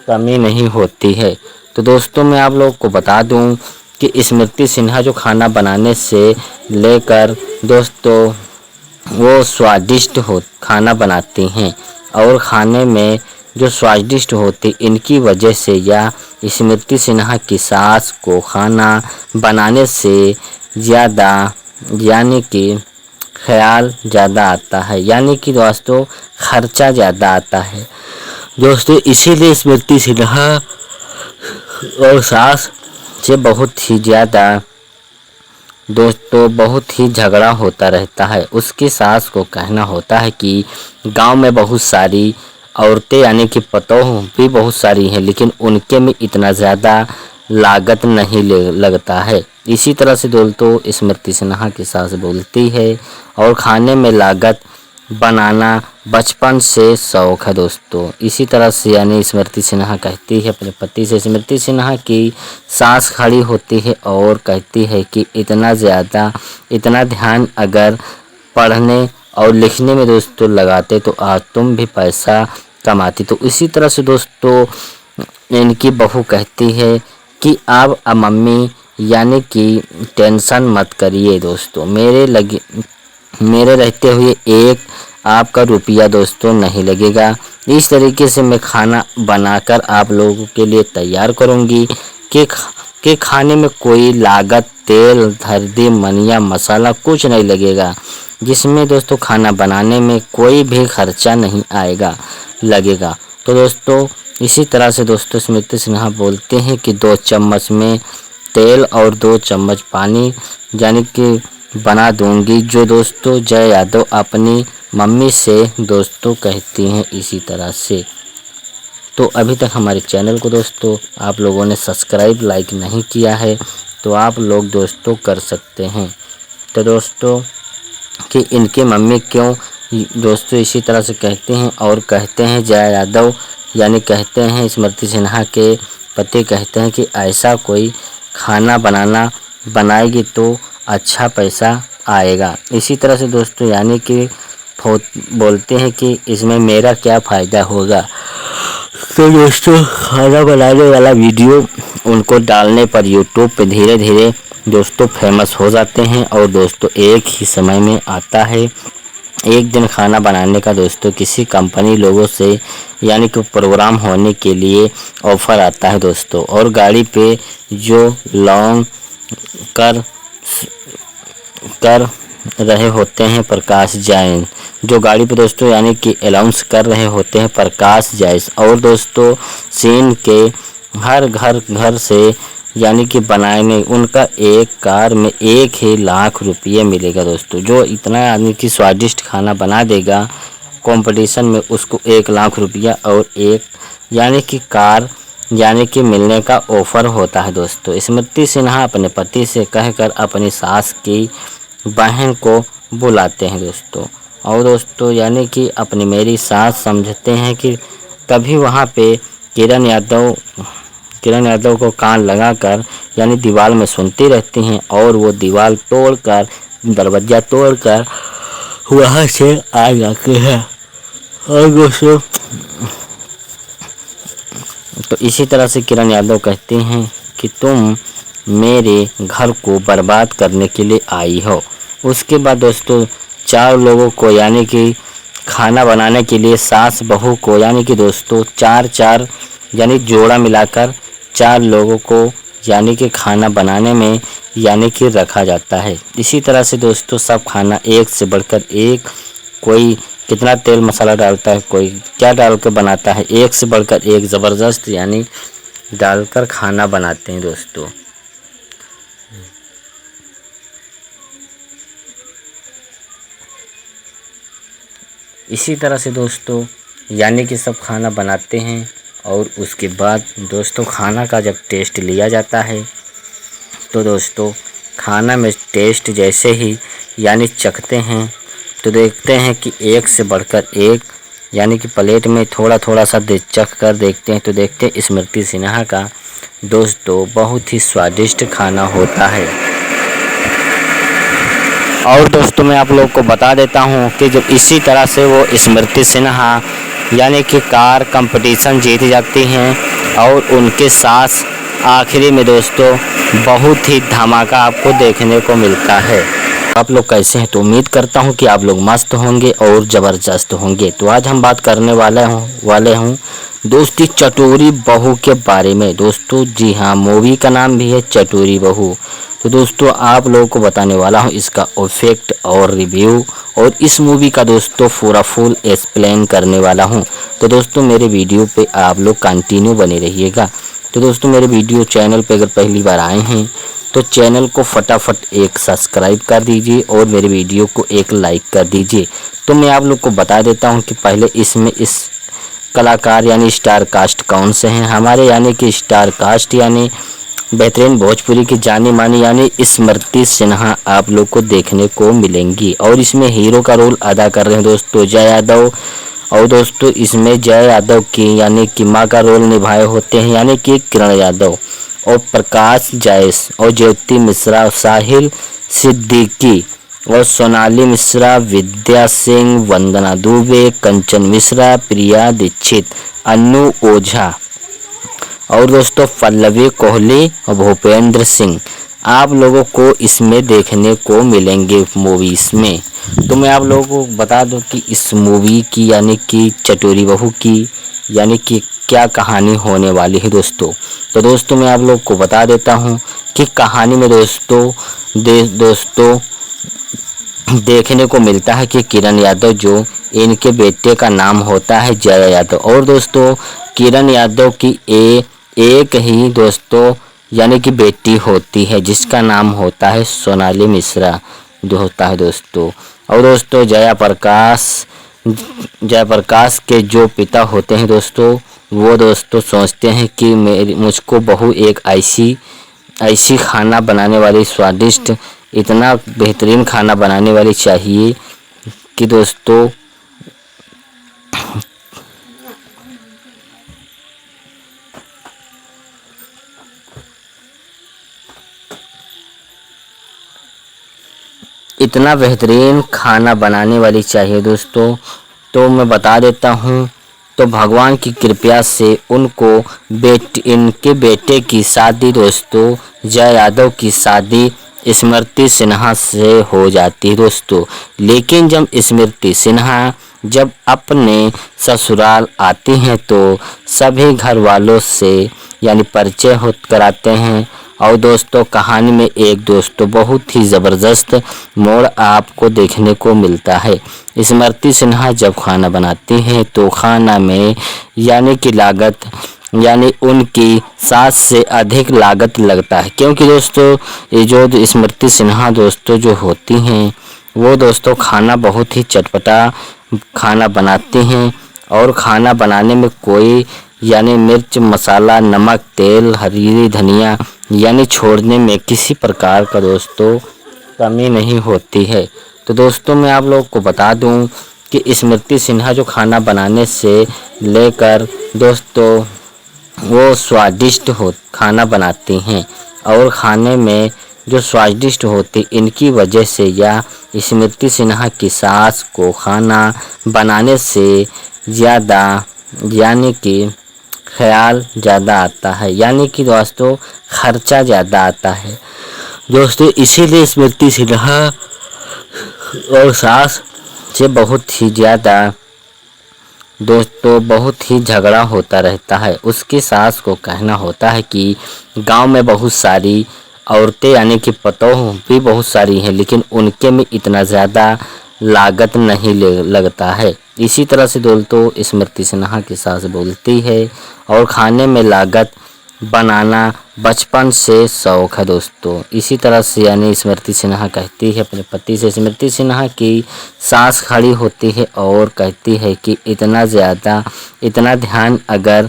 कमी नहीं होती है। तो दोस्तों मैं आप लोगों को बता दूं कि स्मृति सिन्हा जो खाना बनाने से लेकर दोस्तों वो स्वादिष्ट खाना बनाती हैं। और खाने में जो स्वादिष्ट होती इनकी वजह से या स्मृति सिन्हा की सास को खाना बनाने से ज़्यादा यानी कि ख्याल ज़्यादा आता है, यानी कि दोस्तों खर्चा ज़्यादा आता है दोस्तों। इसीलिए स्मृति सिन्हा और सास से बहुत ही ज़्यादा दोस्तों बहुत ही झगड़ा होता रहता है। उसकी सास को कहना होता है कि गांव में बहुत सारी औरतें यानी कि पतोह भी बहुत सारी हैं, लेकिन उनके में इतना ज़्यादा लागत नहीं लगता है। इसी तरह से दोस्तों स्मृति सिन्हा की सास बोलती है और खाने में लागत बनाना बचपन से शौक़ है दोस्तों। इसी तरह से यानी स्मृति सिन्हा कहती है अपने पति से। स्मृति सिन्हा की सास खड़ी होती है और कहती है कि इतना ध्यान अगर पढ़ने और लिखने में दोस्तों लगाते तो आज तुम भी पैसा कमाती। तो इसी तरह से दोस्तों इनकी बहू कहती है कि अब मम्मी यानी कि टेंशन मत करिए दोस्तों, मेरे रहते हुए एक आपका रुपया दोस्तों नहीं लगेगा। इस तरीके से मैं खाना बनाकर आप लोगों के लिए तैयार करूंगी कि खाने में कोई लागत तेल हल्दी मनिया मसाला कुछ नहीं लगेगा, जिसमें दोस्तों खाना बनाने में कोई भी खर्चा नहीं लगेगा। तो दोस्तों इसी तरह से दोस्तों स्मृति सिन्हा बोलते हैं कि 2 चम्मच में तेल और 2 चम्मच पानी यानी कि बना दूंगी, जो दोस्तों जय यादव अपनी मम्मी से दोस्तों कहती हैं। इसी तरह से तो अभी तक हमारे चैनल को दोस्तों आप लोगों ने सब्सक्राइब लाइक नहीं किया है तो आप लोग दोस्तों कर सकते हैं। तो दोस्तों कि इनकी मम्मी क्यों दोस्तों इसी तरह से कहते हैं और कहते हैं जय यादव यानी कहते हैं स्मृति सिन्हा के पति कहते हैं कि ऐसा कोई खाना बनाएगी तो अच्छा पैसा आएगा। इसी तरह से दोस्तों यानी कि बोलते हैं कि इसमें मेरा क्या फ़ायदा होगा। तो दोस्तों खाना बनाने वाला वीडियो उनको डालने पर यूट्यूब पे धीरे धीरे दोस्तों फेमस हो जाते हैं और दोस्तों एक ही समय में आता है। एक दिन खाना बनाने का दोस्तों किसी कंपनी लोगों से यानी कि प्रोग्राम होने के लिए ऑफ़र आता है दोस्तों, और गाड़ी पे जो लॉन्ग कर रहे होते हैं प्रकाश जैन, जो गाड़ी पे दोस्तों यानी कि अनाउंस कर रहे होते हैं प्रकाश जैस। और दोस्तों सीन के हर घर से यानी कि बनाने उनका एक कार में 1 ही लाख रुपये मिलेगा दोस्तों। जो इतना आदमी की स्वादिष्ट खाना बना देगा कंपटीशन में उसको 1 लाख रुपया और एक यानी कि कार यानी कि मिलने का ऑफ़र होता है दोस्तों। स्मृति सिन्हा अपने पति से कहकर अपनी सास की बहन को बुलाते हैं दोस्तों। और दोस्तों यानी कि अपनी मेरी सास समझते हैं कि तभी वहाँ पे किरण यादव को कान लगाकर यानी दीवार में सुनती रहती हैं और वो दीवार तोड़कर दरवाज़ा तोड़कर वहाँ से आ जाते हैं। और दोस्तों तो इसी तरह से किरण यादव कहती हैं कि तुम मेरे घर को बर्बाद करने के लिए आई हो। उसके बाद दोस्तों 4 लोगों को यानी कि खाना बनाने के लिए सास बहू को यानी कि दोस्तों 4-4 यानी जोड़ा मिलाकर 4 लोगों को यानी कि खाना बनाने में यानी कि रखा जाता है। इसी तरह से दोस्तों सब खाना एक से बढ़कर एक, कोई कितना तेल मसाला डालता है, कोई क्या डाल कर बनाता है, एक से बढ़कर एक ज़बरदस्त यानी डालकर खाना बनाते हैं दोस्तों। इसी तरह से दोस्तों यानी कि सब खाना बनाते हैं और उसके बाद दोस्तों खाना का जब टेस्ट लिया जाता है तो दोस्तों खाना में टेस्ट जैसे ही यानी चखते हैं तो देखते हैं कि एक से बढ़कर एक यानी कि प्लेट में थोड़ा थोड़ा सा चख कर देखते हैं तो देखते हैं स्मृति सिन्हा का दोस्तों बहुत ही स्वादिष्ट खाना होता है। और दोस्तों मैं आप लोग को बता देता हूं कि जब इसी तरह से वो स्मृति सिन्हा यानी कि कार कंपटीशन जीत जाती हैं और उनके साथ आखिरी में दोस्तों बहुत ही धमाका आपको देखने को मिलता है। आप लोग कैसे हैं तो उम्मीद करता हूं कि आप लोग मस्त होंगे और ज़बरदस्त होंगे। तो आज हम बात करने वाले हूं दोस्ती चटोरी बहू के बारे में दोस्तों। जी हाँ, मूवी का नाम भी है चटोरी बहू। तो दोस्तों आप लोगों को बताने वाला हूं इसका इफेक्ट और रिव्यू और इस मूवी का दोस्तों पूरा फुल एक्सप्लेन करने वाला हूं। तो दोस्तों मेरे वीडियो पे आप लोग कंटिन्यू बने रहिएगा। तो दोस्तों मेरे वीडियो चैनल पे अगर पहली बार आए हैं तो चैनल को फटाफट एक सब्सक्राइब कर दीजिए और मेरे वीडियो को एक लाइक कर दीजिए। तो मैं आप लोग को बता देता हूं कि पहले इसमें इस कलाकार यानी स्टार कास्ट कौन से हैं हमारे यानी कि स्टार कास्ट यानी बेहतरीन भोजपुरी की जानी मानी यानी स्मृति सिन्हा आप लोग को देखने को मिलेंगी। और इसमें हीरो का रोल अदा कर रहे हैं दोस्तों जय यादव। और दोस्तों इसमें जय यादव की यानी कि माँ का रोल निभाए होते हैं यानी कि किरण यादव और प्रकाश जायस और ज्योति मिश्रा, साहिल सिद्दीकी और सोनाली मिश्रा, विद्या सिंह, वंदना दुबे, कंचन मिश्रा, प्रिया दीक्षित, अन्नू ओझा और दोस्तों पल्लवी कोहली और भूपेंद्र सिंह आप लोगों को इसमें देखने को मिलेंगे मूवीज में। तो मैं आप लोगों को बता दूं कि इस मूवी की यानी कि चटोरी बहू की यानी कि क्या कहानी होने वाली है दोस्तों। तो दोस्तों मैं आप लोग को बता देता हूं कि कहानी में दोस्तों देखने को मिलता है कि किरण यादव जो इनके बेटे का नाम होता है जय यादव और दोस्तों किरण यादव की एक ही दोस्तों यानी कि बेटी होती है जिसका नाम होता है सोनाली मिश्रा जो होता है दोस्तों। और दोस्तों जयप्रकाश के जो पिता होते हैं दोस्तों वो दोस्तों सोचते हैं कि मुझको बहू एक ऐसी खाना बनाने वाली स्वादिष्ट इतना बेहतरीन खाना बनाने वाली चाहिए कि दोस्तों इतना बेहतरीन खाना बनाने वाली चाहिए दोस्तों। तो मैं बता देता हूँ तो भगवान की कृपा से उनको इनके बेटे की शादी दोस्तों जय यादव की शादी स्मृति सिन्हा से हो जाती है दोस्तों। लेकिन जब स्मृति सिन्हा जब अपने ससुराल आती हैं तो सभी घर वालों से यानी परिचय कराते हैं। और दोस्तों कहानी में एक दोस्तों बहुत ही ज़बरदस्त मोड़ आपको देखने को मिलता है। स्मृति सिन्हा जब खाना बनाती हैं तो खाना में यानी कि लागत यानी उनकी सास से अधिक लागत लगता है क्योंकि दोस्तों ये जो स्मृति सिन्हा दोस्तों जो होती हैं वो दोस्तों खाना बहुत ही चटपटा खाना बनाती हैं और खाना बनाने में कोई यानी मिर्च मसाला नमक तेल हरी धनिया यानी छोड़ने में किसी प्रकार का दोस्तों कमी नहीं होती है। तो दोस्तों मैं आप लोग को बता दूं कि स्मृति सिन्हा जो खाना बनाने से लेकर दोस्तों वो स्वादिष्ट खाना बनाती हैं और खाने में जो स्वादिष्ट होती इनकी वजह से या स्मृति सिन्हा की सास को खाना बनाने से ज़्यादा यानी कि ख्याल ज़्यादा आता है, यानी कि दोस्तों खर्चा ज़्यादा आता है दोस्तों। इसीलिए स्मृति सिन्हा और सास से बहुत ही ज़्यादा दोस्तों बहुत ही झगड़ा होता रहता है। उसकी सास को कहना होता है कि गांव में बहुत सारी औरतें यानी कि पतोह भी बहुत सारी हैं, लेकिन उनके में इतना ज़्यादा लागत नहीं लगता है। इसी तरह से दोस्तों स्मृति सिन्हा की सास बोलती है, और खाने में लागत बनाना बचपन से शौक है दोस्तों। इसी तरह से यानी स्मृति सिन्हा कहती है अपने पति से। स्मृति सिन्हा की सास खड़ी होती है और कहती है कि इतना ध्यान अगर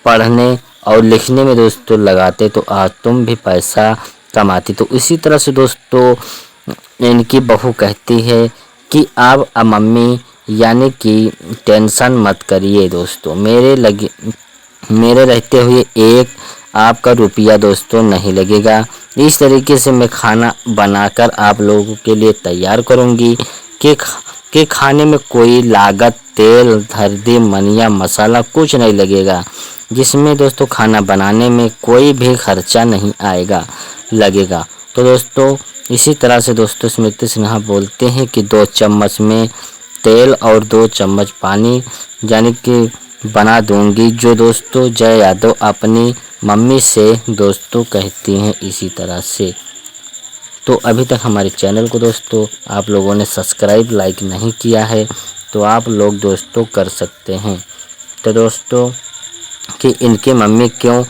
पढ़ने और लिखने में दोस्तों लगाते तो आज तुम भी पैसा कमाती। तो इसी तरह से दोस्तों इनकी बहू कहती है कि अब मम्मी यानी कि टेंशन मत करिए दोस्तों, मेरे रहते हुए एक आपका रुपया दोस्तों नहीं लगेगा। इस तरीके से मैं खाना बनाकर आप लोगों के लिए तैयार करूंगी कि खाने में कोई लागत तेल हल्दी मनिया मसाला कुछ नहीं लगेगा, जिसमें दोस्तों खाना बनाने में कोई भी खर्चा नहीं लगेगा। तो दोस्तों इसी तरह से दोस्तों स्मृति सिन्हा बोलते हैं कि 2 चम्मच में तेल और 2 चम्मच पानी यानी कि बना दूंगी, जो दोस्तों जय यादव अपनी मम्मी से दोस्तों कहती हैं इसी तरह से। तो अभी तक हमारे चैनल को दोस्तों आप लोगों ने सब्सक्राइब लाइक नहीं किया है तो आप लोग दोस्तों कर सकते हैं। तो दोस्तों कि इनके मम्मी क्यों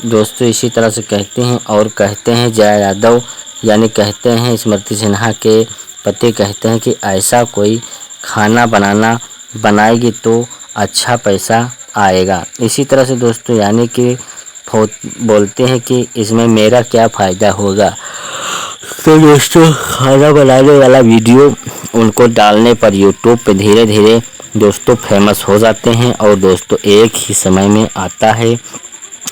दोस्तों इसी तरह से कहते हैं, और कहते हैं जय यादव यानी कहते हैं स्मृति सिन्हा के पति कहते हैं कि ऐसा कोई खाना बनाएगी तो अच्छा पैसा आएगा। इसी तरह से दोस्तों यानी कि बोलते हैं कि इसमें मेरा क्या फ़ायदा होगा। तो दोस्तों खाना बनाने वाला वीडियो उनको डालने पर यूट्यूब पे धीरे धीरे दोस्तों फेमस हो जाते हैं, और दोस्तों एक ही समय में आता है।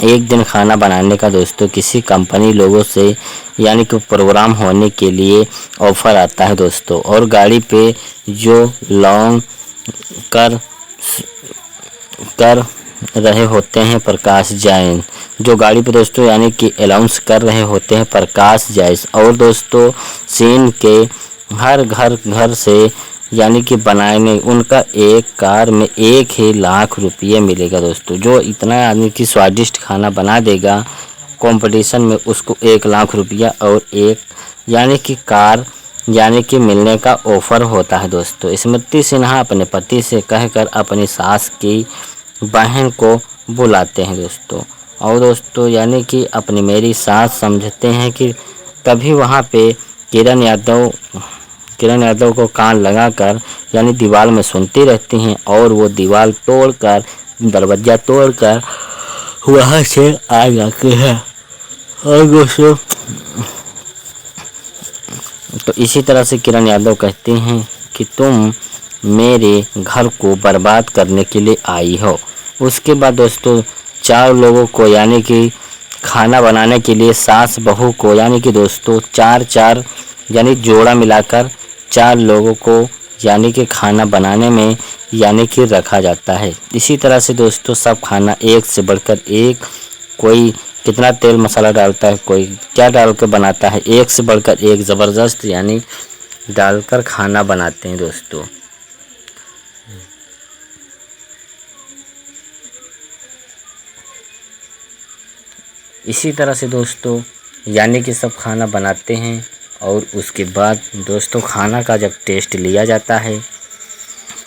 एक दिन खाना बनाने का दोस्तों किसी कंपनी लोगों से यानी कि प्रोग्राम होने के लिए ऑफ़र आता है दोस्तों, और गाड़ी पे जो लॉन्ग कर रहे होते हैं प्रकाश जैन, जो गाड़ी पे दोस्तों यानी कि अनाउंस कर रहे होते हैं प्रकाश जैस, और दोस्तों सीन के हर घर से यानी कि बनाने उनका एक कार में 1 ही लाख रुपये मिलेगा दोस्तों। जो इतना यानी कि स्वादिष्ट खाना बना देगा कंपटीशन में उसको 1 लाख रुपया और एक यानी कि कार यानी कि मिलने का ऑफ़र होता है दोस्तों। स्मृति सिन्हा अपने पति से कहकर अपनी सास की बहन को बुलाते हैं दोस्तों, और दोस्तों यानी कि अपनी मेरी सास समझते हैं कि तभी वहाँ पे किरण यादव को कान लगाकर यानी दीवार में सुनती रहती हैं, और वो दीवार तोड़कर दरवाज़ा तोड़कर वहाँ से आ जाते हैं। और दोस्तों तो इसी तरह से किरण यादव कहती हैं कि तुम मेरे घर को बर्बाद करने के लिए आई हो। उसके बाद दोस्तों 4 लोगों को यानी कि खाना बनाने के लिए सास बहू को यानी कि दोस्तों 4 यानी जोड़ा मिलाकर 4 लोगों को यानी कि खाना बनाने में यानी कि रखा जाता है। इसी तरह से दोस्तों सब खाना एक से बढ़कर एक, कोई कितना तेल मसाला डालता है, कोई क्या डाल कर बनाता है, एक से बढ़कर एक ज़बरदस्त यानी डालकर खाना बनाते हैं दोस्तों। इसी तरह से दोस्तों यानी कि सब खाना बनाते हैं, और उसके बाद दोस्तों खाना का जब टेस्ट लिया जाता है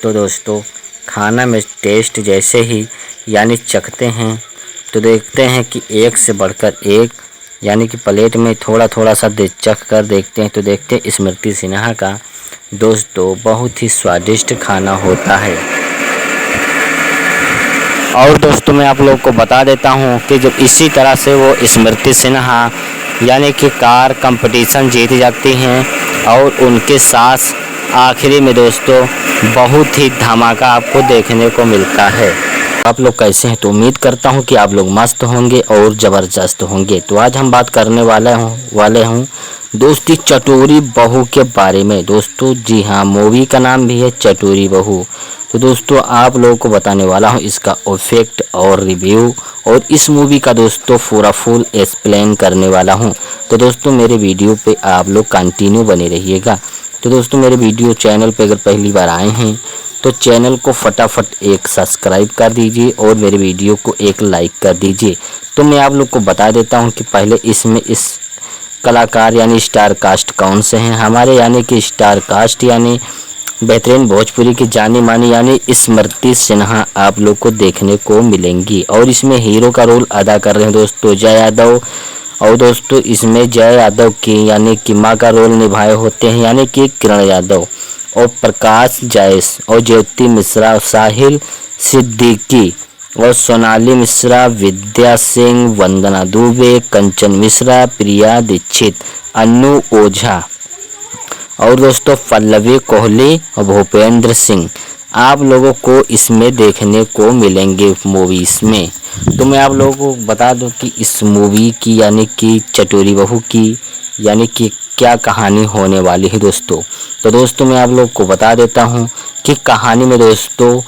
तो दोस्तों खाना में टेस्ट जैसे ही यानी चखते हैं तो देखते हैं कि एक से बढ़कर एक यानी कि प्लेट में थोड़ा सा चख कर देखते हैं तो देखते हैं स्मृति सिन्हा का दोस्तों बहुत ही स्वादिष्ट खाना होता है। और दोस्तों मैं आप लोग को बता देता हूं कि जब इसी तरह से वो स्मृति सिन्हा यानी कि कार कंपटीशन जीत जाती हैं, और उनके सास आखिरी में दोस्तों बहुत ही धमाका आपको देखने को मिलता है। आप लोग कैसे हैं? तो उम्मीद करता हूं कि आप लोग मस्त होंगे और ज़बरदस्त होंगे। तो आज हम बात करने वाले हूं दोस्ती चटोरी बहू के बारे में दोस्तों। जी हाँ, मूवी का नाम भी है चटोरी बहू। तो दोस्तों आप लोगों को बताने वाला हूँ इसका इफेक्ट और रिव्यू, और इस मूवी का दोस्तों पूरा फुल एक्सप्लेन करने वाला हूँ। तो दोस्तों मेरे वीडियो पे आप लोग कंटिन्यू बने रहिएगा। तो दोस्तों मेरे वीडियो चैनल पे अगर पहली बार आए हैं तो चैनल को फटाफट एक सब्सक्राइब कर दीजिए और मेरे वीडियो को एक लाइक कर दीजिए। तो मैं आप लोग को बता देता हूँ कि पहले इसमें इस कलाकार यानी स्टार कास्ट कौन से हैं हमारे, यानी कि स्टार कास्ट यानी बेहतरीन भोजपुरी की जानी मानी यानी स्मृति सिन्हा आप लोग को देखने को मिलेंगी। और इसमें हीरो का रोल अदा कर रहे हैं दोस्तों जय यादव। और दोस्तों इसमें जय यादव की यानी कि माँ का रोल निभाए होते हैं यानी कि किरण यादव, और प्रकाश जायस और ज्योति मिश्रा, साहिल सिद्दीकी और सोनाली मिश्रा, विद्या सिंह, वंदना दुबे, कंचन मिश्रा, प्रिया दीक्षित, अन्नू ओझा और दोस्तों पल्लवी कोहली और भूपेंद्र सिंह आप लोगों को इसमें देखने को मिलेंगे मूवीज में। तो मैं आप लोगों को बता दूं कि इस मूवी की यानी कि चटोरी बहू की यानी कि क्या कहानी होने वाली है दोस्तों। तो दोस्तों मैं आप लोगों को बता देता हूं कि कहानी में दोस्तों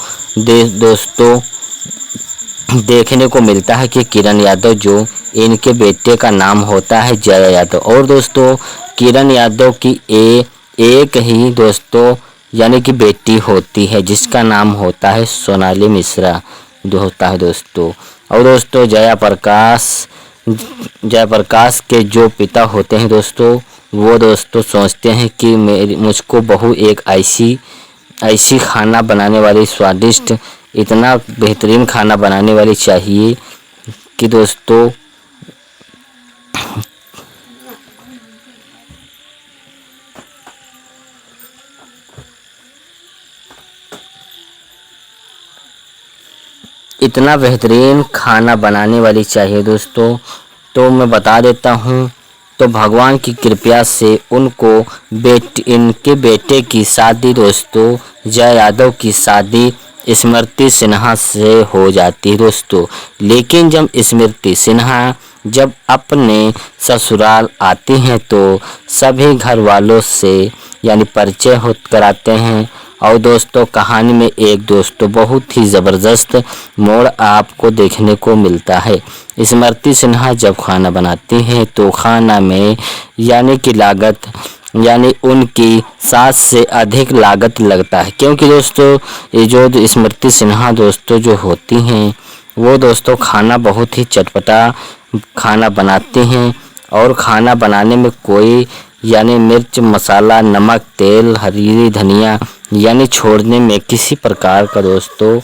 देखने को मिलता है कि किरण यादव जो इनके बेटे का नाम होता है जय यादव, और दोस्तों किरण यादव की एक ही दोस्तों यानी कि बेटी होती है जिसका नाम होता है सोनाली मिश्रा जो होता है दोस्तों। और दोस्तों जयप्रकाश के जो पिता होते हैं दोस्तों वो दोस्तों सोचते हैं कि मुझको बहू एक ऐसी खाना बनाने वाली स्वादिष्ट इतना बेहतरीन खाना बनाने वाली चाहिए कि दोस्तों इतना बेहतरीन खाना बनाने वाली चाहिए दोस्तों। तो मैं बता देता हूँ तो भगवान की कृपा से उनको इनके बेटे की शादी दोस्तों जय यादव की शादी स्मृति सिन्हा से हो जाती है दोस्तों। लेकिन जब स्मृति सिन्हा जब अपने ससुराल आती हैं तो सभी घर वालों से यानी परिचय कराते हैं। और दोस्तों कहानी में एक दोस्तों बहुत ही ज़बरदस्त मोड़ आपको देखने को मिलता है। स्मृति सिन्हा जब खाना बनाती हैं तो खाना में यानी कि लागत यानी उनकी सास से अधिक लागत लगता है, क्योंकि दोस्तों ये जो स्मृति सिन्हा दोस्तों जो होती हैं वो दोस्तों खाना बहुत ही चटपटा खाना बनाती हैं। और खाना बनाने में कोई यानी मिर्च मसाला नमक तेल हरी धनिया यानी छोड़ने में किसी प्रकार का दोस्तों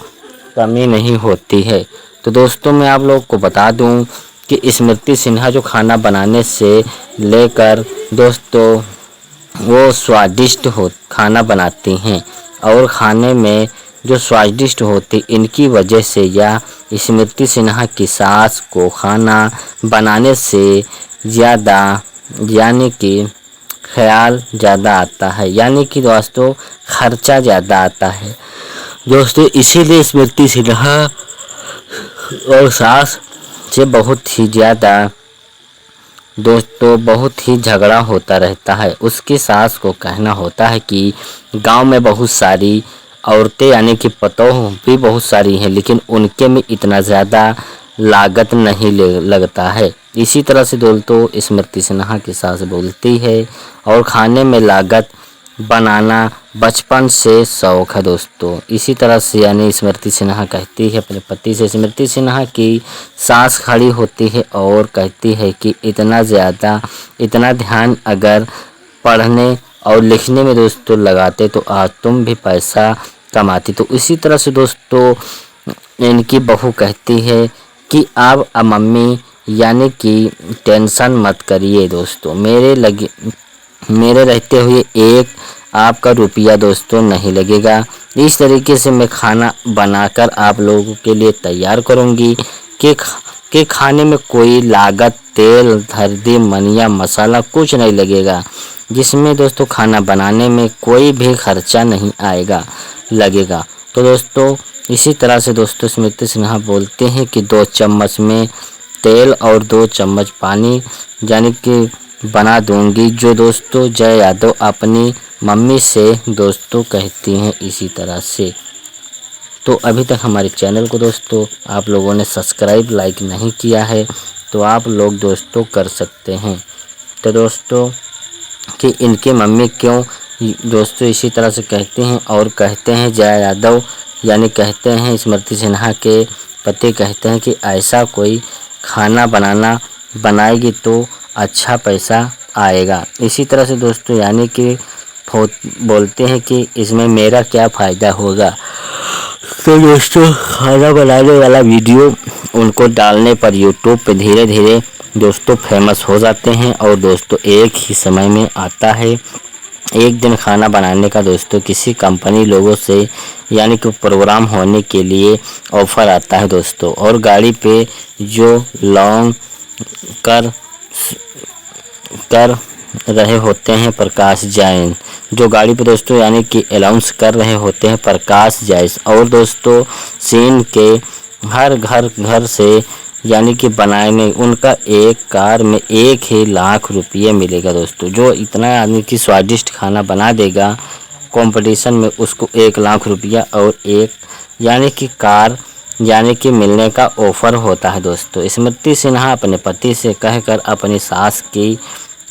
कमी नहीं होती है। तो दोस्तों मैं आप लोगों को बता दूं कि स्मृति सिन्हा जो खाना बनाने से लेकर दोस्तों वो स्वादिष्ट खाना बनाती हैं, और खाने में जो स्वादिष्ट होती इनकी वजह से या स्मृति सिन्हा की सास को खाना बनाने से ज़्यादा यानी कि ख्याल ज़्यादा आता है यानी कि दोस्तों खर्चा ज़्यादा आता है दोस्तों। इसीलिए स्मृति सिन्हा और सास से बहुत ही ज़्यादा दोस्तों बहुत ही झगड़ा होता रहता है। उसकी सास को कहना होता है कि गांव में बहुत सारी औरतें यानी कि पतोह भी बहुत सारी हैं लेकिन उनके में इतना ज़्यादा लागत नहीं लगता है। इसी तरह से दोस्तों स्मृति सिन्हा की सास बोलती है और खाने में लागत बनाना बचपन से शौक है दोस्तों। इसी तरह से यानी स्मृति सिन्हा कहती है अपने पति से। स्मृति सिन्हा की सास खड़ी होती है और कहती है कि इतना ध्यान अगर पढ़ने और लिखने में दोस्तों लगाते तो आज तुम भी पैसा कमाती। तो इसी तरह से दोस्तों इनकी बहू कहती है कि अब मम्मी यानी कि टेंशन मत करिए दोस्तों, मेरे रहते हुए एक आपका रुपया दोस्तों नहीं लगेगा। इस तरीके से मैं खाना बनाकर आप लोगों के लिए तैयार करूंगी कि खाने में कोई लागत तेल हल्दी मनिया मसाला कुछ नहीं लगेगा, जिसमें दोस्तों खाना बनाने में कोई भी खर्चा नहीं लगेगा। तो दोस्तों इसी तरह से दोस्तों स्मृति सिन्हा बोलते हैं कि 2 चम्मच में तेल और 2 चम्मच पानी यानी कि बना दूंगी, जो दोस्तों जय यादव अपनी मम्मी से दोस्तों कहती हैं। इसी तरह से तो अभी तक हमारे चैनल को दोस्तों आप लोगों ने सब्सक्राइब लाइक नहीं किया है तो आप लोग दोस्तों कर सकते हैं। तो दोस्तों कि इनके मम्मी क्यों दोस्तों इसी तरह से कहती हैं और कहते हैं जया यादव यानी कहते हैं स्मृति सिन्हा के पति कहते हैं कि ऐसा कोई खाना बनाएगी तो अच्छा पैसा आएगा। इसी तरह से दोस्तों यानी कि बोलते हैं कि इसमें मेरा क्या फ़ायदा होगा। तो दोस्तों खाना बनाने वाला वीडियो उनको डालने पर यूट्यूब पे धीरे धीरे दोस्तों फेमस हो जाते हैं और दोस्तों एक ही समय में आता है। एक दिन खाना बनाने का दोस्तों किसी कंपनी लोगों से यानी कि प्रोग्राम होने के लिए ऑफ़र आता है दोस्तों, और गाड़ी पे जो लॉन्ग कर रहे होते हैं प्रकाश जैन, जो गाड़ी पे दोस्तों यानी कि अनाउंस कर रहे होते हैं प्रकाश जैन। और दोस्तों सीन के हर घर से यानी कि बनाने उनका एक कार में 1 लाख रुपये मिलेगा दोस्तों। जो इतना यानी कि स्वादिष्ट खाना बना देगा कंपटीशन में उसको 1 लाख रुपया और एक यानी कि कार यानी कि मिलने का ऑफ़र होता है दोस्तों। स्मृति सिन्हा अपने पति से कहकर अपनी सास की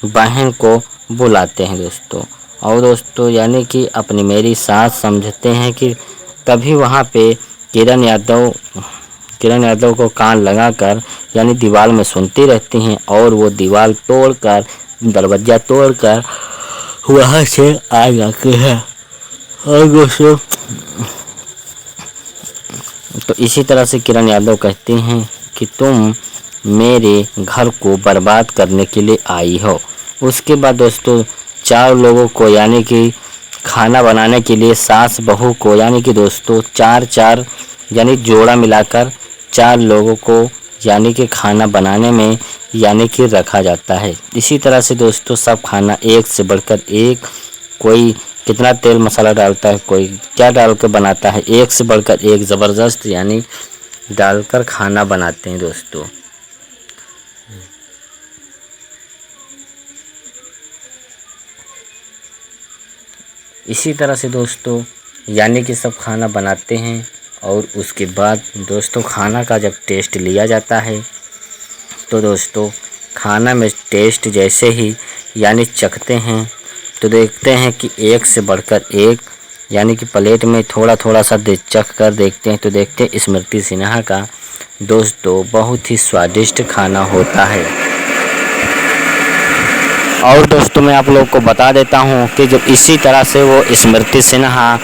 बहन को बुलाते हैं दोस्तों, और दोस्तों यानी कि अपनी मेरी सास समझते हैं कि तभी वहाँ पे किरण यादव को कान लगाकर यानी दीवार में सुनती रहती हैं और वो दीवार तोड़कर दरवाज़ा तोड़कर वहाँ से आ जाते हैं। और दोस्तों तो इसी तरह से किरण यादव कहती हैं कि तुम मेरे घर को बर्बाद करने के लिए आई हो। उसके बाद दोस्तों 4 लोगों को यानी कि खाना बनाने के लिए सास बहू को यानी कि दोस्तों 4 यानी जोड़ा मिलाकर 4 लोगों को यानी कि खाना बनाने में यानी कि रखा जाता है। इसी तरह से दोस्तों सब खाना एक से बढ़कर एक, कोई कितना तेल मसाला डालता है, कोई क्या डाल कर बनाता है, एक से बढ़कर एक ज़बरदस्त यानी डालकर खाना बनाते हैं दोस्तों। इसी तरह से दोस्तों यानी कि सब खाना बनाते हैं और उसके बाद दोस्तों खाना का जब टेस्ट लिया जाता है तो दोस्तों खाना में टेस्ट जैसे ही यानी चखते हैं तो देखते हैं कि एक से बढ़कर एक यानी कि प्लेट में थोड़ा सा चख कर देखते हैं तो देखते हैं स्मृति सिन्हा का दोस्तों बहुत ही स्वादिष्ट खाना होता है। और दोस्तों मैं आप लोगों को बता देता हूं कि जब इसी तरह से वो स्मृति सिन्हा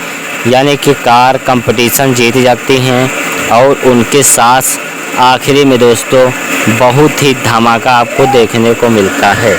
यानी कि कार कंपटीशन जीत जाती हैं और उनके साथ आखिरी में दोस्तों बहुत ही धमाका आपको देखने को मिलता है।